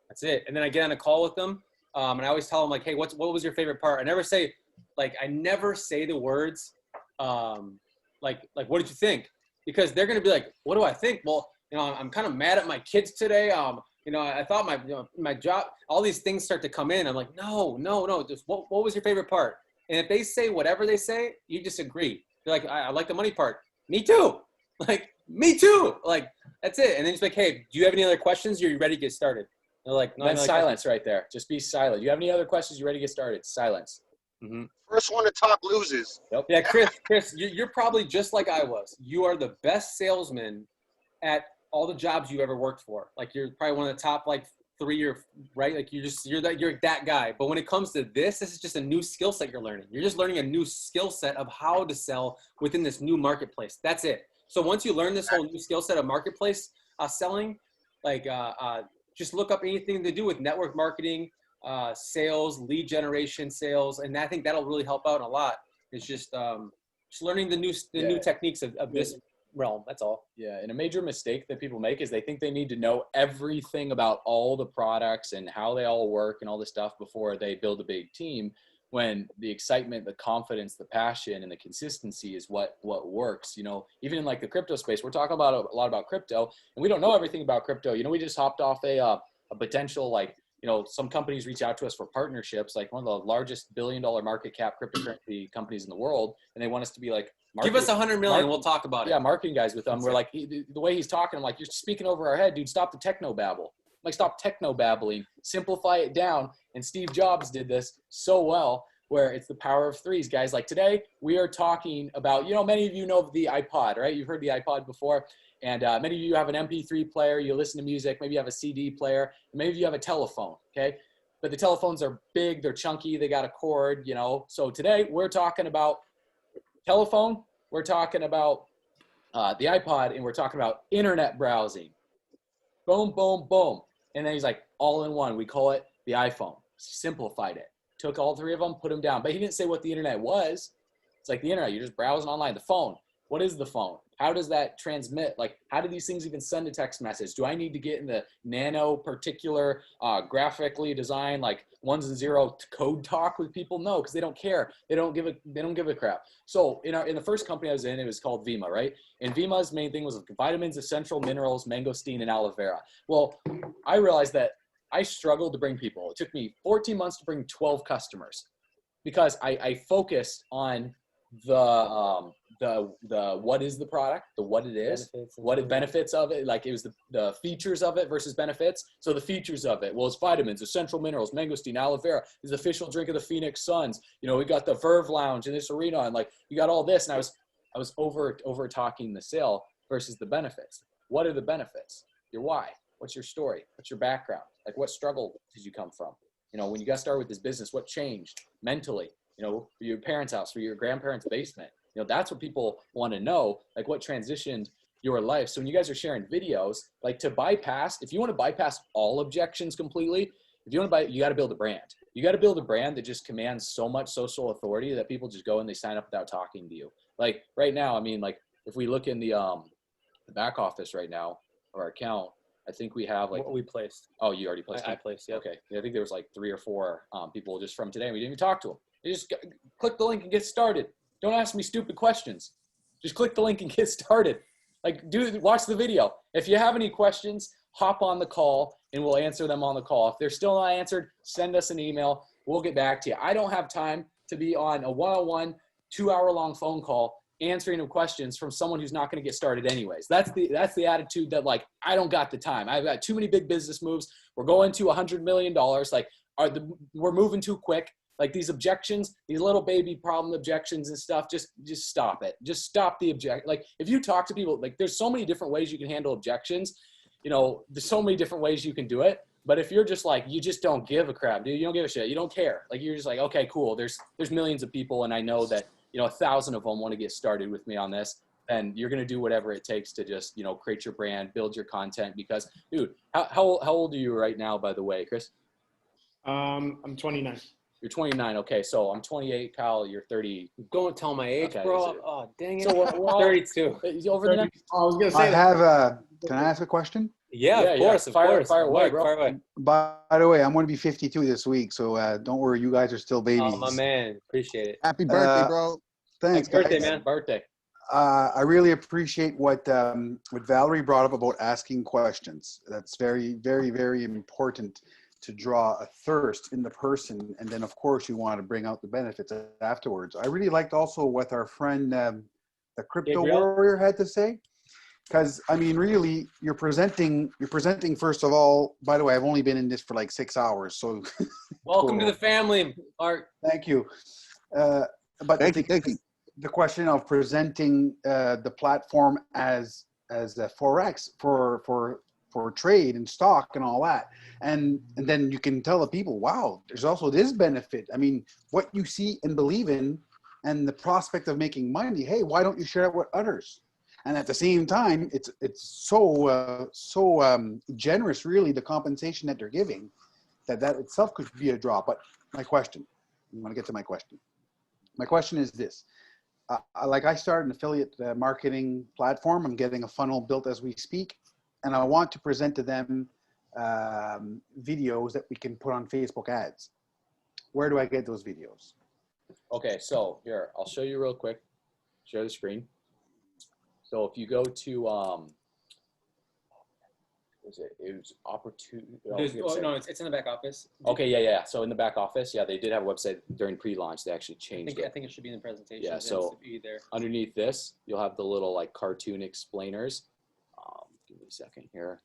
That's it. And then I get on a call with them. And I always tell them, like, hey, what was your favorite part? I never say the words, like, what did you think? Because they're going to be like, what do I think? Well, you know, I'm kind of mad at my kids today. You know, I thought my job, all these things start to come in. I'm like, no. Just what was your favorite part? And if they say whatever they say, you disagree. They're like, I like the money part. Me too. Like, me too. Like, that's it. And then it's like, hey, do you have any other questions? Or are you ready to get started? They're like, no. Then silence right there. Just be silent. You have any other questions? You ready to get started? Silence. Mm-hmm. First one to talk loses. Yep. Yeah, Chris, you're probably just like I was. You are the best salesman at all the jobs you ever worked for. Like, you're probably one of the top, like, 3 or right. Like, you're that guy. But when it comes to this is just a new skill set you're learning. You're just learning a new skill set of how to sell within this new marketplace. That's it. So once you learn this whole new skill set of marketplace selling, like, just look up anything to do with network marketing, sales, lead generation, sales, and I think that'll really help out a lot. It's just learning the new techniques of this realm. That's all. Yeah, and a major mistake that people make is they think they need to know everything about all the products and how they all work and all this stuff before they build a big team, when the excitement, the confidence, the passion, and the consistency is what works. You know, even in like the crypto space, we're talking about a lot about crypto, and we don't know everything about crypto. You know, we just hopped off a potential, like, you know, some companies reach out to us for partnerships, like one of the largest billion-dollar market cap cryptocurrency companies in the world, and they want us to be like, give us 100 million, we'll talk about it. Yeah, marketing guys with them. We're like, the way he's talking, I'm like, you're speaking over our head, dude. Stop the techno babble. Like, stop techno babbling. Simplify it down. And Steve Jobs did this so well, where it's the power of threes, guys. Like, today we are talking about, you know, many of you know the iPod, right? You've heard the iPod before. And many of you have an MP3 player, you listen to music, maybe you have a CD player, maybe you have a telephone, okay? But the telephones are big, they're chunky, they got a cord, you know? So today we're talking about telephone, we're talking about the iPod, and we're talking about internet browsing. Boom, boom, boom. And then he's like, all in one, we call it the iPhone. simplified it. Took all three of them, put them down. But he didn't say what the internet was. It's like the internet. You're just browsing online. The phone. What is the phone? How does that transmit? Like, how do these things even send a text message? Do I need to get in the nano particular graphically designed like 1s and 0 code talk with people? No, because they don't care. They don't give a crap. So in the first company I was in, it was called VIMA, right? And VIMA's main thing was vitamins, essential minerals, mangosteen, and aloe vera. Well, I realized that I struggled to bring people. It took me 14 months to bring 12 customers because I focused on the what is the product, the what it is, what it benefits of it. Like it was the features of it versus benefits. So the features of it, well, it's vitamins, essential minerals, mangosteen, aloe vera is the official drink of the Phoenix Suns. You know, we got the Verve Lounge in this arena, and like you got all this, and I was over talking the sale versus the benefits. What are the benefits? Your why? What's your story? What's your background? Like what struggle did you come from? You know, when you got started with this business, what changed mentally? You know, for your parents' house, for your grandparents' basement. You know, that's what people want to know, like what transitioned your life. So when you guys are sharing videos, like to bypass, if you want to bypass all objections completely, if you want to you got to build a brand. You got to build a brand that just commands so much social authority that people just go and they sign up without talking to you. Like right now, I mean, like if we look in the back office right now of our account, I think we have like, What we placed. Oh, you already placed. I placed. Yeah. Okay. Yeah, I think there was like 3 or 4 people just from today. We didn't even talk to them. You just click the link and get started. Don't ask me stupid questions. Just click the link and get started. Like, watch the video. If you have any questions, hop on the call and we'll answer them on the call. If they're still not answered, send us an email. We'll get back to you. I don't have time to be on a one-on-one, 2-hour-long phone call answering questions from someone who's not going to get started anyways. That's the attitude that like, I don't got the time. I've got too many big business moves. We're going to $100 million. Like, we're moving too quick. Like these objections, these little baby problem objections and stuff, just stop it. Just stop the Like if you talk to people, like there's so many different ways you can handle objections. You know, there's so many different ways you can do it. But if you're just like, you just don't give a crap, dude, you don't give a shit. You don't care. Like you're just like, okay, cool. There's millions of people. And I know that, you know, 1,000 of them want to get started with me on this. And you're going to do whatever it takes to just, you know, create your brand, build your content. Because dude, how old are you right now, by the way, Chris? I'm 29. You're 29. Okay, so I'm 28. Kyle, you're 30. Don't tell my age, Okay, bro. Oh, dang it. So we're all 32. Over the next. I was gonna I say have can I ask a question? Yeah, of course. Fire away, bro. Fire away. By the way, I'm going to be 52 this week, so don't worry, you guys are still babies. Oh, my man. Appreciate it. Happy birthday, bro. Thanks, Happy birthday, guys. man. Birthday. I really appreciate what Valerie brought up about asking questions. That's very, very, very important to draw a thirst in the person. And then, of course, you want to bring out the benefits afterwards. I really liked also what our friend, the Crypto Warrior, had to say. Because, I mean, really, you're presenting, first of all, by the way, I've only been in this for like 6 hours. So Welcome to the family, Art. Thank you. But Thank you. The question of presenting the platform as a FOREX for trade and stock and all that. And then you can tell the people, wow, there's also this benefit. I mean, what you see and believe in and the prospect of making money, hey, why don't you share it with others? And at the same time, it's so generous, really, the compensation that they're giving, that itself could be a draw. But my question, I want to get to my question. My question is this. Like I started an affiliate marketing platform. I'm getting a funnel built as we speak. And I want to present to them videos that we can put on Facebook ads. Where do I get those videos? Okay, so here, I'll show you real quick. Share the screen. So if you go to, it was opportunity. No, it's in the back office. Okay, yeah. So in the back office, yeah, they did have a website during pre-launch. They actually changed it. I think it should be in the presentation. Yeah, so underneath this, you'll have the little like cartoon explainers. Give me a second here.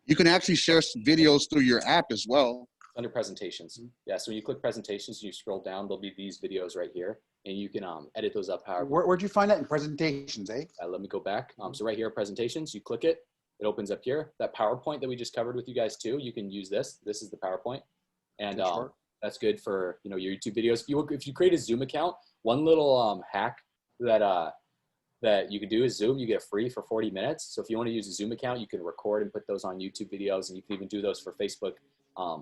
You can actually share videos through your app as well. Under presentations. Yeah, so when you click presentations, you scroll down, there'll be these videos right here, and you can edit those up however. Where'd you find that in presentations, eh? Let me go back. So right here, presentations, you click it, it opens up here. That PowerPoint that we just covered with you guys too, you can use this. This is the PowerPoint. And that's good for, you know, your YouTube videos. If you create a Zoom account, one little hack that you could do is Zoom, you get free for 40 minutes. So if you want to use a Zoom account, you can record and put those on YouTube videos, and you can even do those for Facebook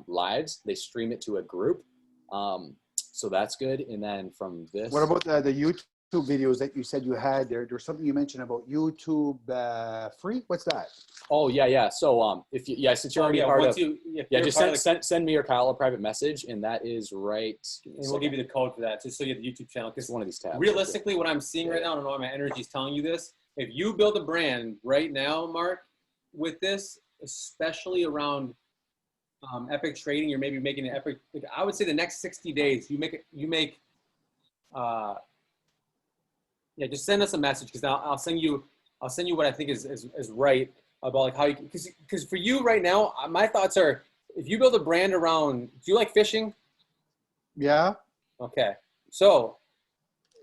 lives. They stream it to a group. So that's good. And then from this. What about the YouTube videos that you said you had there? There's something you mentioned about YouTube free. What's that? Oh yeah. So if you, since you're already part of, just send me or Kyle a private message, and that is right. And we'll give you the code for that, just so you have the YouTube channel. Because one of these tabs. Realistically, what I'm seeing right now, I don't know why my energy is telling you this. If you build a brand right now, Mark, with this, especially around epic trading, you're maybe making an epic. Like, I would say the next 60 days, just send us a message, because I'll send you what I think is right about like how you, because for you right now, my thoughts are, if you build a brand around, do you like fishing? Yeah. Okay. So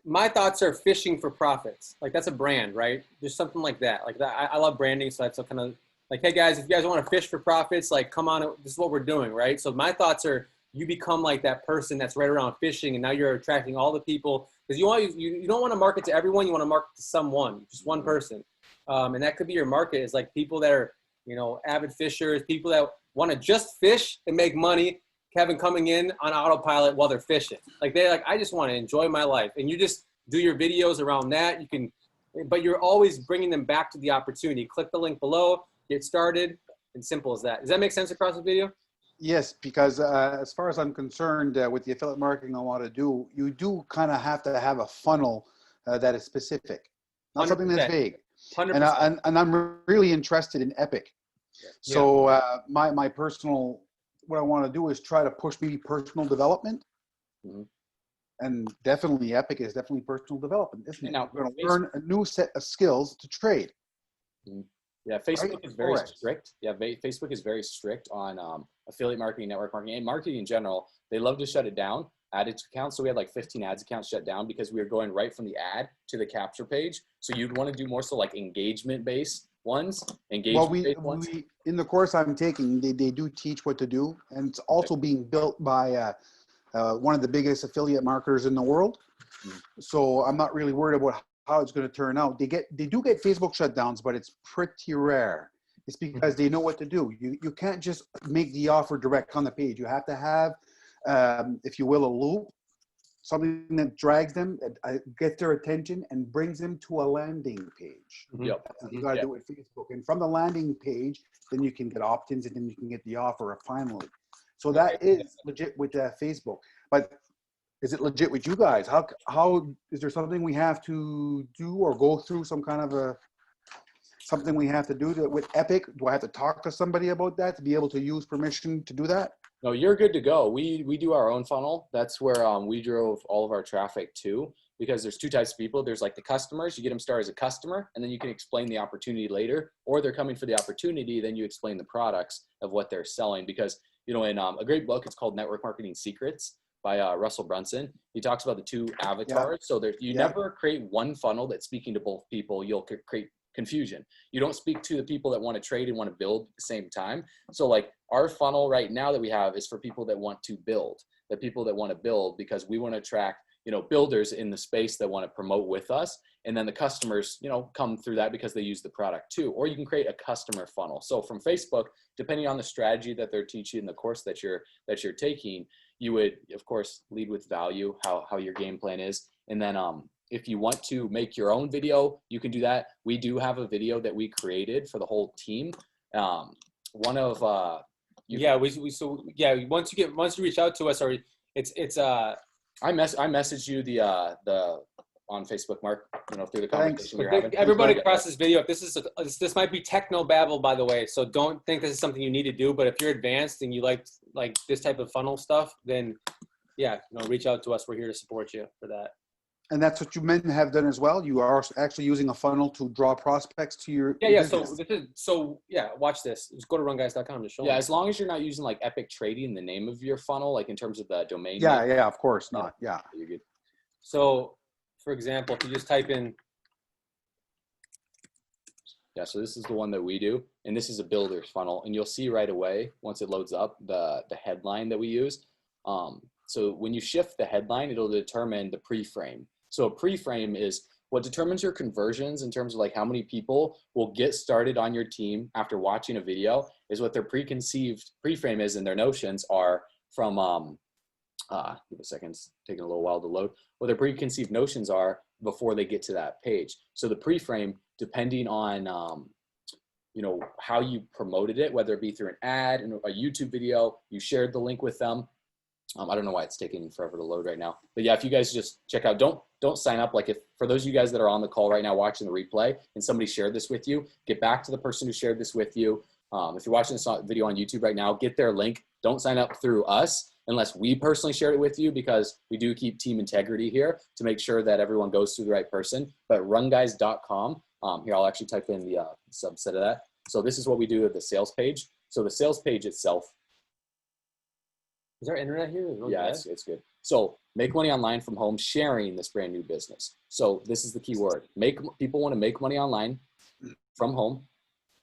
my thoughts are fishing for profits. Like, that's a brand, right? There's something like that. Like that. I love branding. So that's kind of like, hey guys, if you guys want to fish for profits, like, come on, this is what we're doing, right? So my thoughts are, you become like that person that's right around fishing, and now you're attracting all the people, because you don't want to market to everyone. You want to market to someone, just one person. And that could be your market, is like people that are, avid fishers, people that want to just fish and make money, Kevin, coming in on autopilot while they're fishing. Like, they're like, I just want to enjoy my life. And you just do your videos around that. You can, but you're always bringing them back to the opportunity. Click the link below, get started, and simple as that. Does that make sense across the video? Yes, because as far as I'm concerned, with the affiliate marketing I want to do, you do kind of have to have a funnel that is specific, not something that's vague. 100%. And I'm really interested in E.P.I.C. So my personal, what I want to do is try to push maybe personal development. Mm-hmm. And definitely E.P.I.C is definitely personal development, isn't it? Now, we're going to learn a new set of skills to trade. Mm-hmm. Yeah, Facebook is very strict. Yeah, Facebook is very strict on affiliate marketing, network marketing, and marketing in general. They love to shut it down, add it to accounts. So we had like 15 ads accounts shut down because we were going right from the ad to the capture page. So you'd want to do more so like engagement-based ones. Well, in the course I'm taking, they do teach what to do. And it's also being built by one of the biggest affiliate marketers in the world. Mm-hmm. So I'm not really worried about how it's going to turn out. They do get Facebook shutdowns, but it's pretty rare. It's because they know what to do. You can't just make the offer direct on the page. You have to have, if you will, a loop, something that drags them, gets their attention, and brings them to a landing page. Yep. You got to do it with Facebook. And from the landing page, then you can get opt-ins, and then you can get the offer finally. So that is legit with Facebook. But is it legit with you guys? How is there something we have to do or go through, some kind of something we have to do with E.P.I.C? Do I have to talk to somebody about that to be able to use permission to do that? No, you're good to go. We do our own funnel. That's where we drove all of our traffic to, because there's two types of people. There's like the customers. You get them started as a customer, and then you can explain the opportunity later, or they're coming for the opportunity. Then you explain the products of what they're selling, because, in a great book, it's called Network Marketing Secrets by Russell Brunson. He talks about the two avatars. Yeah. So you never create one funnel that's speaking to both people. You'll create confusion. You don't speak to the people that want to trade and want to build at the same time. So like our funnel right now that we have is for people that want to build, the people that want to build, because we want to attract, builders in the space that want to promote with us. And then the customers, come through that because they use the product too. Or you can create a customer funnel. So from Facebook, depending on the strategy that they're teaching in the course that you're taking, you would, of course, lead with value, how your game plan is. And then if you want to make your own video, you can do that. We do have a video that we created for the whole team. Once you reach out to us, or I messaged you the on Facebook, Mark, through the conversation we were having. Everybody across this video, this might be techno babble, by the way, so don't think this is something you need to do. But if you're advanced and you like this type of funnel stuff, then reach out to us. We're here to support you for that. And that's what you men have done as well. You are actually using a funnel to draw prospects to your business. Watch this. Just go to runguys.com to show as long as you're not using like Epic Trading in the name of your funnel, like in terms of the domain name. Yeah, of course not. Yeah. You're good. So for example, if you just type in, so this is the one that we do, and this is a builder's funnel, and you'll see right away once it loads up the headline that we use. So when you shift the headline, it'll determine the pre-frame. So a pre-frame is what determines your conversions in terms of like how many people will get started on your team after watching a video is what their preconceived pre-frame is, and their notions are from, give a second, it's taking a little while to load, what their preconceived notions are before they get to that page. So the pre-frame, depending on, you know, how you promoted it, whether it be through an ad, a YouTube video, you shared the link with them. I don't know why it's taking forever to load right now, but yeah, if you guys just check out, don't sign up. Like, if for those of you guys that are on the call right now watching the replay and somebody shared this with you, get back to the person who shared this with you. If you're watching this video on YouTube right now, get their link. Don't sign up through us unless we personally shared it with you, because we do keep team integrity here to make sure that everyone goes through the right person. But runguys.com, here, I'll actually type in the subset of that. So this is what we do at the sales page. So the sales page itself. Is there internet here? Yeah, it's good. So make money online from home, sharing this brand new business. So this is the key word. People want to make money online from home.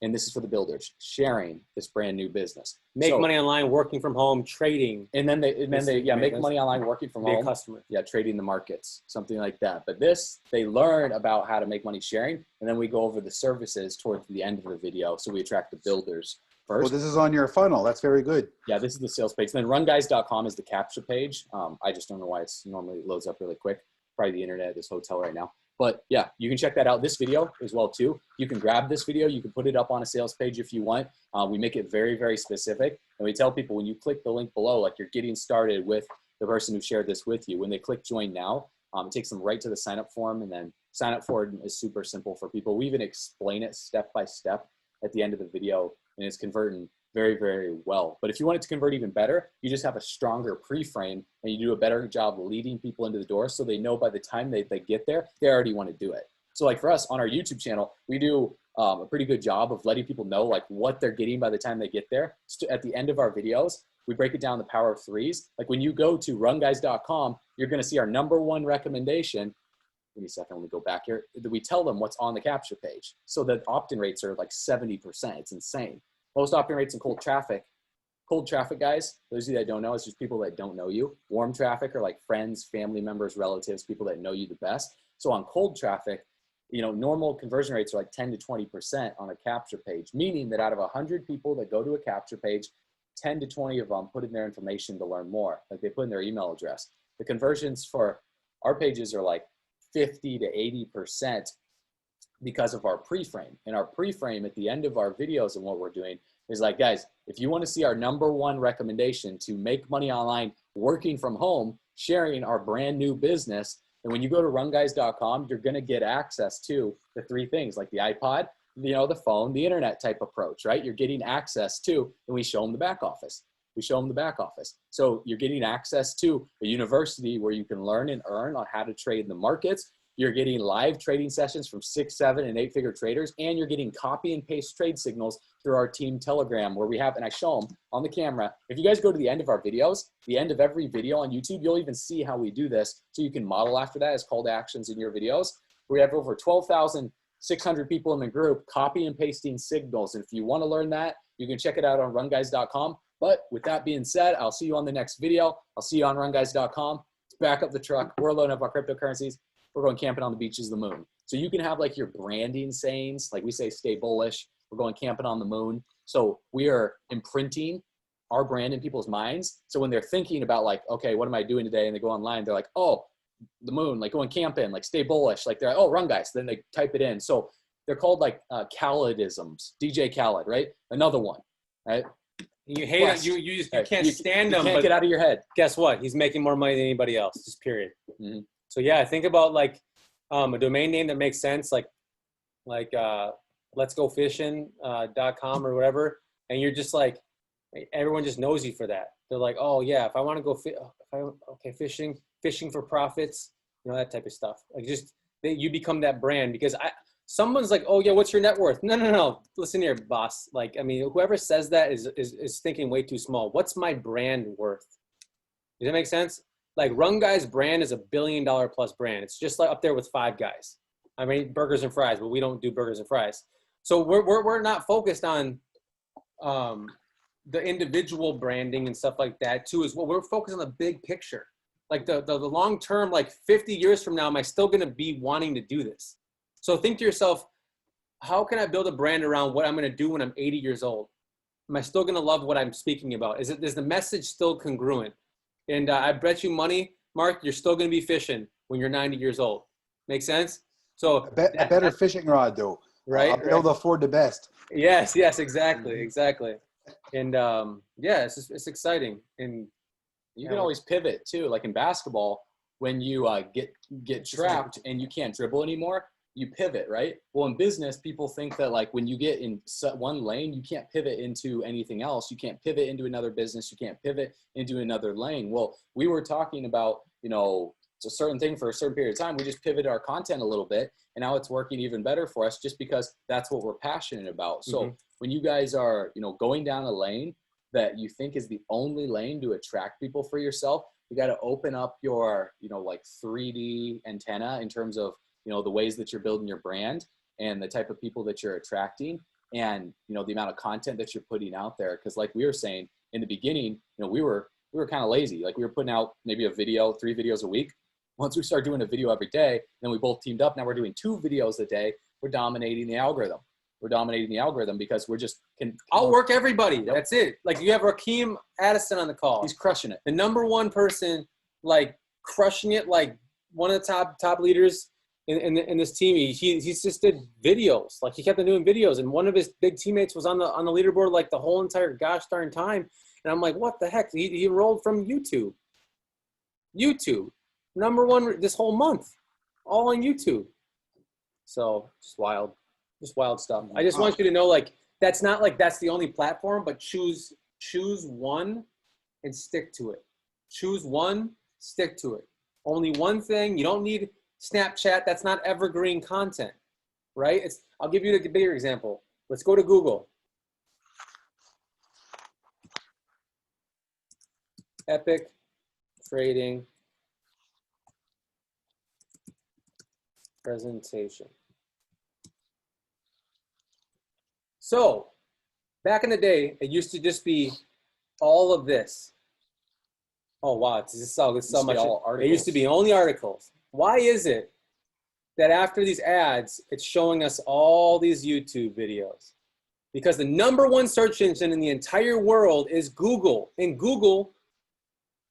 And this is for the builders, sharing this brand new business. Make money online, working from home, trading. And then they make money online, working from home. Be a customer. Yeah, trading the markets, something like that. But this, they learn about how to make money sharing. And then we go over the services towards the end of the video. So we attract the builders first. Well, this is on your funnel. That's very good. Yeah, this is the sales page. Then runguys.com is the capture page. I just don't know why it's normally loads up really quick. Probably the internet at this hotel right now. But yeah, you can check that out. This video as well too. You can grab this video. You can put it up on a sales page if you want. We make it very, very specific. And we tell people when you click the link below, like you're getting started with the person who shared this with you. When they click join now, it takes them right to the sign up form, and then sign up for it is super simple for people. We even explain it step by step at the end of the video, and it's converting very, very well. But if you want it to convert even better, you just have a stronger pre-frame and you do a better job leading people into the door so they know by the time they get there, they already want to do it. So like for us on our YouTube channel, we do a pretty good job of letting people know like what they're getting by the time they get there. So at the end of our videos, we break it down the power of threes. Like when you go to runguys.com, you're going to see our #1 recommendation. Give me a second, let me go back here. We tell them what's on the capture page. So the opt-in rates are like 70%. It's insane. Most opt-in rates in cold traffic. Cold traffic, guys, those of you that don't know, it's just people that don't know you. Warm traffic are like friends, family members, relatives, people that know you the best. So on cold traffic, you know, normal conversion rates are like 10 to 20% on a capture page, meaning that out of 100 people that go to a capture page, 10 to 20 of them put in their information to learn more. Like they put in their email address. The conversions for our pages are like 50 to 80%. Because of our pre-frame. And our pre-frame at the end of our videos and what we're doing is like, guys, if you want to see our #1 recommendation to make money online working from home, sharing our brand new business, and when you go to runguys.com, you're going to get access to the 3 things like the iPod, you know, the phone, the internet type approach, right? You're getting access to, and we show them the back office. We show them the back office. So you're getting access to a university where you can learn and earn on how to trade in the markets. You're getting live trading sessions from 6, 7, and 8-figure traders, and you're getting copy and paste trade signals through our team Telegram where we have, and I show them on the camera. If you guys go to the end of our videos, the end of every video on YouTube, you'll even see how we do this. So you can model after that as call to actions in your videos. We have over 12,600 people in the group copy and pasting signals. And if you want to learn that, you can check it out on runguys.com. But with that being said, I'll see you on the next video. I'll see you on runguys.com. Let's back up the truck. We're loading up our cryptocurrencies. We're going camping on the beaches of the moon. So you can have like your branding sayings, like we say, stay bullish. We're going camping on the moon. So we are imprinting our brand in people's minds. So when they're thinking about like, okay, what am I doing today? And they go online, they're like, oh, the moon, like going camping, like stay bullish. Like they're like, oh, run guys. Then they type it in. So they're called like Khaledisms, DJ Khaled, right? Another one, right? You hate it. You can't stand him. You can't get out of your head. Guess what? He's making more money than anybody else, just period. Mm-hmm. So yeah, think about like a domain name that makes sense, like let's go fishing.com or whatever. And you're just like, everyone just knows you for that. They're like, oh yeah, if I want to go fishing for profits, you know, that type of stuff. Like just you become that brand because someone's like, oh yeah, what's your net worth? No. Listen here, boss. Like, I mean, whoever says that is thinking way too small. What's my brand worth? Does that make sense? Like Run Guys brand is $1 billion plus brand. It's just like up there with Five Guys. I mean, burgers and fries, but we don't do burgers and fries. So we're not focused on the individual branding and stuff like that too. Is what we're focused on the big picture. Like the long term, like 50 years from now, am I still going to be wanting to do this? So think to yourself, how can I build a brand around what I'm going to do when I'm 80 years old? Am I still going to love what I'm speaking about? Is the message still congruent? And I bet you money, Mark, you're still going to be fishing when you're 90 years old. Make sense? So A better fishing rod, though. Right. I'll be able to afford the best. Yes, exactly. And yeah, it's exciting. And you can always pivot too. Like in basketball, when you get trapped and you can't dribble anymore, you pivot, right? Well, in business, people think that like when you get in one lane, you can't pivot into anything else. You can't pivot into another business. You can't pivot into another lane. Well, we were talking about, it's a certain thing for a certain period of time. We just pivoted our content a little bit, and now it's working even better for us just because that's what we're passionate about. So when you guys are, going down a lane that you think is the only lane to attract people for yourself, you got to open up your, like 3D antenna in terms of, the ways that you're building your brand and the type of people that you're attracting and, the amount of content that you're putting out there. Cause like we were saying in the beginning, we were kind of lazy. Like we were putting out maybe a video, 3 videos a week. Once we started doing a video every day, then we both teamed up. Now we're doing 2 videos a day. We're dominating the algorithm. Because we're just outwork everybody. That's it. Like you have Rakeem Addison on the call. He's crushing it. The number one person, like crushing it, like one of the top leaders in this team. He's just did videos. Like he kept on doing videos, and one of his big teammates was on the leaderboard like the whole entire gosh darn time. And I'm like, what the heck? He enrolled from YouTube. Number one this whole month, all on YouTube. So just wild stuff. I just want you to know, like, that's not like that's the only platform, but choose one and stick to it. Choose one, stick to it. Only one thing. You don't need Snapchat. That's not evergreen content, right? I'll give you a bigger example. Let's go to Google. Epic trading presentation. So back in the day, it used to just be all of this. Oh, wow. It's so much. It used to be only articles. Why is it that after these ads, it's showing us all these YouTube videos? Because the number one search engine in the entire world is Google. And Google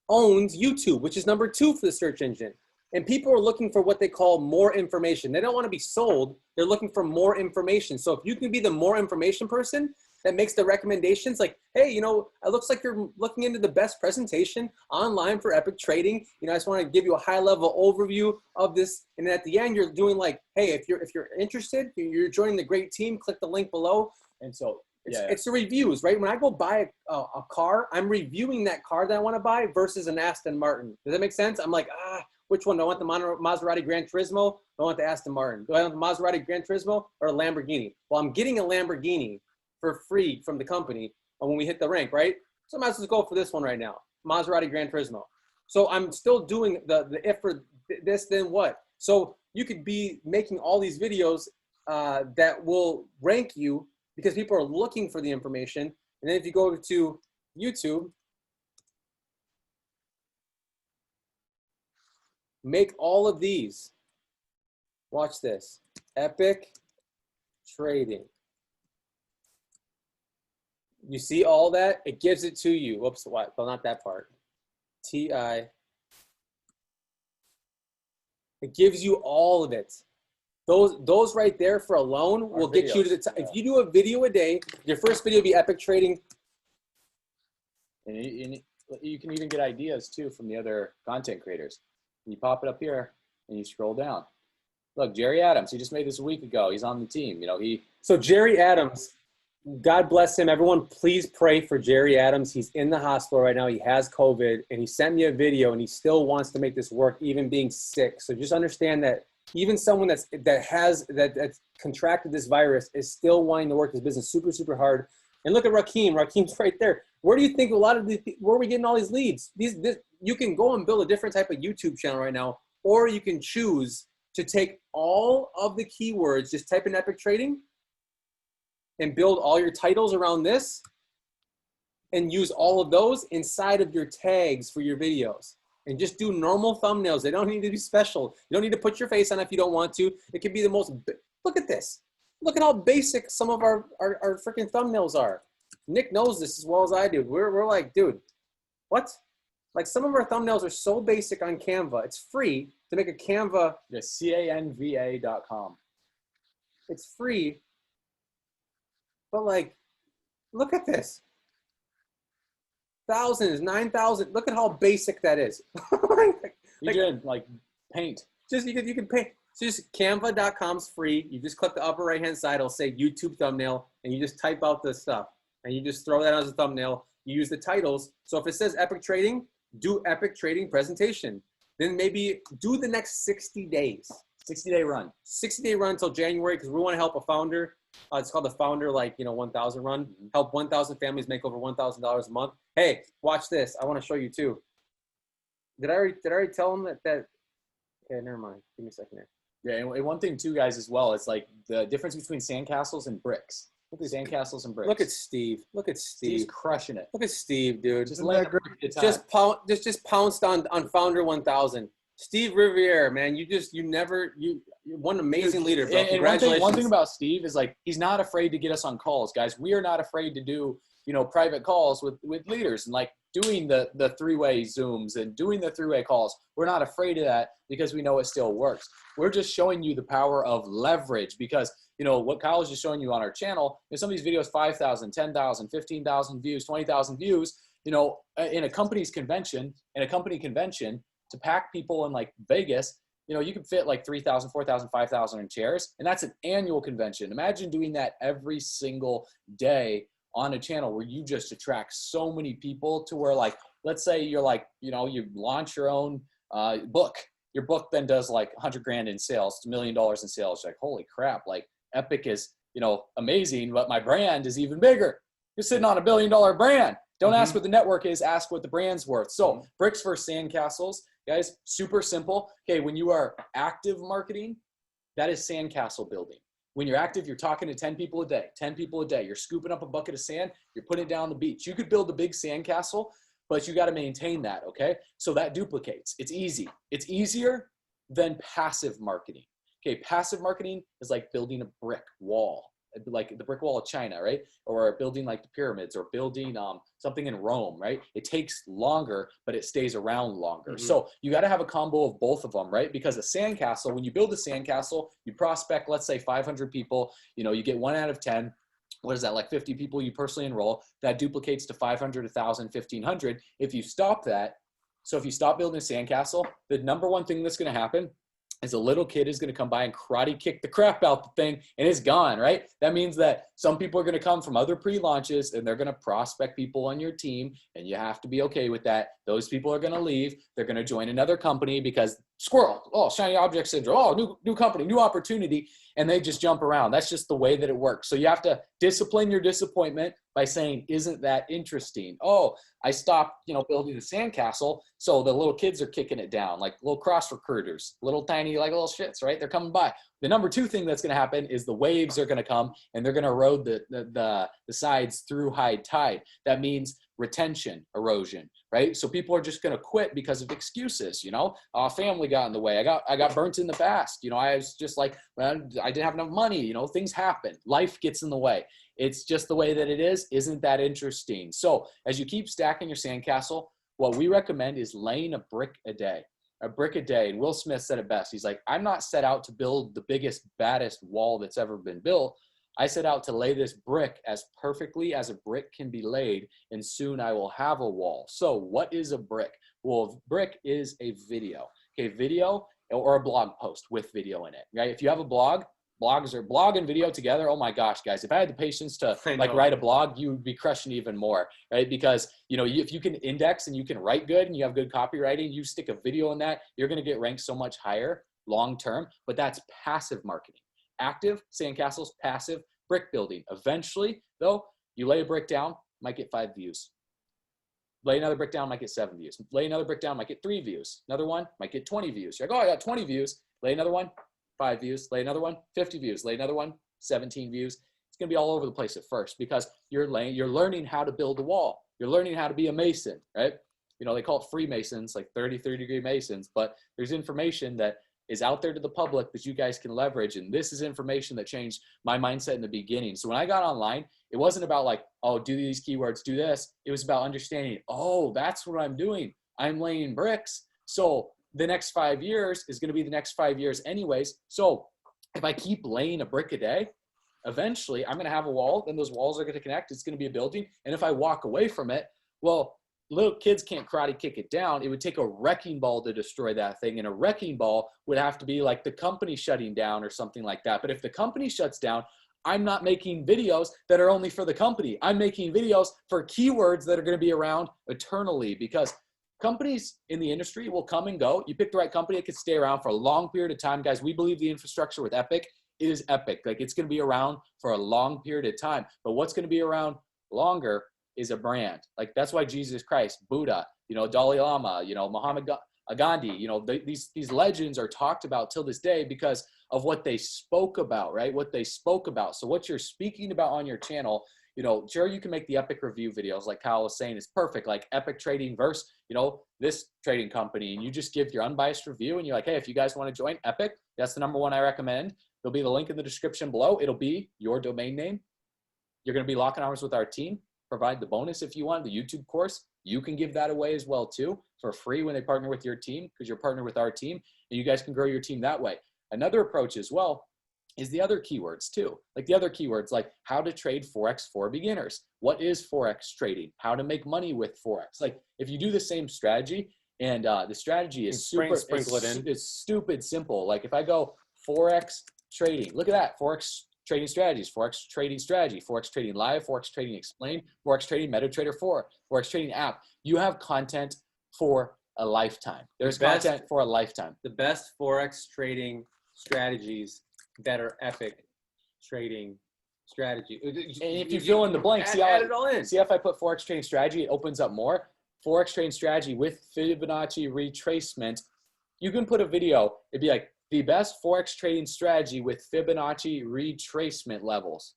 owns YouTube, which is number 2 for the search engine. And people are looking for what they call more information. They don't want to be sold. They're looking for more information. So if you can be the more information person that makes the recommendations like, hey, it looks like you're looking into the best presentation online for Epic Trading. I just want to give you a high level overview of this. And then at the end, you're doing like, hey, if you're interested, you're joining the great team, click the link below. And so it's the reviews, right? When I go buy a car, I'm reviewing that car that I want to buy versus an Aston Martin. Does that make sense? I'm like, which one? Do I want the Maserati Gran Turismo? Do I want the Aston Martin? Do I want the Maserati Gran Turismo or a Lamborghini? Well, I'm getting a Lamborghini for free from the company when we hit the rank, right? So I might as well go for this one right now, Maserati Gran Turismo. So I'm still doing the if for this, then what? So you could be making all these videos that will rank you because people are looking for the information. And then if you go to YouTube, make all of these. Watch this. Epic Trading. You see all that? It gives it to you. Whoops, what? Well, not that part. TI. It gives you all of it. Those right there for alone will get you to the top. If you do a video a day, your first video will be Epic Trading. And you can even get ideas too from the other content creators. You pop it up here and you scroll down. Look, Jerry Adams, he just made this a week ago. He's on the team. So Jerry Adams, God bless him. Everyone, please pray for Jerry Adams. He's in the hospital right now. He has COVID, and he sent me a video, and he still wants to make this work, even being sick. So just understand that even someone that's contracted this virus is still wanting to work his business super, super hard. And look at Rakeem. Rakeem's right there. Where do you think where are we getting all these leads? You can go and build a different type of YouTube channel right now, or you can choose to take all of the keywords, just type in Epic Trading, and build all your titles around this and use all of those inside of your tags for your videos. and just do normal thumbnails. They don't need to be special. You don't need to put your face on it if you don't want to. It can be the most, look at this. Look at how basic some of our freaking thumbnails are. Nick knows this as well as I do. We're like, dude, what? Like some of our thumbnails are so basic on Canva. It's free to make a Canva. Yeah, canva.com. It's free. But like, look at this. Thousands, 9,000. Look at how basic that is. You can like paint. Just you can paint. So just canva.com's free. You just click the upper right hand side. It'll say YouTube thumbnail, and you just type out the stuff, and you just throw that as a thumbnail. You use the titles. So if it says Epic Trading, do Epic Trading presentation. Then maybe do the next 60 days. 60-day run. 60-day run until January, because we want to help a founder. It's called the Founder, 1,000 run. Help 1,000 families make over $1,000 a month. Hey, watch this. I want to show you too. Did I already tell them that? Okay, never mind. Give me a second here. Yeah, and one thing too, guys, as well, it's like the difference between sandcastles and bricks. Look at sandcastles and bricks. Look at Steve. Look at Steve. He's crushing it. Look at Steve, dude. Just pounced on Founder 1000. Steve Riviere, man, you one amazing leader, bro. Congratulations. One thing about Steve is like he's not afraid to get us on calls, guys. We are not afraid to do private calls with leaders and like doing the three-way Zooms and doing the three-way calls. We're not afraid of that because we know it still works. We're just showing you the power of leverage because what Kyle is just showing you on our channel. Some of these videos 5,000, 10,000, 15,000 views, 20,000 views. In a company convention, to pack people in like Vegas, you can fit like 3,000, 4,000, 5,000 in chairs. And that's an annual convention. Imagine doing that every single day on a channel where you just attract so many people to where like, let's say you're like, you launch your own book. Your book then does like 100 grand in sales, $1 million in sales. You're like, holy crap, like Epic is, amazing, but my brand is even bigger. You're sitting on $1 billion brand. Don't ask what the network is, ask what the brand's worth. So bricks versus sandcastles. Guys, super simple. Okay, when you are active marketing, that is sandcastle building. When you're active, you're talking to 10 people a day, 10 people a day. You're scooping up a bucket of sand, you're putting it down the beach. You could build a big sandcastle, but you got to maintain that, okay? So that duplicates. It's easy. It's easier than passive marketing. Okay, passive marketing is like building a brick wall, like the brick wall of China, right? Or building like the pyramids or building something in Rome, right? It takes longer, but it stays around longer. So you got to have a combo of both of them, right? Because a sandcastle, when you build a sandcastle, you prospect, let's say 500 people, you get 1 out of 10. What is that, like 50 people you personally enroll? That duplicates to 500, 1,000, 1,500. If you stop that, so if you stop building a sandcastle, the number one thing that's going to happen is a little kid is going to come by and karate kick the crap out the thing and it's gone, right? That means that some people are going to come from other pre-launches and they're going to prospect people on your team, and you have to be okay with that. Those people are going to leave. They're going to join another company because squirrel, shiny object syndrome, new company, new opportunity, and they just jump around. That's just the way that it works. So you have to discipline your disappointment by saying, isn't that interesting? Oh, I stopped, building the sandcastle, so the little kids are kicking it down, like little cross recruiters, little tiny, like little shits, right? They're coming by. The number two thing that's going to happen is the waves are going to come and they're going to erode the sides through high tide. That means retention, erosion, right? So people are just going to quit because of excuses, family got in the way. I got burnt in the past. I was just like, well, I didn't have enough money. Things happen. Life gets in the way. It's just the way that it is. Isn't that interesting? So as you keep stacking your sandcastle, what we recommend is laying a brick a day. A brick a day. And Will Smith said it best. He's like, I'm not set out to build the biggest, baddest wall that's ever been built. I set out to lay this brick as perfectly as a brick can be laid, and soon I will have a wall. So what is a brick? Well, a brick is a video. Okay, video or a blog post with video in it, right? If you have a blog, blog and video together. Oh my gosh, guys, if I had the patience to write a blog, you would be crushing even more, right? Because, if you can index and you can write good and you have good copywriting, you stick a video in that, you're going to get ranked so much higher long-term, but that's passive marketing. Active, sandcastles, passive, brick building. Eventually, though, you lay a brick down, might get 5 views. Lay another brick down, might get 7 views. Lay another brick down, might get 3 views. Another one might get 20 views. You're like, oh, I got 20 views. Lay another one, 5 views. Lay another one, 50 views. Lay another one, 17 views. It's going to be all over the place at first because you're learning how to build a wall. You're learning how to be a mason, right? you know, they call it Freemasons, like 30-degree Masons, but there's information that is out there to the public that you guys can leverage. And this is information that changed my mindset in the beginning. So when I got online, it wasn't about like, oh, do these keywords, do this. It was about understanding, oh, that's what I'm doing. I'm laying bricks. So the next 5 years is going to be the next 5 years anyways. So if I keep laying a brick a day, eventually I'm going to have a wall, then those walls are going to connect. It's going to be a building. And if I walk away from it, well, little kids can't karate kick it down. It would take a wrecking ball to destroy that thing. And a wrecking ball would have to be like the company shutting down or something like that. But if the company shuts down, I'm not making videos that are only for the company. I'm making videos for keywords that are going to be around eternally, because companies in the industry will come and go. You pick the right company, it could stay around for a long period of time. Guys, we believe the infrastructure with E.P.I.C is epic. Like, it's going to be around for a long period of time. But what's going to be around longer is a brand. Like, that's why Jesus Christ, Buddha, you know, Dalai Lama, you know, Muhammad Gandhi, you know, these legends are talked about till this day because of what they spoke about, right? What they spoke about. So what you're speaking about on your channel, you know, sure, you can make the epic review videos like Kyle was saying, is perfect, like epic trading versus, you know, this trading company, and you just give your unbiased review and you're like, hey, if you guys want to join Epic, that's the #1 I recommend. There'll be the link in the description below. It'll be your domain name. You're going to be locking arms with our team. Provide the bonus if you want, the YouTube course. You can give that away as well too for free when they partner with your team, because you're partnered with our team, and you guys can grow your team that way. Another approach as well is the other keywords too. Like the other keywords, like how to trade Forex for beginners. What is Forex trading? How to make money with Forex. Like if you do the same strategy, and the strategy is it's stupid simple. Like if I go Forex trading, look at that, Forex trading strategies, Forex trading strategy, Forex trading live, Forex trading explained, Forex trading MetaTrader 4, Forex trading app. You have content for a lifetime. There's content for a lifetime. The best Forex trading strategies that are epic trading strategy. And if you fill in the blank, see if I put Forex trading strategy, it opens up more. Forex trading strategy with Fibonacci retracement. You can put a video, it'd be like the best Forex trading strategy with Fibonacci retracement levels.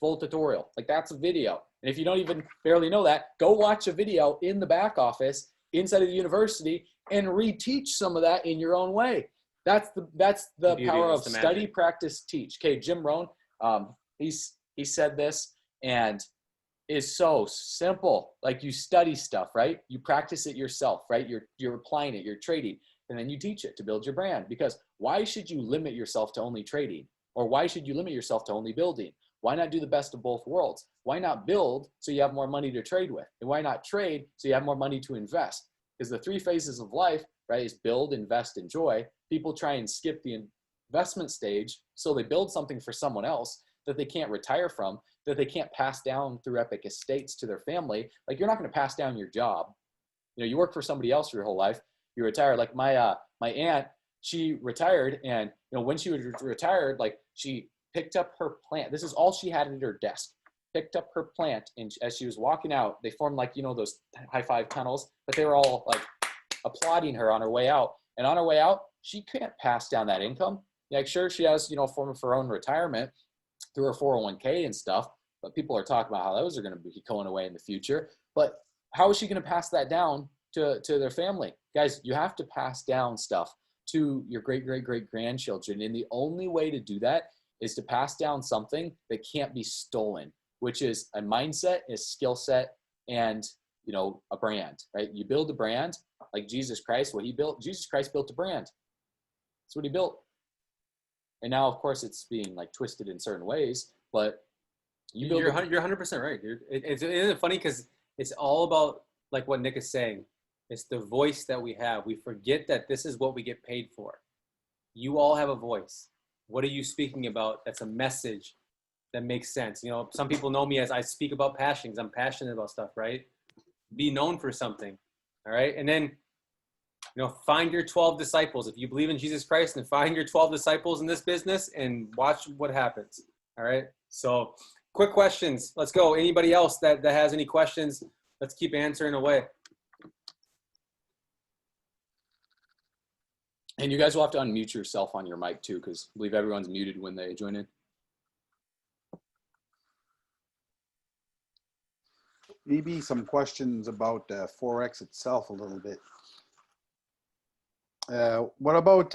Full tutorial. Like that's a video. And if you don't even barely know that, go watch a video in the back office inside of the university and reteach some of that in your own way. That's the power of study, practice, teach. Okay, Jim Rohn, he said this, and is so simple. Like you study stuff, right? You practice it yourself, right? You're applying it, you're trading, and then you teach it to build your brand. Because why should you limit yourself to only trading? Or why should you limit yourself to only building? Why not do the best of both worlds? Why not build so you have more money to trade with? And why not trade so you have more money to invest? Because the 3 phases of life, right, is build, invest, enjoy. People try and skip the investment stage, so they build something for someone else that they can't retire from, that they can't pass down through epic estates to their family. Like you're not going to pass down your job. You know, you work for somebody else your whole life. You retire. Like my aunt, she retired, and you know when she was retired, like she picked up her plant. This is all she had at her desk. Picked up her plant, and as she was walking out, they formed like, you know, those high five tunnels, but they were all like applauding her on her way out. And on her way out, she can't pass down that income. Like sure, she has, you know, form of her own retirement through her 401k and stuff, but people are talking about how those are going to be going away in the future. But how is she going to pass that down to their family? Guys, you have to pass down stuff to your great-great-great-grandchildren. And the only way to do that is to pass down something that can't be stolen, which is a mindset, a skill set, and, you know, a brand, right? You build a brand like Jesus Christ, what he built. Jesus Christ built a brand. That's what he built. And now, of course, it's being like twisted in certain ways, but you're 100% right, dude. Isn't it funny? Because it's all about like what Nick is saying. It's the voice that we have. We forget that this is what we get paid for. You all have a voice. What are you speaking about? That's a message that makes sense. You know, some people know me as I speak about passion because I'm passionate about stuff, right? Be known for something, all right? And then, you know, find your 12 disciples. If you believe in Jesus Christ, then find your 12 disciples in this business and watch what happens, all right? So quick questions. Let's go. Anybody else that has any questions? Let's keep answering away. And you guys will have to unmute yourself on your mic too, because I believe everyone's muted when they join in. maybe some questions about Forex itself a little bit. What about,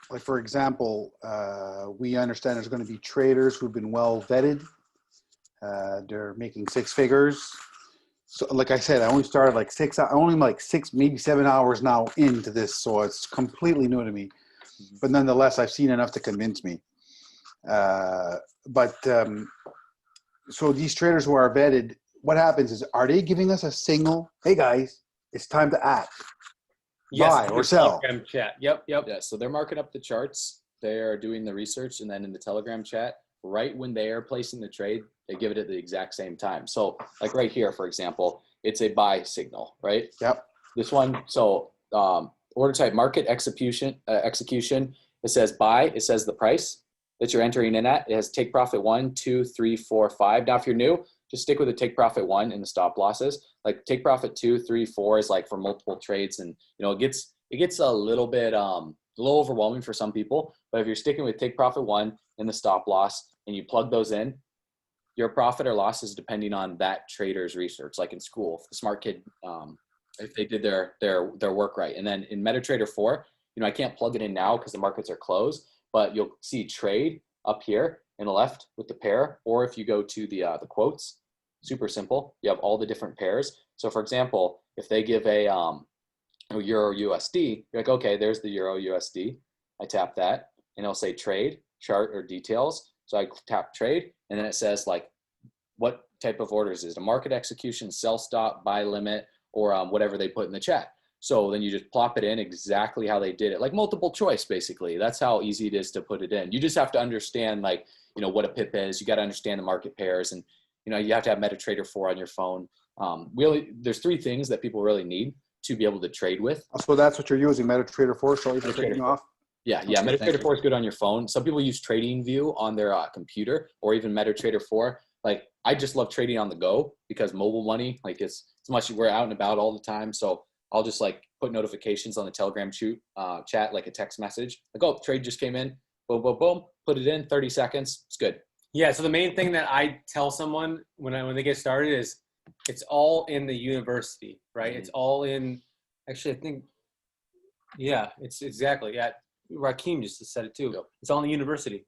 like, for example, we understand there's going to be traders who've been well vetted. They're making six figures. So, like I said, I only started like six, maybe 7 hours now into this, so it's completely new to me. But nonetheless, I've seen enough to convince me. So these traders who are vetted, what happens is, are they giving us a signal? Hey guys, it's time to act. Yes, Buy or sell. Telegram chat. Yep. Yeah, so they're marking up the charts. They are doing the research, and then in the Telegram chat, right when they are placing the trade, they give it at the exact same time. So like right here, for example, it's a buy signal, right? Yep. This one, so order type market execution, it says buy, it says the price that you're entering in at. It has take profit 1, 2, 3, 4, 5. Now, if you're new, just stick with the take profit 1 and the stop losses. Like take profit 2, 3, 4 is like for multiple trades, and it gets a little bit a little overwhelming for some people. But if you're sticking with take profit 1 and the stop loss, and you plug those in, your profit or loss is depending on that trader's research. Like in school, if the smart kid, if they did their work right. And then in MetaTrader 4, I can't plug it in now because the markets are closed, but you'll see trade up here in the left with the pair. Or if you go to the quotes, super simple. You have all the different pairs. So for example, if they give a Euro USD, you're like, okay, there's the Euro USD. I tap that and it'll say trade, chart, or details. So I tap trade, and then it says like what type of orders is it? A market execution, sell stop, buy limit, or whatever they put in the chat. So then you just plop it in exactly how they did it, like multiple choice, basically. That's how easy it is to put it in. You just have to understand what a pip is. You got to understand the market pairs, and you have to have MetaTrader 4 on your phone. Really, there's 3 things that people really need to be able to trade with. So that's what you're using, MetaTrader 4. Sorry for cutting you off. Yeah, Okay, MetaTrader 4 is good on your phone. Some people use TradingView on their computer, or even MetaTrader 4. Like I just love trading on the go because mobile money, like it's much, we're out and about all the time. So I'll just like put notifications on the Telegram chat, like a text message, like, oh, trade just came in, boom, boom, boom, put it in 30 seconds. It's good. Yeah. So the main thing that I tell someone when they get started is it's all in the university, right? Mm-hmm. It's all in, actually, I think, yeah, it's exactly. Yeah. Rakeem just said it too. Yep. It's all in the university.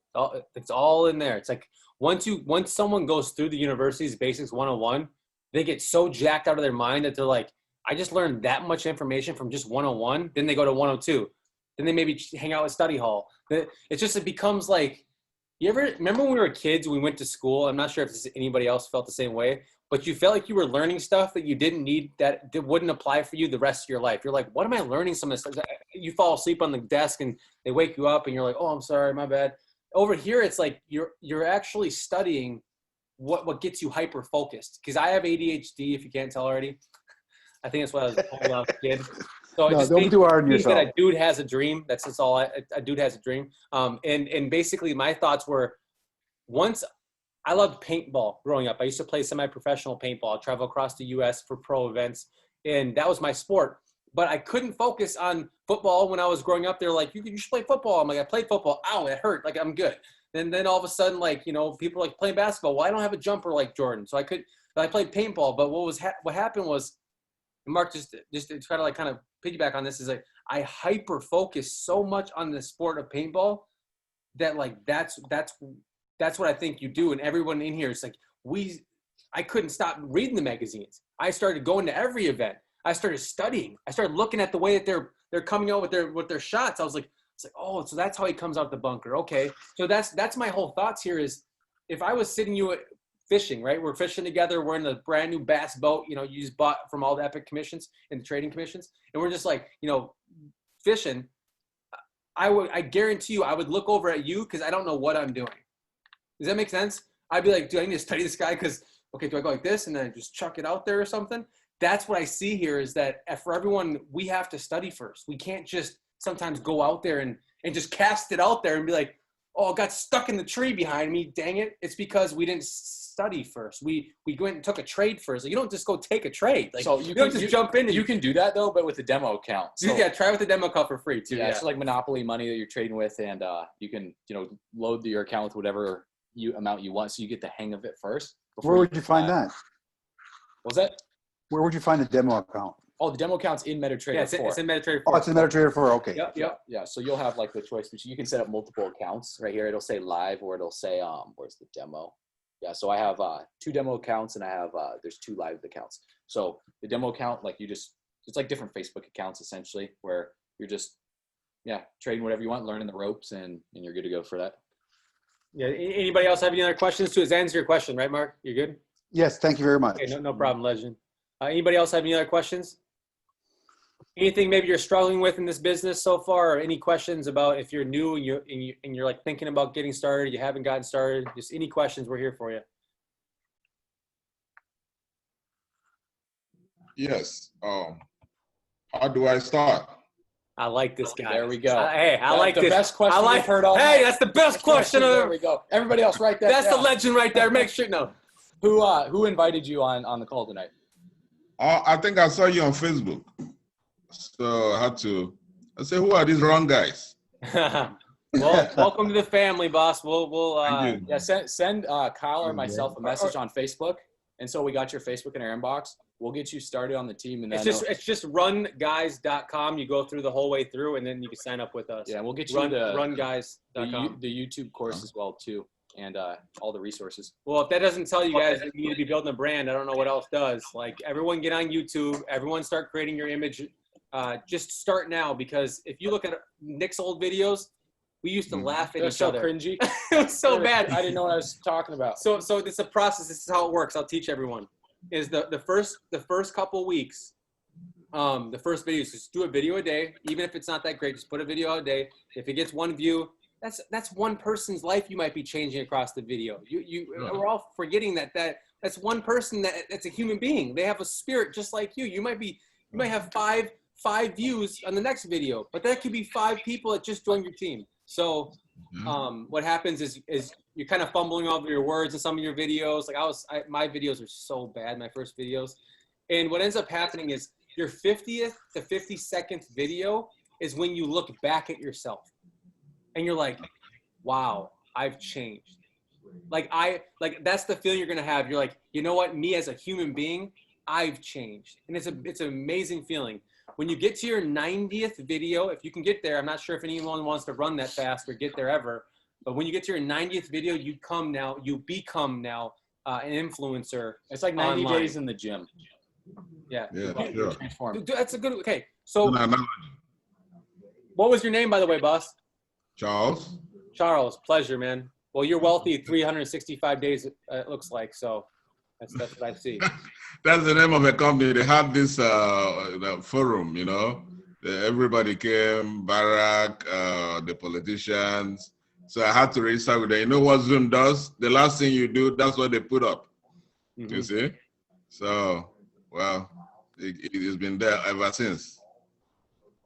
It's all in there. It's like once someone goes through the university's basics 101, they get so jacked out of their mind that they're like, I just learned that much information from just 101. Then they go to 102. Then they maybe hang out at study hall. It becomes like, you ever remember when we were kids, we went to school? I'm not sure if anybody else felt the same way, but you felt like you were learning stuff that you didn't need, that wouldn't apply for you the rest of your life. You're like, what am I learning some of this stuff? You fall asleep on the desk and they wake you up and you're like, oh, I'm sorry, my bad. Over here, it's like you're actually studying what gets you hyper focused. Because I have ADHD, if you can't tell already. I think that's why I was pulled out as a kid. So no, don't do hard on yourself. That a dude has a dream. That's just all. A dude has a dream. And basically, my thoughts were, once I loved paintball growing up. I used to play semi-professional paintball. I'd travel across the U.S. for pro events, and that was my sport. But I couldn't focus on football when I was growing up. They're like, you should play football. I'm like, I played football. Ow, it hurt. Like, I'm good. And then all of a sudden, like, people are like playing basketball. Well, I don't have a jumper like Jordan. So I played paintball. But what happened was, Mark, just to try to kind of piggyback on this, is like I hyper focus so much on the sport of paintball that that's what I think you do. And everyone in here is like, I couldn't stop reading the magazines. I started going to every event. I started studying. I started looking at the way that they're coming out with their shots. I was like, oh, so that's how he comes out the bunker. Okay. So that's my whole thoughts here is, if I was sitting fishing, right? We're fishing together. We're in a brand new bass boat, you just bought from all the epic commissions and the trading commissions. And we're just like, fishing. I guarantee you, I would look over at you because I don't know what I'm doing. Does that make sense? I'd be like, do I need to study this guy? Because, okay, do I go like this and then just chuck it out there or something? That's what I see here is that for everyone, we have to study first. We can't just sometimes go out there and just cast it out there and be like, oh, it got stuck in the tree behind me. Dang it. It's because we didn't study first. We went and took a trade first. Like, you don't just go take a trade. Like, so you don't just jump in. You can do that though, but with the demo account. So, yeah, try with the demo account for free too. Yeah, it's like Monopoly money that you're trading with, and you can load your account with whatever amount you want, so you get the hang of it first. Where would you find that? Was that? Where would you find a demo account? Oh, the demo account's in MetaTrader Yeah, 4. it's in MetaTrader 4. Oh, it's in MetaTrader 4. Okay. Yep, yep. Yeah, so you'll have like the choice, but you can set up multiple accounts right here. It'll say live, or it'll say where's the demo? Yeah, so I have 2 demo accounts, and I have there's 2 live accounts. So the demo account, like it's like different Facebook accounts essentially, where you're just trading whatever you want, learning the ropes, and you're good to go for that. Yeah. Anybody else have any other questions? To answer your question, right, Mark? You're good. Yes, thank you very much. Okay, no problem, Legend. Anybody else have any other questions? Anything maybe you're struggling with in this business so far, or any questions about if you're new and you're like thinking about getting started, you haven't gotten started? Just any questions, we're here for you. Yes. How do I start? I like this guy. There we go. Hey, I like the this. best question we've heard all Hey, night. that's the best question. There we go. Everybody else, write that That's down. the legend right there. Make sure. No. Who invited you on the call tonight? I think I saw you on Facebook. So I said, who are these wrong guys? Well, welcome to the family, boss. We'll send Kyle or myself a message on Facebook, and so we got your Facebook in our inbox. We'll get you started on the team, and then it's just runguys.com. You go through the whole way through, and then you can sign up with us. Yeah, we'll get you runguys.com. the YouTube course as well too, and all the resources. Well, if that doesn't tell you guys that you need to be building a brand, I don't know what else does. Like, everyone get on YouTube. Everyone start creating your image. Just start now, because if you look at Nick's old videos, we used to laugh at each other. Cringy. It was so bad. I didn't know what I was talking about. So it's a process. This is how it works. I'll teach everyone. Is the first couple weeks, the first videos, just do a video a day. Even if it's not that great, just put a video a day. If it gets 1 view, that's one person's life you might be changing across the video. We're all forgetting that's one person that's a human being. They have a spirit just like you. You might have five views on the next video, but that could be 5 people that just joined your team. So what happens is you're kind of fumbling over your words in some of your videos. Like my videos are so bad, my first videos. And what ends up happening is your 50th to 52nd video is when you look back at yourself and you're like, wow, I've changed. Like that's the feeling you're going to have. You're like, you know what? Me as a human being, I've changed. And it's an amazing feeling. When you get to your 90th video, if you can get there, I'm not sure if anyone wants to run that fast or get there ever, but when you get to your 90th video, you become now an influencer. It's like 90 online. days in the gym. Yeah. Sure. That's a good, okay. So what was your name, by the way, boss? Charles. Charles, pleasure, man. Well, you're wealthy 365 days, it looks like, so that's what I see. That's the name of a company. They had this forum, everybody came, Barack, the politicians. So I had to register with them. You know what Zoom does? The last thing you do, that's what they put up. Mm-hmm. You see? So, well, it has been there ever since.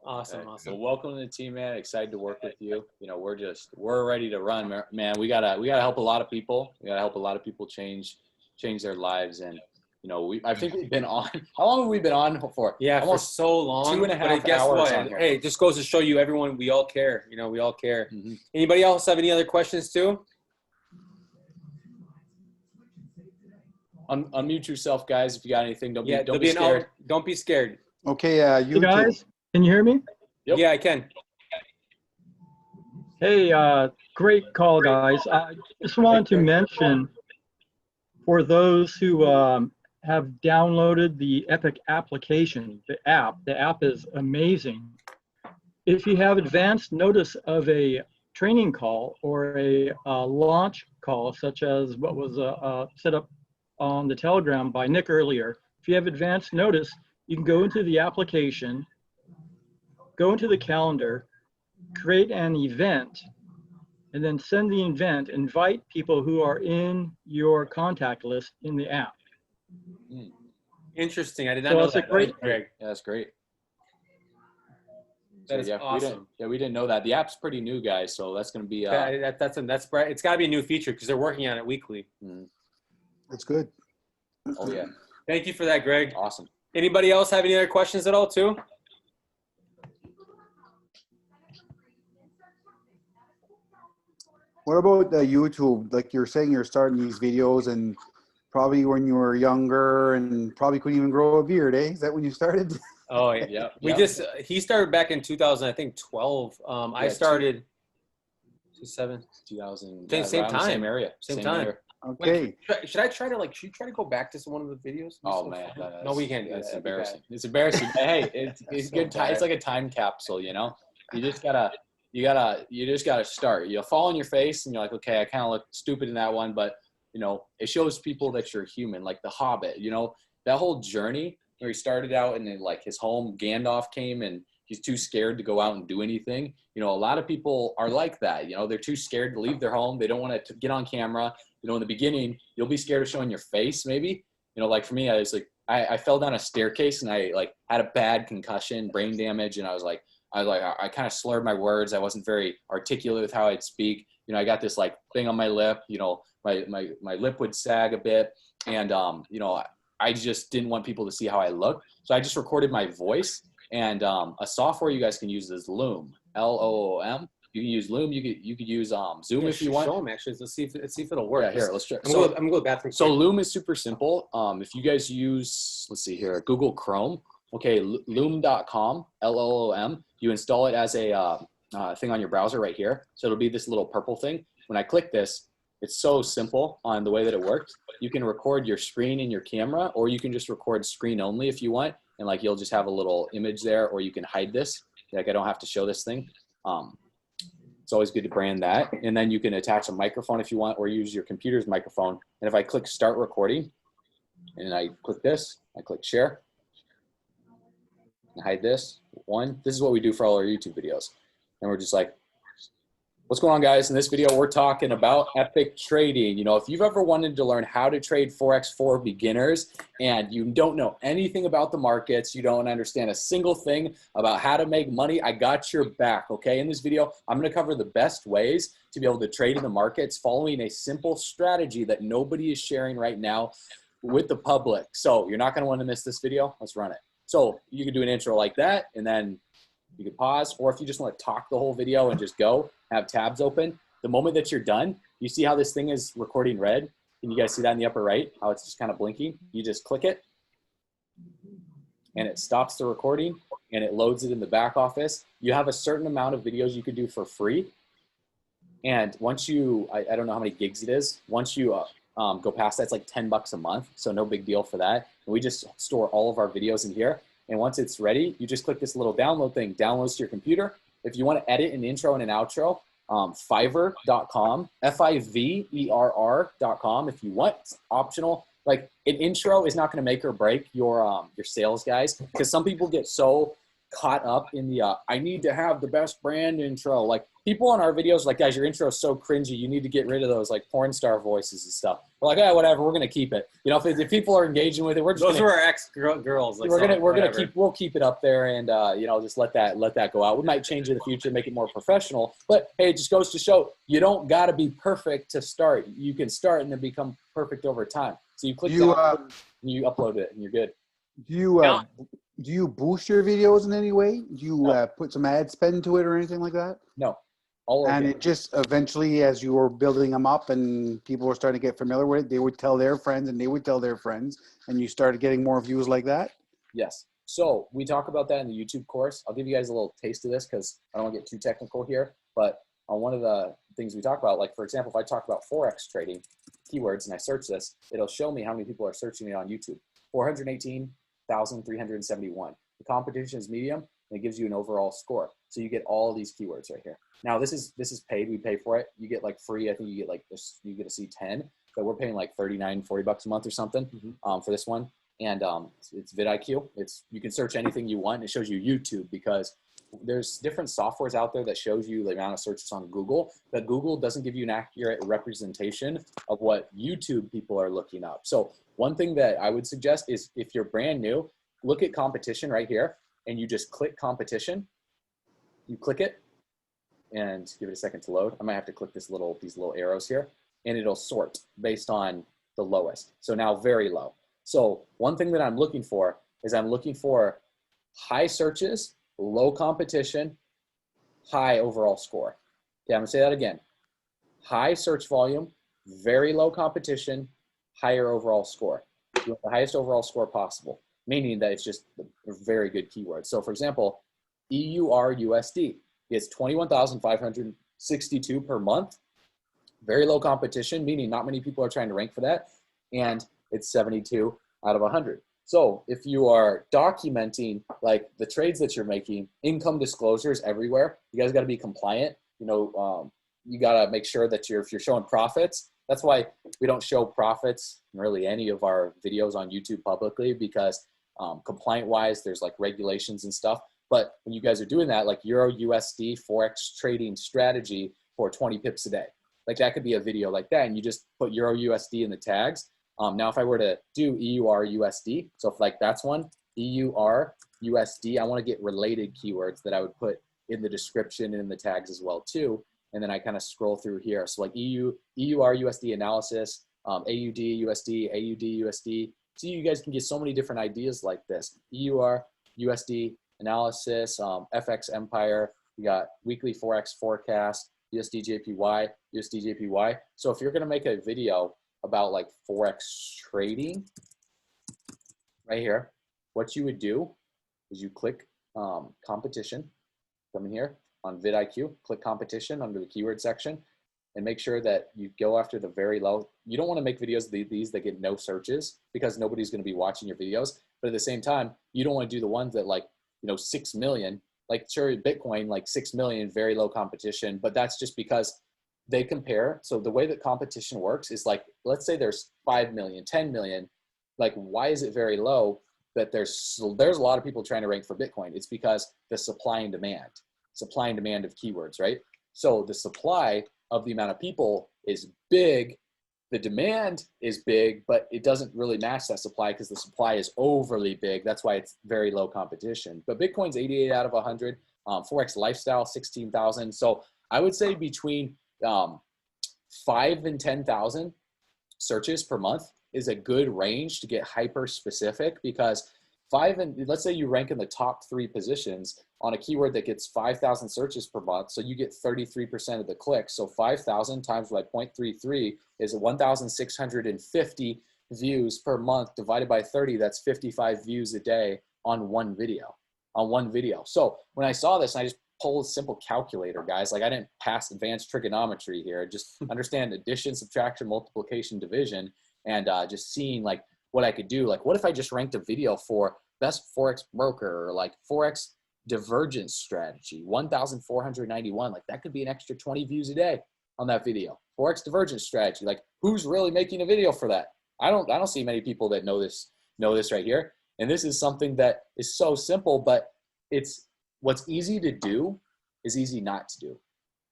Awesome. Well, welcome to the team, man. Excited to work with you. We're ready to run, man. We gotta help a lot of people. We gotta help a lot of people change their lives. And I think we've been on. How long have we been on for? Yeah, almost so long. 2.5 guess hours what? on here. Hey, it just goes to show you, everyone, we all care. We all care. Mm-hmm. Anybody else have any other questions too? Unmute yourself, guys. If you got anything, don't be scared. Don't be scared. Okay, you guys, can you hear me? Yep. Yeah, I can. Hey, great call, guys. I just wanted to mention, for those who have downloaded the E.P.I.C application, the app is amazing. If you have advanced notice of a training call or a launch call, such as what was set up on the Telegram by Nick earlier, if you have advanced notice, you can go into the application, go into the calendar, create an event, and then send the event, invite people who are in your contact list in the app. Interesting. I did not know that. Greg. Yeah, that's great. That is awesome. We didn't know that. The app's pretty new, guys, so that's going to be that's bright. It's got to be a new feature because they're working on it weekly. That's good. Oh yeah. Thank you for that, Greg. Awesome. Anybody else have any other questions at all too? What about the YouTube? Like you're saying, you're starting these videos and Probably when you were younger and probably couldn't even grow a beard, eh? Is that when you started? Oh, yeah. He started back in 2000, I think 12. I started 2007. 2000. Same time. Same area. Same time. Area. Okay. Wait, should I try to go back to one of the videos? Oh man, no, we can't do It's that. embarrassing. It's embarrassing. Hey, it's So good time. It's bad. like a time capsule, you know. You just gotta start. You fall on your face, and you're like, okay, I kind of look stupid in that one, but you know, it shows people that you're human. Like the Hobbit, you know, that whole journey where he started out and then like his home, Gandalf came and he's too scared to go out and do anything. You know, a lot of people are like that. You know, they're too scared to leave their home. They don't want to get on camera. You know, in the beginning, you'll be scared of showing your face, maybe. You know, like for me, I was like, I fell down a staircase and I like had a bad concussion, brain damage, and I kind of slurred my words. I wasn't very articulate with how I'd speak. You know, I got this like thing on my lip. You know, my lip would sag a bit, and you know, I just didn't want people to see how I looked, so I just recorded my voice. And a software you guys can use is Loom, Loom. You can use Loom. You could use Zoom if you want. Show them actually. Let's see if it'll work. Yeah, here, let's check. I'm gonna go to the bathroom. So Loom is super simple. If you guys use, let's see here, Google Chrome. Okay, loom.com, Loom. You install it as a thing on your browser right here. So it'll be this little purple thing. When I click this, it's so simple on the way that it works. You can record your screen in your camera, or you can just record screen only if you want. And like, you'll just have a little image there, or you can hide this. Like, I don't have to show this thing. It's always good to brand that. And then you can attach a microphone if you want, or use your computer's microphone. And if I click start recording and I click this, I click share and hide this one. This is what we do for all our YouTube videos. And we're just like, what's going on, guys? In this video, we're talking about epic trading. You know, if you've ever wanted to learn how to trade Forex for beginners and you don't know anything about the markets, you don't understand a single thing about how to make money, I got your back, okay? In this video, I'm going to cover the best ways to be able to trade in the markets following a simple strategy that nobody is sharing right now with the public. So you're not going to want to miss this video. Let's run it. So you can do an intro like that, and then you can pause, or if you just want to talk the whole video and just go, have tabs open. The moment that you're done, you see how this thing is recording red? Can you guys see that in the upper right? How it's just kind of blinking? You just click it, and it stops the recording, and it loads it in the back office. You have a certain amount of videos you could do for free. And once you, I don't know how many gigs it is, once you go past that, it's like $10 a month, so no big deal for that. And we just store all of our videos in here. And once it's ready, you just click this little download thing, downloads to your computer. If you want to edit an intro and an outro, Fiverr.com, Fiverr.com. If you want, it's optional. Like, an intro is not going to make or break your sales guys, because some people get so caught up in the I need to have the best brand intro. Like, people on our videos, like, guys, your intro is so cringy. You need to get rid of those like porn star voices and stuff. We're like, yeah, whatever. We're gonna keep it. You know, if people are engaging with it, we're just those are our ex-girls. Like, we'll keep it up there, and you know, just let that go out. We might change in the future, make it more professional. But hey, it just goes to show you don't got to be perfect to start. You can start and then become perfect over time. So you click that, and you upload it, and you're good. Do you boost your videos in any way? Do you put some ad spend to it or anything like that? No. And it just eventually, as you were building them up and people were starting to get familiar with it, they would tell their friends and they would tell their friends, and you started getting more views like that? Yes. So we talk about that in the YouTube course. I'll give you guys a little taste of this because I don't want to get too technical here. But on one of the things we talk about, like, for example, if I talk about Forex trading keywords and I search this, it'll show me how many people are searching it on YouTube. 418,371. The competition is medium, and it gives you an overall score. So you get all these keywords right here. Now this is paid. We pay for it. You get like free. I think you get like this. You get to see 10. But we're paying like $39, $40 a month or something for this one. And it's vidIQ. You can search anything you want. And it shows you YouTube, because there's different softwares out there that shows you the amount of searches on Google, but Google doesn't give you an accurate representation of what YouTube people are looking up. So one thing that I would suggest is, if you're brand new, look at competition right here, and you just click competition. You click it and give it a second to load. I might have to click these little arrows here, and it'll sort based on the lowest. So now very low. So one thing that I'm looking for is I'm looking for high searches, low competition, high overall score. Okay, I'm gonna say that again. High search volume, very low competition, higher overall score. You want the highest overall score possible, meaning that it's just a very good keyword. So for example, EURUSD gets 21,562 per month. Very low competition, meaning not many people are trying to rank for that. And it's 72 out of 100. So if you are documenting like the trades that you're making, income disclosures everywhere, you guys got to be compliant. You know, you got to make sure that if you're showing profits, that's why we don't show profits in really any of our videos on YouTube publicly, because compliant wise, there's like regulations and stuff. But when you guys are doing that, like Euro USD Forex trading strategy for 20 pips a day, like that could be a video like that. And you just put Euro USD in the tags. Now, if I were to do EUR USD, so if like that's one, EUR USD, I want to get related keywords that I would put in the description and in the tags as well too. And then I kind of scroll through here. So like EUR USD analysis, AUD USD, AUD USD. So you guys can get so many different ideas like this. EUR USD analysis, FX Empire. We got weekly Forex forecast, USD JPY, USD JPY. So if you're going to make a video about like Forex trading right here, what you would do is you click competition, come in here on vidIQ, click competition under the keyword section, and make sure that you go after the very low. You don't want to make videos these that get no searches, because nobody's going to be watching your videos. But at the same time, you don't want to do the ones that like, 6 million, like sure, Bitcoin, like 6 million, very low competition, but that's just because they compare. So the way that competition works is like, let's say there's 5 million, 10 million, like why is it very low? That there's a lot of people trying to rank for Bitcoin. It's because the supply and demand of keywords, right? So the supply of the amount of people is big, the demand is big, but it doesn't really match that supply because the supply is overly big. That's why it's very low competition. But Bitcoin's 88 out of 100, Forex Lifestyle 16,000. So I would say between 5 and 10,000 searches per month is a good range to get hyper specific, because let's say you rank in the top 3 positions on a keyword that gets 5,000 searches per month. So you get 33% of the clicks. So 5,000 times by 0.33 is 1,650 views per month divided by 30. That's 55 views a day on one video, So when I saw this, I just pulled a simple calculator, guys. Like I didn't pass advanced trigonometry here. Just understand addition, subtraction, multiplication, division, and just seeing like what I could do. Like what if I just ranked a video for best Forex broker, or like Forex divergence strategy, 1,491. Like that could be an extra 20 views a day on that video. Forex divergence strategy. Like who's really making a video for that? I don't see many people that know this right here. And this is something that is so simple, but it's what's easy to do is easy not to do.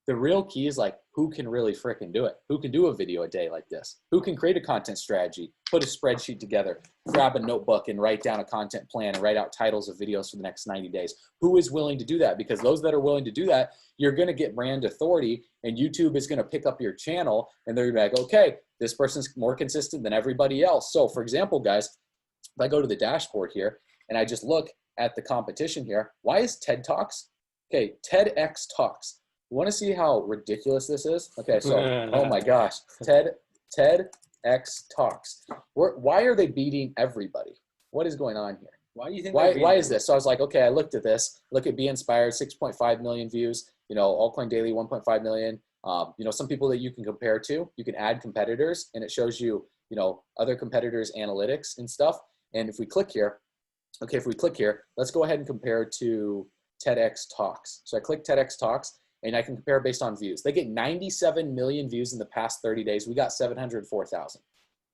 The real key is like, who can really frickin' do it? Who can do a video a day like this? Who can create a content strategy, put a spreadsheet together, grab a notebook and write down a content plan and write out titles of videos for the next 90 days? Who is willing to do that? Because those that are willing to do that, you're gonna get brand authority, and YouTube is gonna pick up your channel, and they're gonna be like, okay, this person's more consistent than everybody else. So for example, guys, if I go to the dashboard here and I just look at the competition here, why is TED Talks? Okay, TEDx Talks. You want to see how ridiculous this is? Okay, so, oh my gosh, TEDx Talks. Why are they beating everybody? What is going on here? Why do you think? Why is this? So I was like, okay, I looked at this. Look at Be Inspired, 6.5 million views. Altcoin Daily, 1.5 million. Some people that you can compare to. You can add competitors, and it shows you, other competitors' analytics and stuff. And if we click here, let's go ahead and compare to TEDx Talks. So I click TEDx Talks, and I can compare based on views. They get 97 million views in the past 30 days. We got 704,000.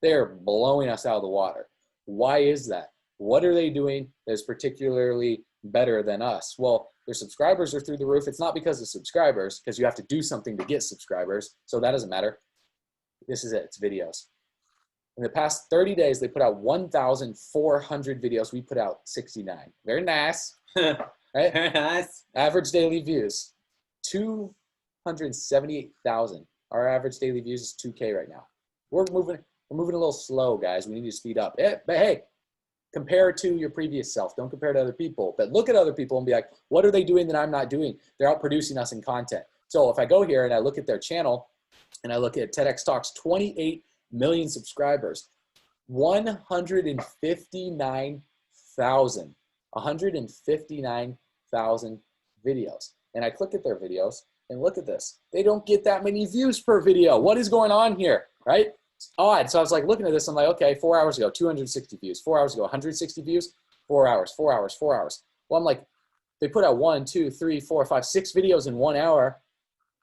They're blowing us out of the water. Why is that? What are they doing that is particularly better than us? Well, their subscribers are through the roof. It's not because of subscribers, because you have to do something to get subscribers. So that doesn't matter. This is it. It's videos. In the past 30 days, they put out 1,400 videos. We put out 69. Very nice. Right? Very nice. Average daily views, 278,000. Our average daily views is 2K right now. We're moving a little slow, guys. We need to speed up. But hey, compare to your previous self. Don't compare to other people. But look at other people and be like, what are they doing that I'm not doing? They're outproducing us in content. So if I go here and I look at their channel and I look at TEDx Talks, 28 million subscribers. 159,000 videos. And I click at their videos and look at this. They don't get that many views per video. What is going on here, right? It's odd. So I was like looking at this. I'm like, okay, 4 hours ago, 260 views. 4 hours ago, 160 views. 4 hours, 4 hours, 4 hours. Well, I'm like, they put out 1, 2, 3, 4, 5, 6 videos in 1 hour,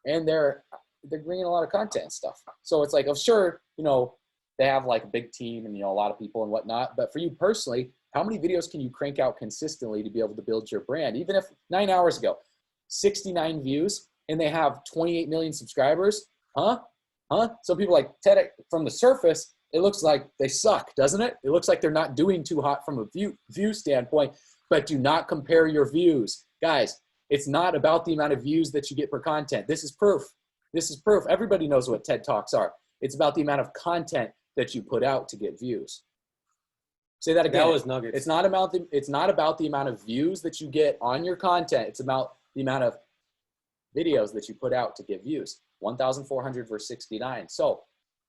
and they're bringing a lot of content and stuff. So it's like, oh, sure, you know, they have like a big team and, you know, a lot of people and whatnot. But for you personally, how many videos can you crank out consistently to be able to build your brand? Even if 9 hours ago, 69 views, and they have 28 million subscribers, huh? Some people like Ted, from the surface, it looks like they suck, doesn't it? It looks like they're not doing too hot from a view standpoint, but do not compare your views. Guys, it's not about the amount of views that you get per content. This is proof. This is proof. Everybody knows what TED Talks are. It's about the amount of content that you put out to get views. Say that again. That was nuggets. It's not about the amount of views that you get on your content. It's about the amount of videos that you put out to get views. 1,400 versus 69. So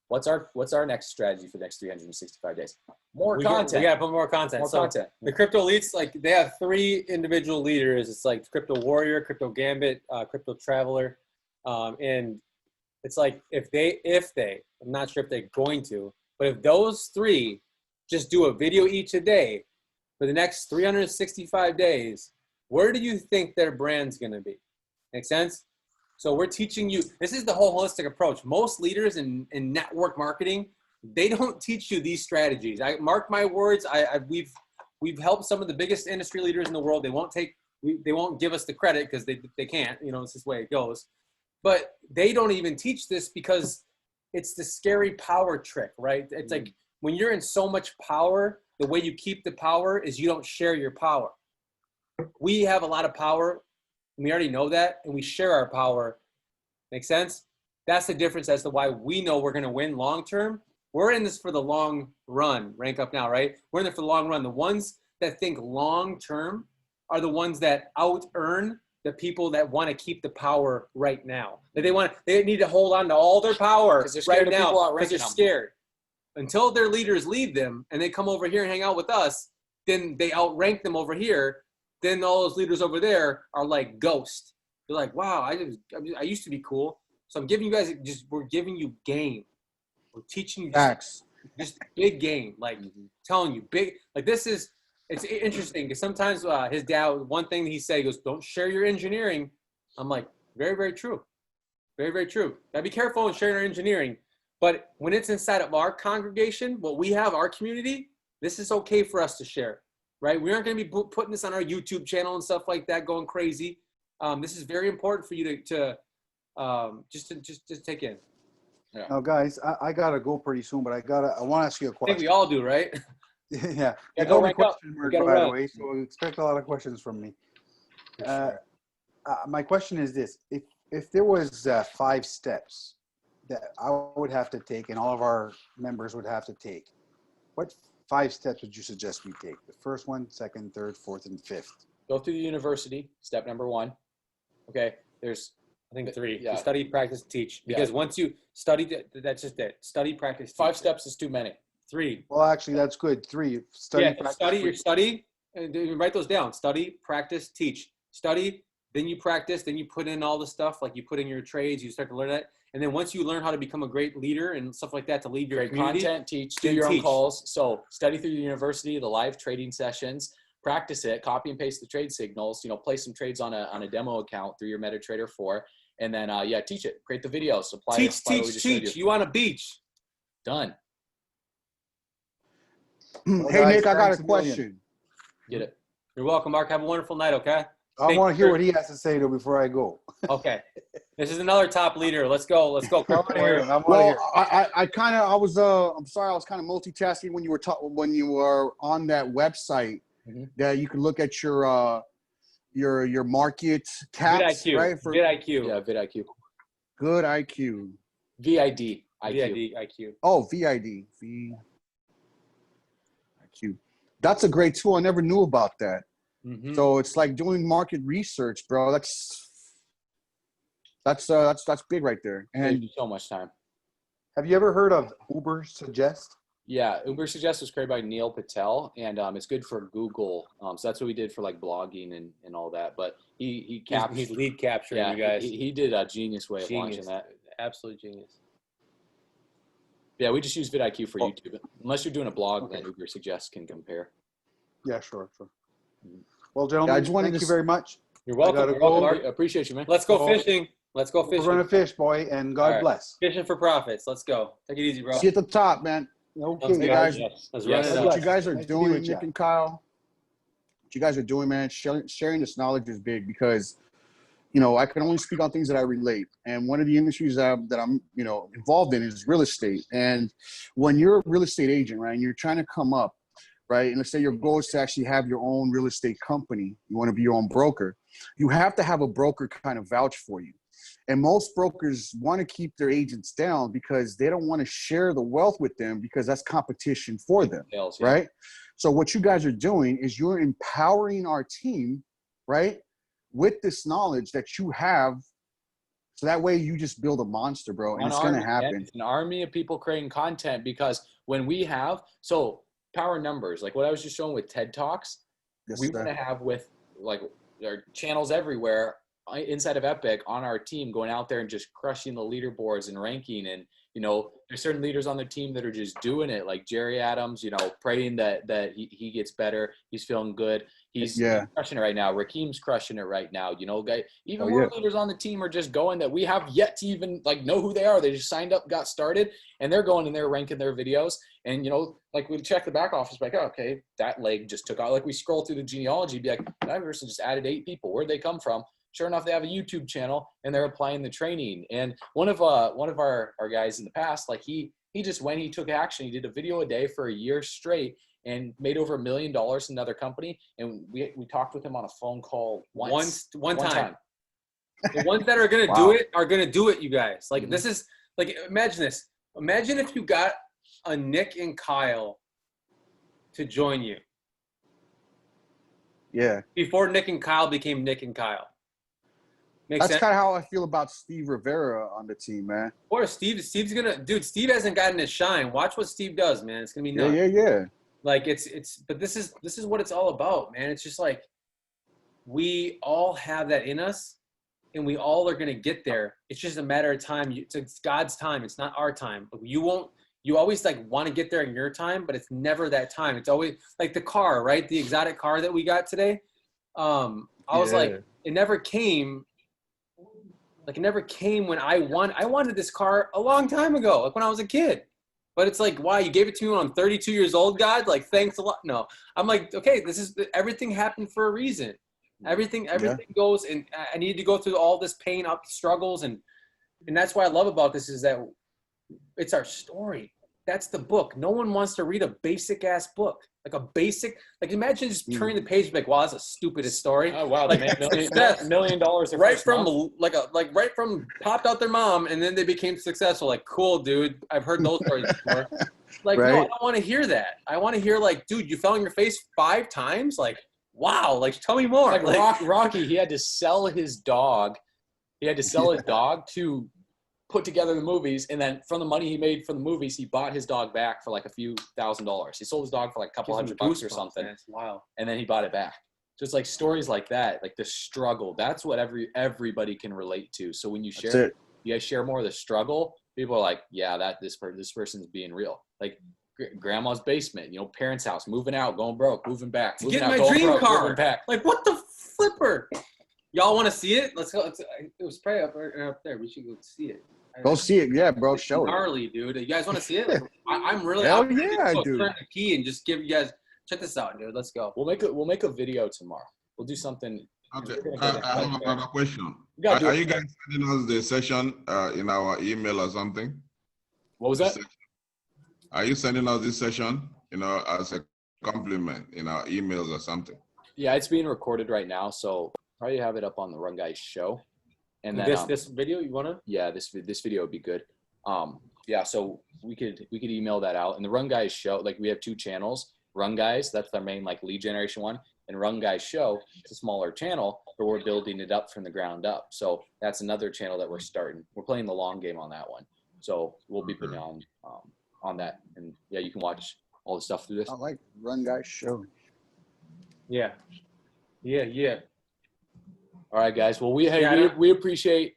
what's our next strategy for the next 365 days? More content. We got to put more content. More content. The crypto elites, like they have 3 individual leaders. It's like Crypto Warrior, Crypto Gambit, Crypto Traveler. And it's like if they, I'm not sure if they're going to, but if those 3 just do a video each a day for the next 365 days, where do you think their brand's going to be? Make sense? So we're teaching you, this is the whole holistic approach. Most leaders in network marketing, they don't teach you these strategies. I mark my words. We've helped some of the biggest industry leaders in the world. They won't give us the credit because they can't, you know, it's this way it goes. But they don't even teach this because it's the scary power trick, right? It's like when you're in so much power, the way you keep the power is you don't share your power. We have a lot of power. We already know that, and we share our power. Make sense? That's the difference as to why we know we're going to win long term. We're in this for the long run. Rank up now, right? We're in there for the long run. The ones that think long term are the ones that out earn the people that want to keep the power right now. That they need to hold on to all their power right now because they're scared. Until their leaders leave them and they come over here and hang out with us, then they outrank them over here. Then all those leaders over there are like ghosts. They're like, wow, I used to be cool. So I'm giving you guys, we're giving you game. We're teaching you just big game. Like telling you big, like this is, it's interesting because sometimes his dad, one thing that he said, he goes, don't share your engineering. I'm like, very, very true. Very, very true. Now be careful in sharing our engineering. But when it's inside of our congregation, what we have, our community, this is okay for us to share. Right? We aren't going to be putting this on our YouTube channel and stuff like that, going crazy. This is very important for you to take in. Yeah. Now, guys, I gotta go pretty soon, but I want to ask you a question. I think we all do, right? Yeah. You go rank up. Mark, by the way, so expect a lot of questions from me. My question is this: if there was 5 steps that I would have to take, and all of our members would have to take, what 5 steps would you suggest we take? The first one, second, third, fourth, and fifth. Go through the university. Step number 1. Okay. There's, I think 3. Yeah. Study, practice, teach. Because once you study, that's just it. Study, practice, teach. 5 steps is too many. 3. Well, actually, that's good. 3. Study, practice, study, and write those down. Study, practice, teach. Study, then you practice, then you put in all the stuff, like you put in your trades, you start to learn that. And then once you learn how to become a great leader and stuff like that to lead your community, content, teach, do your own calls. So study through the university, the live trading sessions, practice it, copy and paste the trade signals, you know, play some trades on a demo account through your MetaTrader 4. And then, teach it, create the videos, apply teach. You on a beach. Done. Hey, Nick, I got a question. Get it. You're welcome, Mark. Have a wonderful night, okay? I want to hear what he has to say, though, before I go. Okay. This is another top leader. Let's go. Well, I'm sorry, I was kind of multitasking when you were on that website that you can look at your market caps, VidIQ. right? VidIQ. Yeah, VidIQ. Good IQ. VID. IQ. Oh, VID. VIQ. That's a great tool. I never knew about that. So it's like doing market research, bro. That's big right there. And so much time. Have you ever heard of Uber Suggest? Yeah, Uber Suggest was created by Neil Patel, and it's good for Google. So that's what we did for like blogging and all that. But he's lead capturing, yeah, you guys. He did a genius way of launching that. Absolute genius. Yeah, we just use vidIQ for YouTube. Unless you're doing a blog, then Uber Suggest can compare. Yeah, sure. Well, gentlemen, thank you very much. You're welcome. You're welcome. I appreciate you, man. Let's go fishing. Let's go fishing. We're going to fish, boy, and God bless. Fishing for profits. Let's go. Take it easy, bro. See you at the top, man. Okay, guys. Let's Yes. run it What up. you guys are Nice to be doing, with Nick you. and Kyle, what you guys are doing, man, sharing this knowledge is big because, you know, I can only speak on things that I relate. And one of the industries that I'm, you know, involved in is real estate. And when you're a real estate agent, right, and you're trying to come up, right, and let's say your goal is to actually have your own real estate company, you want to be your own broker, you have to have a broker kind of vouch for you. And most brokers want to keep their agents down because they don't want to share the wealth with them because that's competition for them, right? So what you guys are doing is you're empowering our team, right, with this knowledge that you have. So that way you just build a monster, bro, and it's going to happen. It's an army of people creating content because when we have, so power numbers, like what I was just showing with TED Talks, we want to have with like our channels everywhere inside of Epic on our team going out there and just crushing the leaderboards and ranking. And, you know, there's certain leaders on their team that are just doing it, like Jerry Adams, you know, praying that he gets better. He's feeling good. He's crushing it right now. Rakeem's crushing it right now. You know, guys, even more leaders on the team are just going that we have yet to even like know who they are. They just signed up, got started, and they're going and they're ranking their videos. And, you know, like we check the back office, like, oh, okay, that leg just took out. Like we scroll through the genealogy, be like, that person just added 8 people. Where'd they come from? Sure enough, they have a YouTube channel and they're applying the training. And one of our guys in the past, like he just went, he took action. He did a video a day for a year straight and made over $1 million in another company. And we talked with him on a phone call one time. The ones that are going to do it are going to do it, you guys. Like this is like, imagine this. Imagine if you got a Nick and Kyle to join you. Yeah. Before Nick and Kyle became Nick and Kyle. That's kind of how I feel about Steve Rivera on the team, man. Or Steve's gonna, dude. Steve hasn't gotten his shine. Watch what Steve does, man. It's gonna be nuts. Yeah. Like but this is what it's all about, man. It's just like we all have that in us, and we all are gonna get there. It's just a matter of time. It's God's time. It's not our time. You always like want to get there in your time, but it's never that time. It's always like the car, right? The exotic car that we got today. I was like, it never came. Like it never came when I wanted this car a long time ago, like when I was a kid. But it's like, wow, you gave it to me when I'm 32 years old, God? Like, thanks a lot. No, I'm like, okay, everything happened for a reason. Everything goes, and I needed to go through all this pain, struggles, and that's what I love about this is that it's our story. That's the book. No one wants to read a basic ass book. Like imagine just turning the page and be like, wow, that's the stupidest story. Oh wow, like, they made $1 million right from right from popped out their mom and then they became successful. Like, cool, dude. I've heard those stories before. Like, no, I don't want to hear that. I want to hear like, dude, you fell on your face 5 times. Like, wow. Like, tell me more. Like Rocky, he had to sell his dog. He had to sell his dog to put together the movies, and then from the money he made from the movies, he bought his dog back for like a few $1,000s. He sold his dog for like a couple $100 or something. Man, it's wild. And then he bought it back. Just like stories like that, like the struggle. That's what everybody can relate to. So when you share, you guys share more of the struggle. People are like, yeah, this person's being real. Like grandma's basement, you know, parents' house, moving out, going broke, moving back, moving Get out, my dream broke, car. moving back. Like, what the flipper? Y'all want to see it? Let's go. It was probably up there. We should go see it. Go see it, yeah, bro. Show it. Gnarly, dude. You guys want to see it? Like, I'm really. Hell yeah, I do. Turn the key and just give you guys. Check this out, dude. Let's go. We'll make a video tomorrow. We'll do something. Okay. I have another question. Are you guys sending us the session in our email or something? What was that? Are you sending us this session, you know, as a compliment in our emails or something? Yeah, it's being recorded right now, so probably have it up on the Run Guys show. And then this video you wanna? Yeah, this video would be good. Yeah, so we could email that out. And the Run Guys show, like we have 2 channels. Run Guys, that's our main like lead generation one, and Run Guys show, it's a smaller channel, but we're building it up from the ground up. So that's another channel that we're starting. We're playing the long game on that one. So we'll be putting on on that. And yeah, you can watch all the stuff through this. I like Run Guys Show. Yeah. Yeah. All right, guys. Well, we appreciate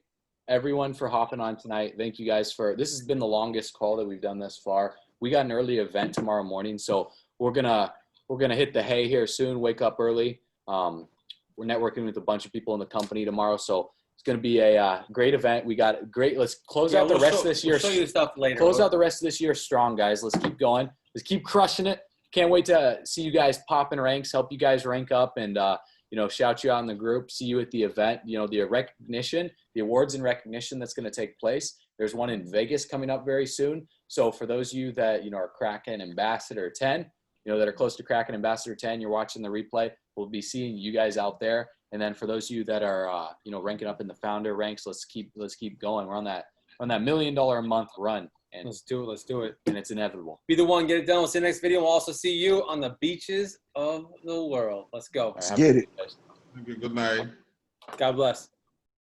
everyone for hopping on tonight. Thank you guys for, this has been the longest call that we've done thus far. We got an early event tomorrow morning, so we're gonna hit the hay here soon. Wake up early. We're networking with a bunch of people in the company tomorrow, so it's gonna be a great event. We got great. Let's close out the rest of this year. We'll show you the stuff later. Close out the rest of this year strong, guys. Let's keep going. Let's keep crushing it. Can't wait to see you guys pop in ranks, help you guys rank up, and shout you out in the group. See you at the event. The recognition, the awards and recognition that's going to take place. There's one in Vegas coming up very soon. So for those of you that are Kraken Ambassador 10, that are close to Kraken Ambassador 10, you're watching the replay. We'll be seeing you guys out there. And then for those of you that are ranking up in the founder ranks, let's keep going. We're on that $1 million a month run. And let's do it. And it's inevitable. Be the one, get it done. We'll see you next video. We'll also see you on the beaches of the world. Let's go. Let's get it. Thank you. Good night. God bless.